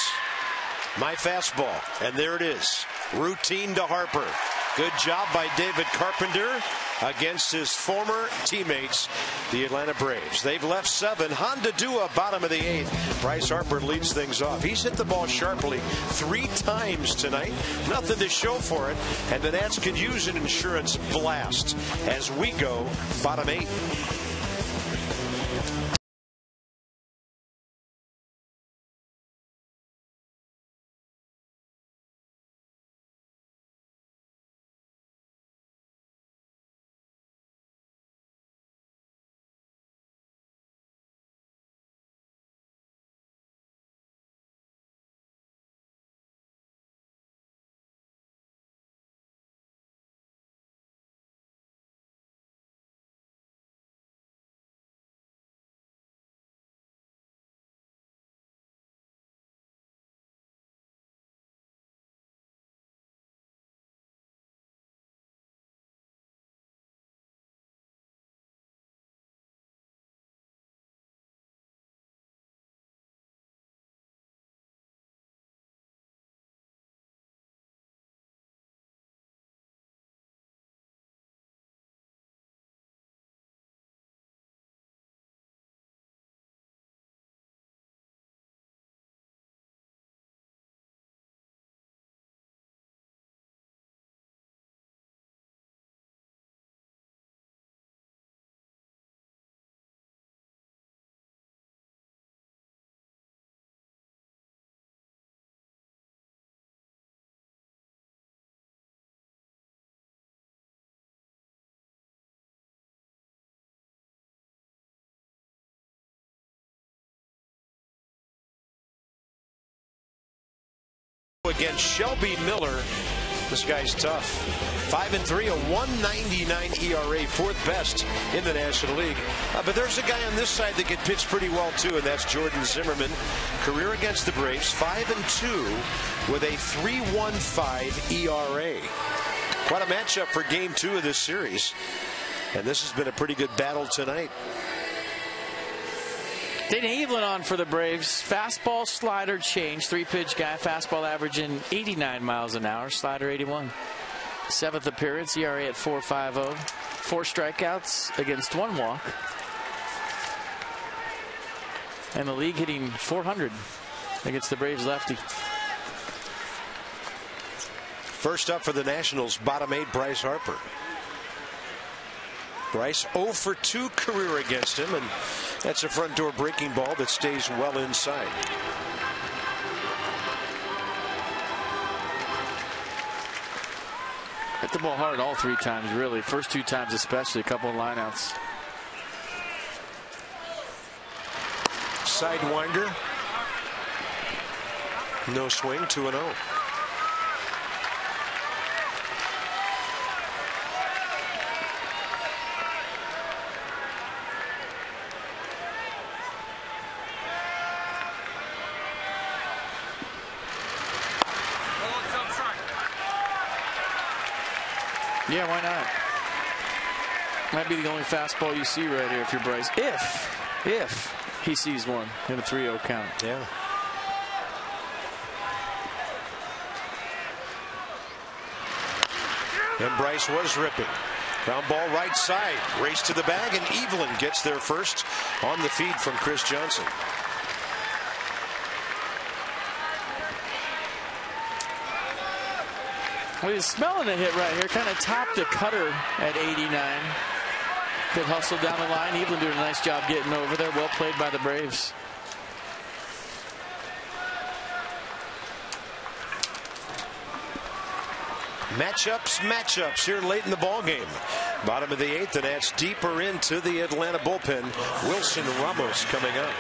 My fastball. And there it is. Routine to Harper. Good job by David Carpenter against his former teammates, the Atlanta Braves. They've left 7. Honda Dua, bottom of the 8th. Bryce Harper leads things off. He's hit the ball sharply 3 times tonight. Nothing to show for it. And the Nats could use an insurance blast as we go bottom 8. Against Shelby Miller. This guy's tough. 5-3, a 1.99 ERA, 4th best in the National League. But there's a guy on this side that can pitch pretty well too, and that's Jordan Zimmerman. Career against the Braves, 5-2 with a 3.15 ERA. Quite a matchup for Game 2 of this series, and this has been a pretty good battle tonight. Dana Evelyn on for the Braves. Fastball, slider, change. 3-pitch guy. Fastball averaging 89 miles an hour. Slider 81. 7th appearance. ERA at 4.50. 4 strikeouts against 1 walk. And the league hitting .400 against the Braves lefty. First up for the Nationals, bottom 8, Bryce Harper. Bryce 0 for 2 career against him, and that's a front door breaking ball that stays well inside. Hit the ball hard all 3 times, really. First 2 times especially, a couple of lineouts. Sidewinder. No swing, 2-0. Yeah, why not? Might be the only fastball you see right here if you're Bryce. If he sees one in a 3-0 count. Yeah. And Bryce was ripping. Ground ball right side. Race to the bag, and Evelyn gets there first on the feed from Chris Johnson. Well, he's smelling a hit right here. Kind of topped the cutter at 89. Good hustle down the line. Evelyn doing a nice job getting over there. Well played by the Braves. Matchups here late in the ball game. Bottom of the 8th, and that's deeper into the Atlanta bullpen. Wilson Ramos coming up.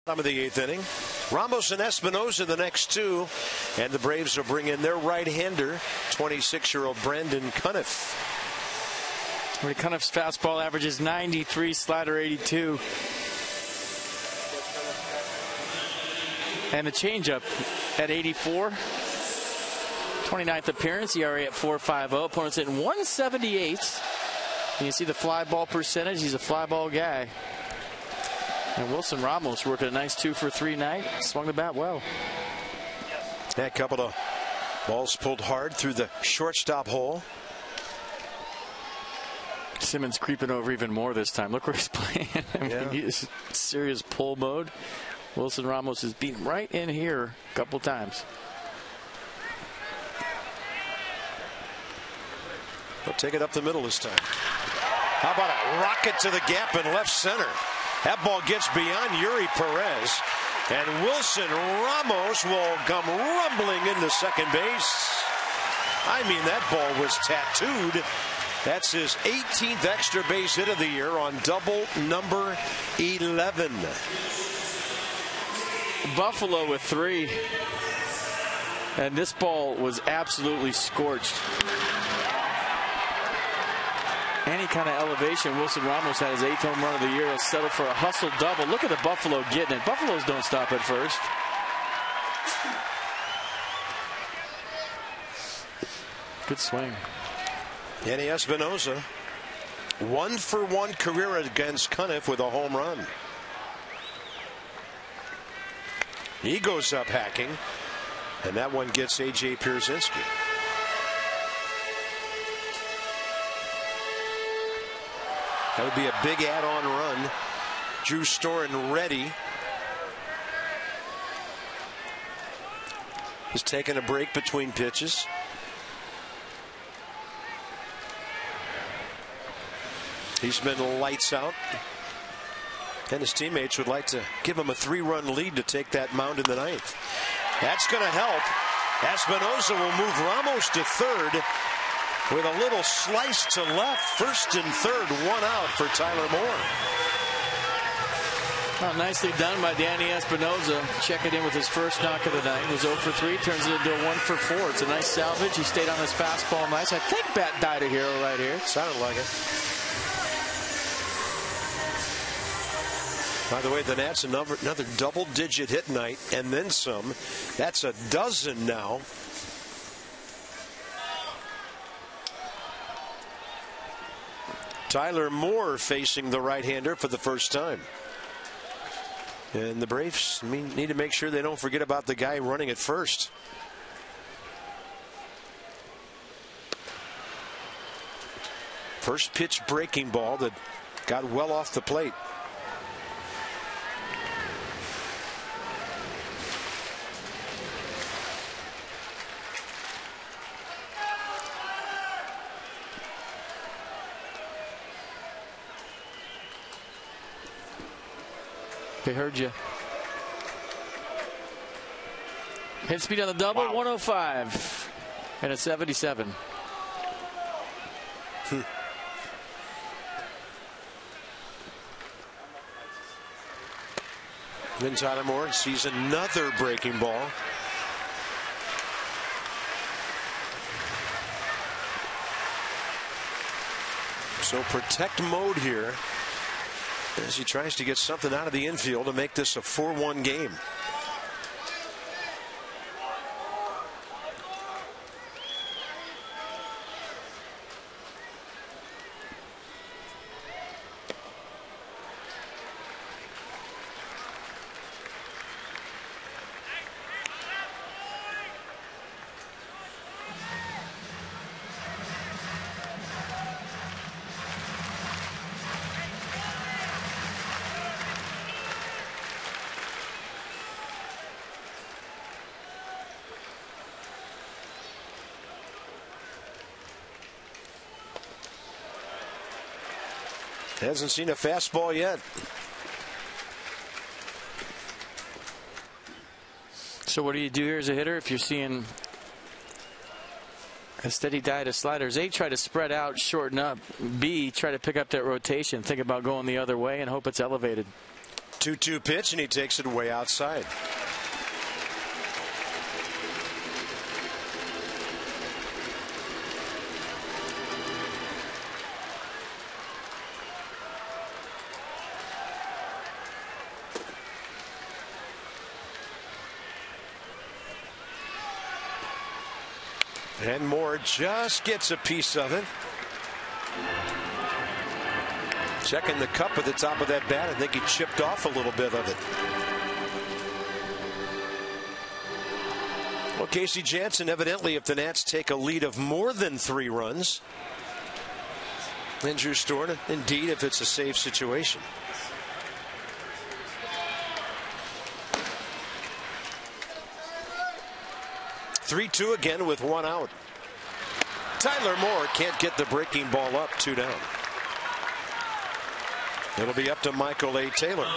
Bottom of the 8th inning. Ramos and Espinoza the next 2, and the Braves will bring in their right-hander, 26-year-old Brandon Cuniff. Cuniff's fastball averages 93, slider 82. And the changeup at 84. 29th appearance, ERA at 4.50. Opponents hitting 178. And you see the fly ball percentage. He's a fly ball guy. And Wilson Ramos working a nice 2 for 3 night. Swung the bat well. Yeah, a couple of balls pulled hard through the shortstop hole. Simmons creeping over even more this time. Look where he's playing. I mean, he's serious pull mode. Wilson Ramos has been right in here a couple times. He'll take it up the middle this time. How about a rocket to the gap in left center? That ball gets beyond Yuri Perez, and Wilson Ramos will come rumbling into second base. I mean, that ball was tattooed. That's his 18th extra base hit of the year on double number 11. Buffalo with 3. And this ball was absolutely scorched. any kind of elevation. Wilson Ramos had his 8th home run of the year. He'll settle for a hustle double. Look at the Buffalo getting it. Buffaloes don't stop at first. Good swing. Yanni Espinoza, 1-for-1 career against Cuniff with a home run. He goes up hacking, and that one gets A.J. Pierzynski. That would be a big add-on run. Drew Storen ready. He's taking a break between pitches. He's been lights out. And his teammates would like to give him a 3-run lead to take that mound in the 9th. That's going to help. Espinoza will move Ramos to third with a little slice to left. First and third, 1 out for Tyler Moore. Well, nicely done by Danny Espinoza. Checking in with his first knock of the night. He was 0 for 3, turns it into a 1 for 4. It's a nice salvage. He stayed on his fastball nice. I think Bat died a hero right here. Sounded like it. By the way, the Nats another double-digit hit night and then some. That's a dozen now. Tyler Moore facing the right-hander for the first time. And the Braves need to make sure they don't forget about the guy running at first. First pitch breaking ball that got well off the plate. They heard you. Hit speed on the double, wow. 105 and a 77. Then Tyler Moore sees another breaking ball. So protect mode here as he tries to get something out of the infield to make this a 4-1 game. Hasn't seen a fastball yet. So what do you do here as a hitter if you're seeing a steady diet of sliders? A, try to spread out, shorten up. B, try to pick up that rotation. Think about going the other way and hope it's elevated. 2-2 pitch, and he takes it way outside. And Moore just gets a piece of it. Checking the cup at the top of that bat. I think he chipped off a little bit of it. Well, Casey Jansen, evidently, if the Nats take a lead of more than 3 runs, then Drew Storen, indeed, if it's a safe situation. Three-2 again with 1 out. Tyler Moore can't get the breaking ball up, 2 down. It'll be up to Michael A. Taylor.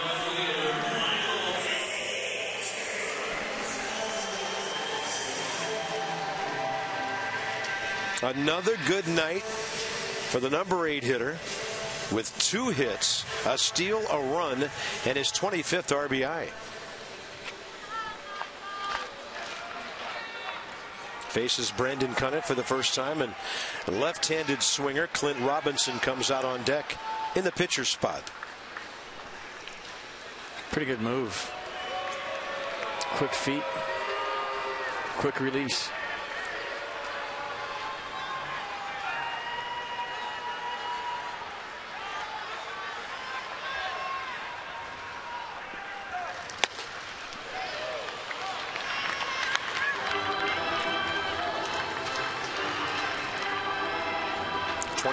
Another good night for the number 8 hitter with 2 hits, a steal, a run, and his 25th RBI. faces Brandon Cunniff for the first time, and left-handed swinger Clint Robinson comes out on deck in the pitcher's spot. Pretty good move. Quick feet, quick release.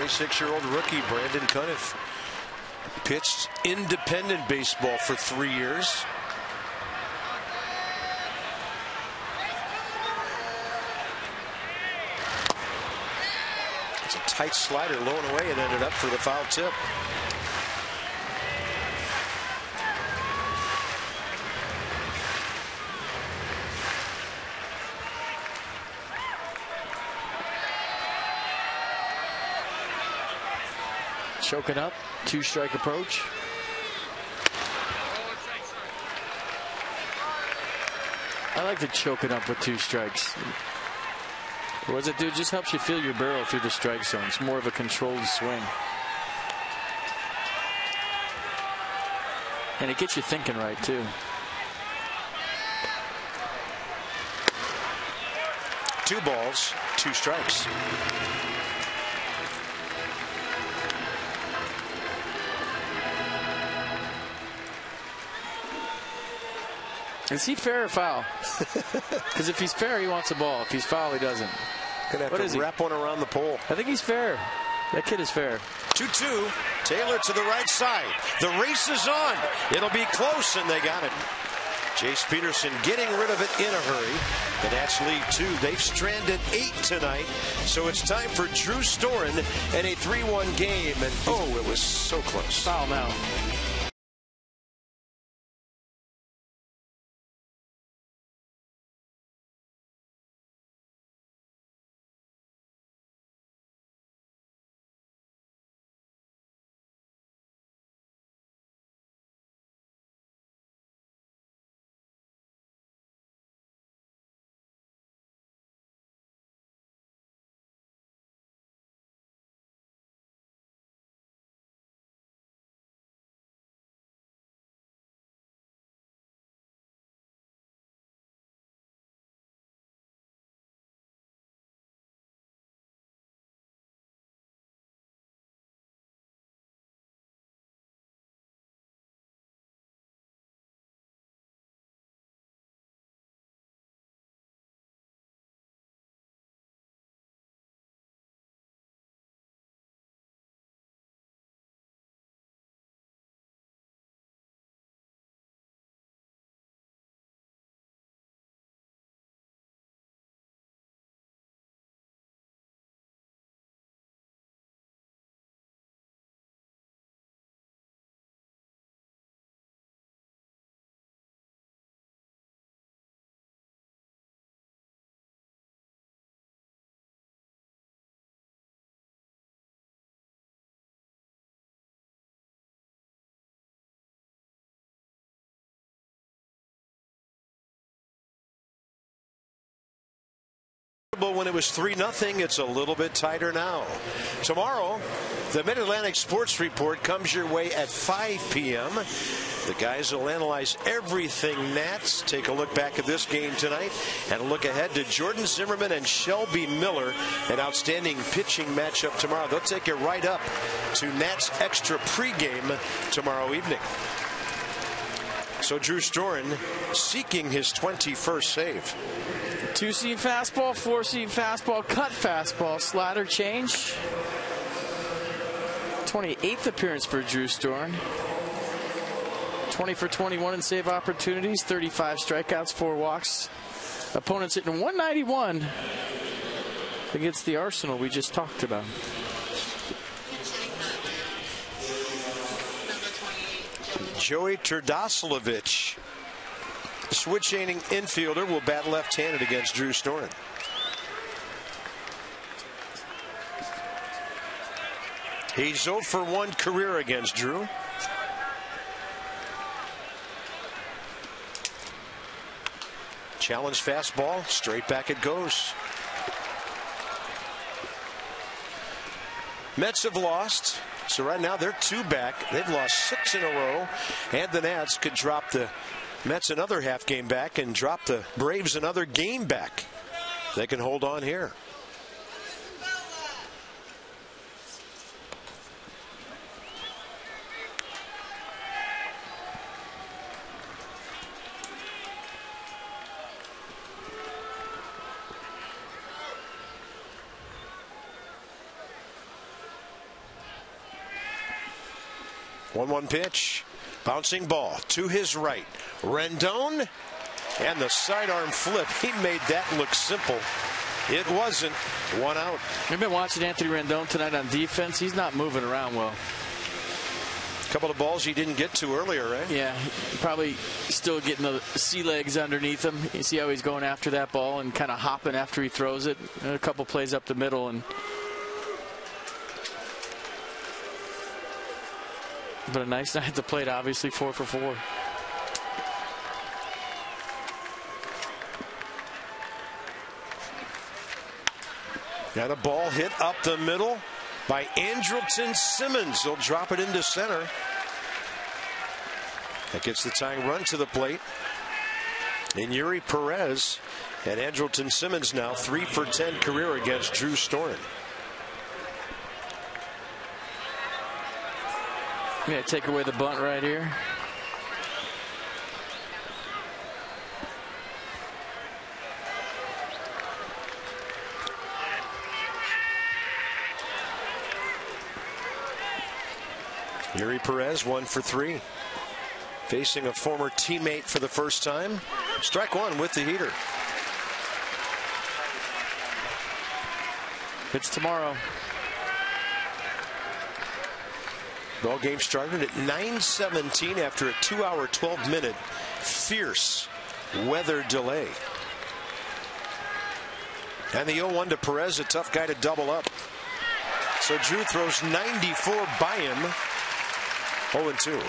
Six-year-old rookie Brandon Cunniff pitched independent baseball for 3 years. It's a tight slider low and away, and ended up for the foul tip. Choking up, 2-strike approach. I like to choke it up with 2 strikes. What does it do? It just helps you feel your barrel through the strike zone. It's more of a controlled swing. And it gets you thinking right, too. 2 balls, 2 strikes. Is he fair or foul? Because if he's fair, he wants a ball. If he's foul, he doesn't. Gonna have to wrap one around the pole. I think he's fair. That kid is fair. 2-2. Taylor to the right side. The race is on. It'll be close, and they got it. Jace Peterson getting rid of it in a hurry. The Nats lead 2. They've stranded 8 tonight. So it's time for Drew Storen and a 3-1 game. And oh, it was so close. Foul now. When it was 3-0, it's a little bit tighter now. Tomorrow, the Mid-Atlantic Sports Report comes your way at 5 p.m. The guys will analyze everything Nats. Take a look back at this game tonight and look ahead to Jordan Zimmerman and Shelby Miller, an outstanding pitching matchup tomorrow. They'll take it right up to Nats Extra pregame tomorrow evening. So Drew Storen seeking his 21st save. 2-seam fastball, 4-seam fastball, cut fastball, slider change. 28th appearance for Drew Storen. 20 for 21 in save opportunities, 35 strikeouts, 4 walks. Opponents hitting 191 against the arsenal we just talked about. Joey Turdoslavich, switch-hitting infielder, will bat left-handed against Drew Storen. He's 0 for 1 career against Drew. Challenge fastball, straight back it goes. Mets have lost, so right now they're 2 back. They've lost 6 in a row, and the Nats could drop the Mets another half game back and drop the Braves another game back. They can hold on here. One pitch. Bouncing ball to his right. Rendon. And the sidearm flip. He made that look simple. It wasn't. 1 out. We've been watching Anthony Rendon tonight on defense. He's not moving around well. A couple of balls he didn't get to earlier, right? Yeah, probably still getting the sea legs underneath him. You see how he's going after that ball and kind of hopping after he throws it. And a couple plays up the middle, and but a nice night at the plate, obviously 4 for 4. Got a ball hit up the middle by Andrelton Simmons. He'll drop it into center. That gets the tying run to the plate. And Yuri Perez and Andrelton Simmons now 3 for 10 career against Drew Storen. Yeah, take away the bunt right here. Yuri Perez 1 for 3. Facing a former teammate for the first time. Strike 1 with the heater. It's tomorrow. Ball game started at 9:17 after a 2-hour, 12-minute fierce weather delay. And the 0-1 to Perez, a tough guy to double up. So Drew throws 94 by him. 0-2.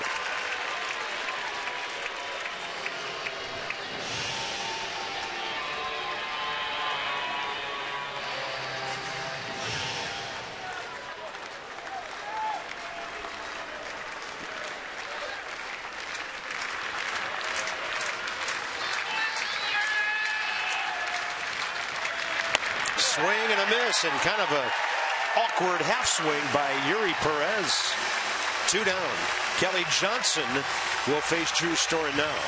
Swing and a miss, and kind of a awkward half swing by Yuri Perez. 2 down. Kelly Johnson will face Drew Storen now.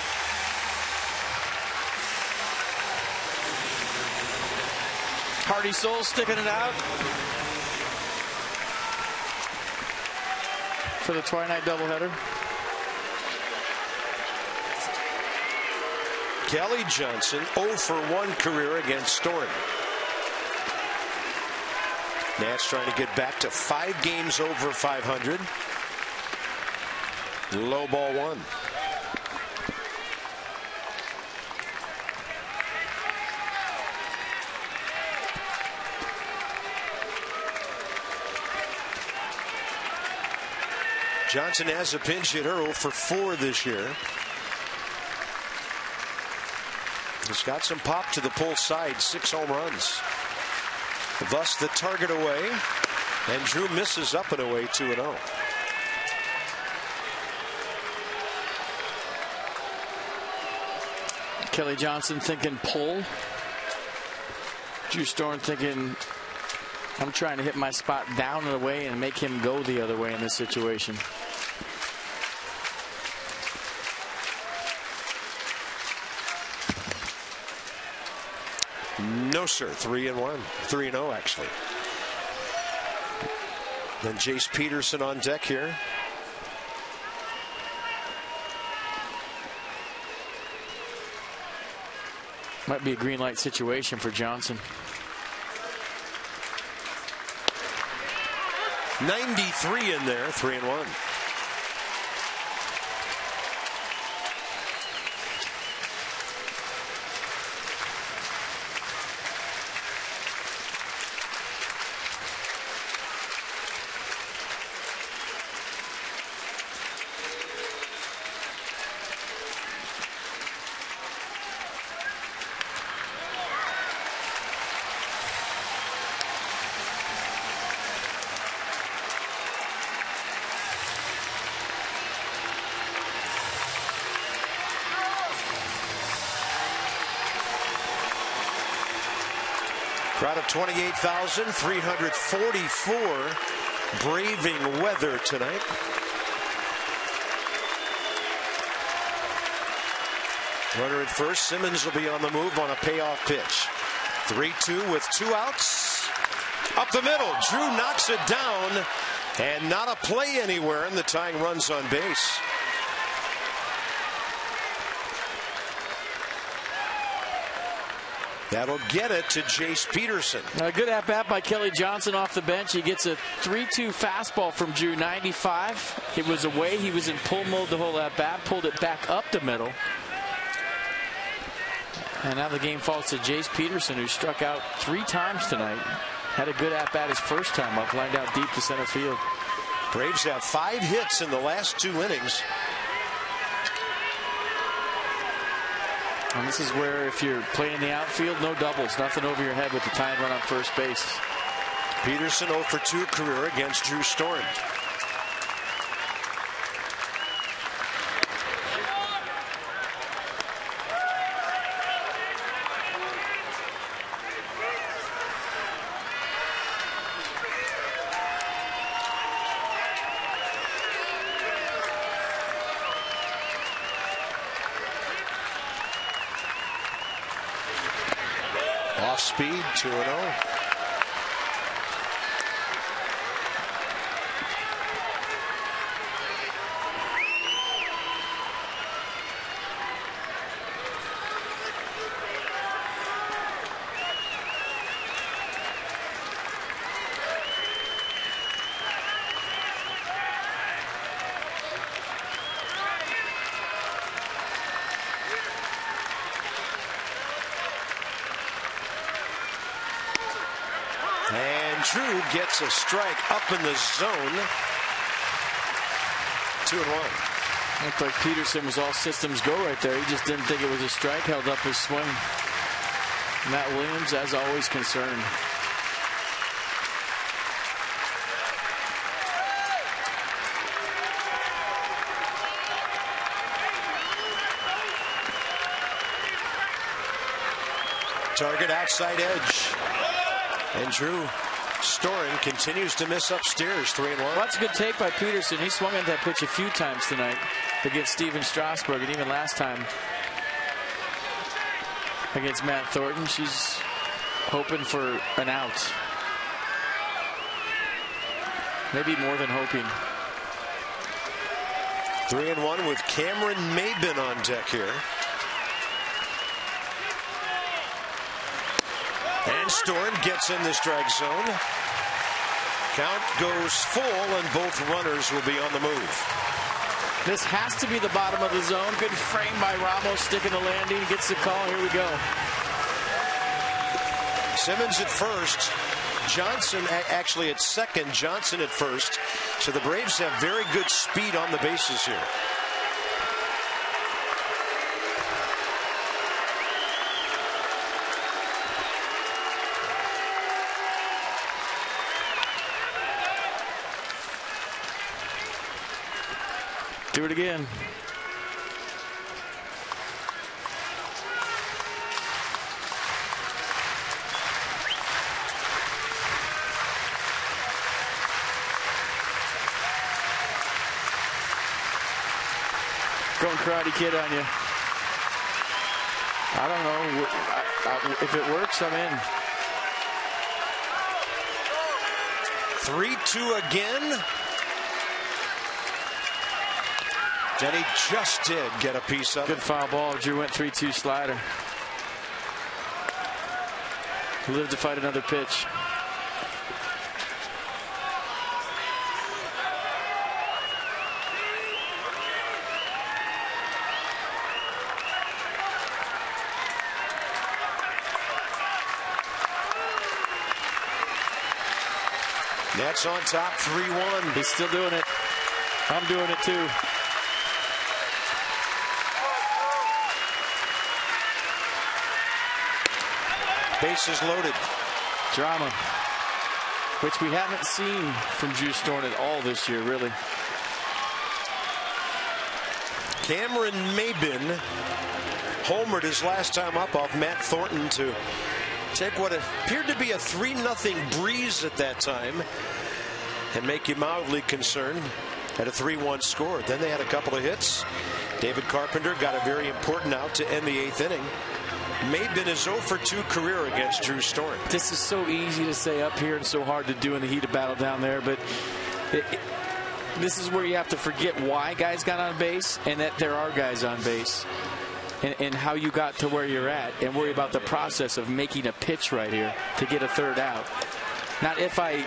Hardy Soul sticking it out for the twilight doubleheader. Kelly Johnson 0 for 1 career against Storen. Nats trying to get back to 5 games over 500. Low ball 1. Johnson has a pinch hitter 0 for 4 this year. He's got some pop to the pull side, 6 home runs. Thus the target away, and Drew misses up and away 2-0. Kelly Johnson thinking pull. Drew Storen thinking I'm trying to hit my spot down and away and make him go the other way in this situation. No, sir. 3-1. 3-0, actually. Then Jace Peterson on deck here. Might be a green light situation for Johnson. 93 in there. 3-1. Crowd of 28,344 braving weather tonight. Runner at first. Simmons will be on the move on a payoff pitch. 3-2 with 2 outs. Up the middle. Drew knocks it down. And not a play anywhere in the tying runs on base. That'll get it to Jace Peterson. A good at-bat by Kelly Johnson off the bench. He gets a 3-2 fastball from Drew, 95. It was away. He was in pull mode the whole at-bat. Pulled it back up the middle. And now the game falls to Jace Peterson, who struck out 3 times tonight. Had a good at-bat his first time up, lined out deep to center field. Braves have 5 hits in the last 2 innings. And this is where, if you're playing the outfield, no doubles, nothing over your head with the tying run on first base. Peterson 0 for 2 career against Drew Storen. Off speed, 2-0. Drew gets a strike up in the zone. 2-1. Looked like Peterson was all systems go right there. He just didn't think it was a strike, held up his swing. Matt Williams, as always, concerned. Target outside edge. And Drew Storen continues to miss upstairs. 3-1. Well, that's a good take by Peterson. He swung at that pitch a few times tonight against Steven Strasberg, and even last time against Matt Thornton. She's hoping for an out. Maybe more than hoping. 3-1 with Cameron Maybin on deck here. And Storen gets in the strike zone. Count goes full, and both runners will be on the move. This has to be the bottom of the zone. Good frame by Ramos, sticking the landing. Gets the call. Here we go. Simmons at first. Johnson actually at second. Johnson at first. So the Braves have very good speed on the bases here. Do it again. Going Karate Kid on you. I don't know. If it works, I'm in. 3-2 again. And he just did get a piece of it. Good foul ball. Drew went 3-2 slider. He lived to fight another pitch. Nets on top, 3-1. He's still doing it. I'm doing it too. Bases loaded. Drama, which we haven't seen from Drew Storen at all this year, really. Cameron Maybin homered his last time up off Matt Thornton to take what appeared to be a 3-0 breeze at that time and make you mildly concerned at a 3-1 score. Then they had a couple of hits. David Carpenter got a very important out to end the 8th inning. May have been his 0-for-2 career against Drew Storen. This is so easy to say up here and so hard to do in the heat of battle down there, but this is where you have to forget why guys got on base and that there are guys on base, and how you got to where you're at, and worry about the process of making a pitch right here to get a 3rd out. Not if I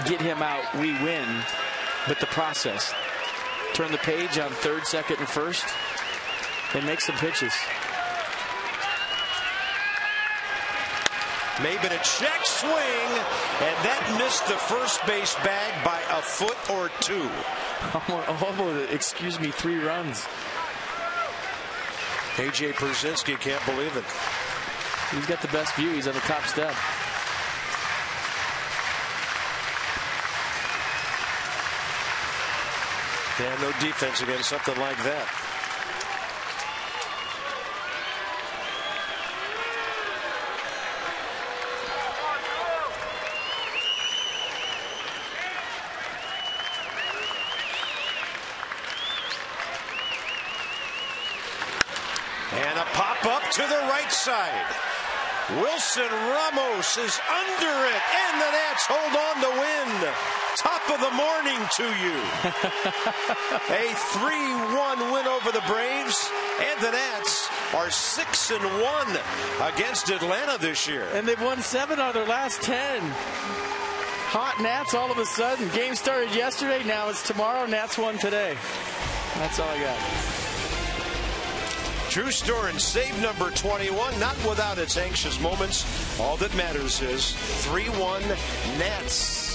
get him out, we win, but the process. Turn the page on 3rd, 2nd, and 1st, and make some pitches. Maybe a check swing, and that missed the first base bag by a foot or 2. Almost, excuse me, 3 runs. A.J. Pierzynski can't believe it. He's got the best view. He's on the top step. Yeah, no defense against something like that. And a pop up to the right side. Wilson Ramos is under it, and the Nats hold on to win. Top of the morning to you. A 3-1 win over the Braves, and the Nats are 6-1 against Atlanta this year. And they've won 7 out of their last 10. Hot Nats all of a sudden. Game started yesterday, now it's tomorrow. Nats won today. That's all I got. Drew Storen, save number 21, not without its anxious moments. All that matters is 3-1 Nats.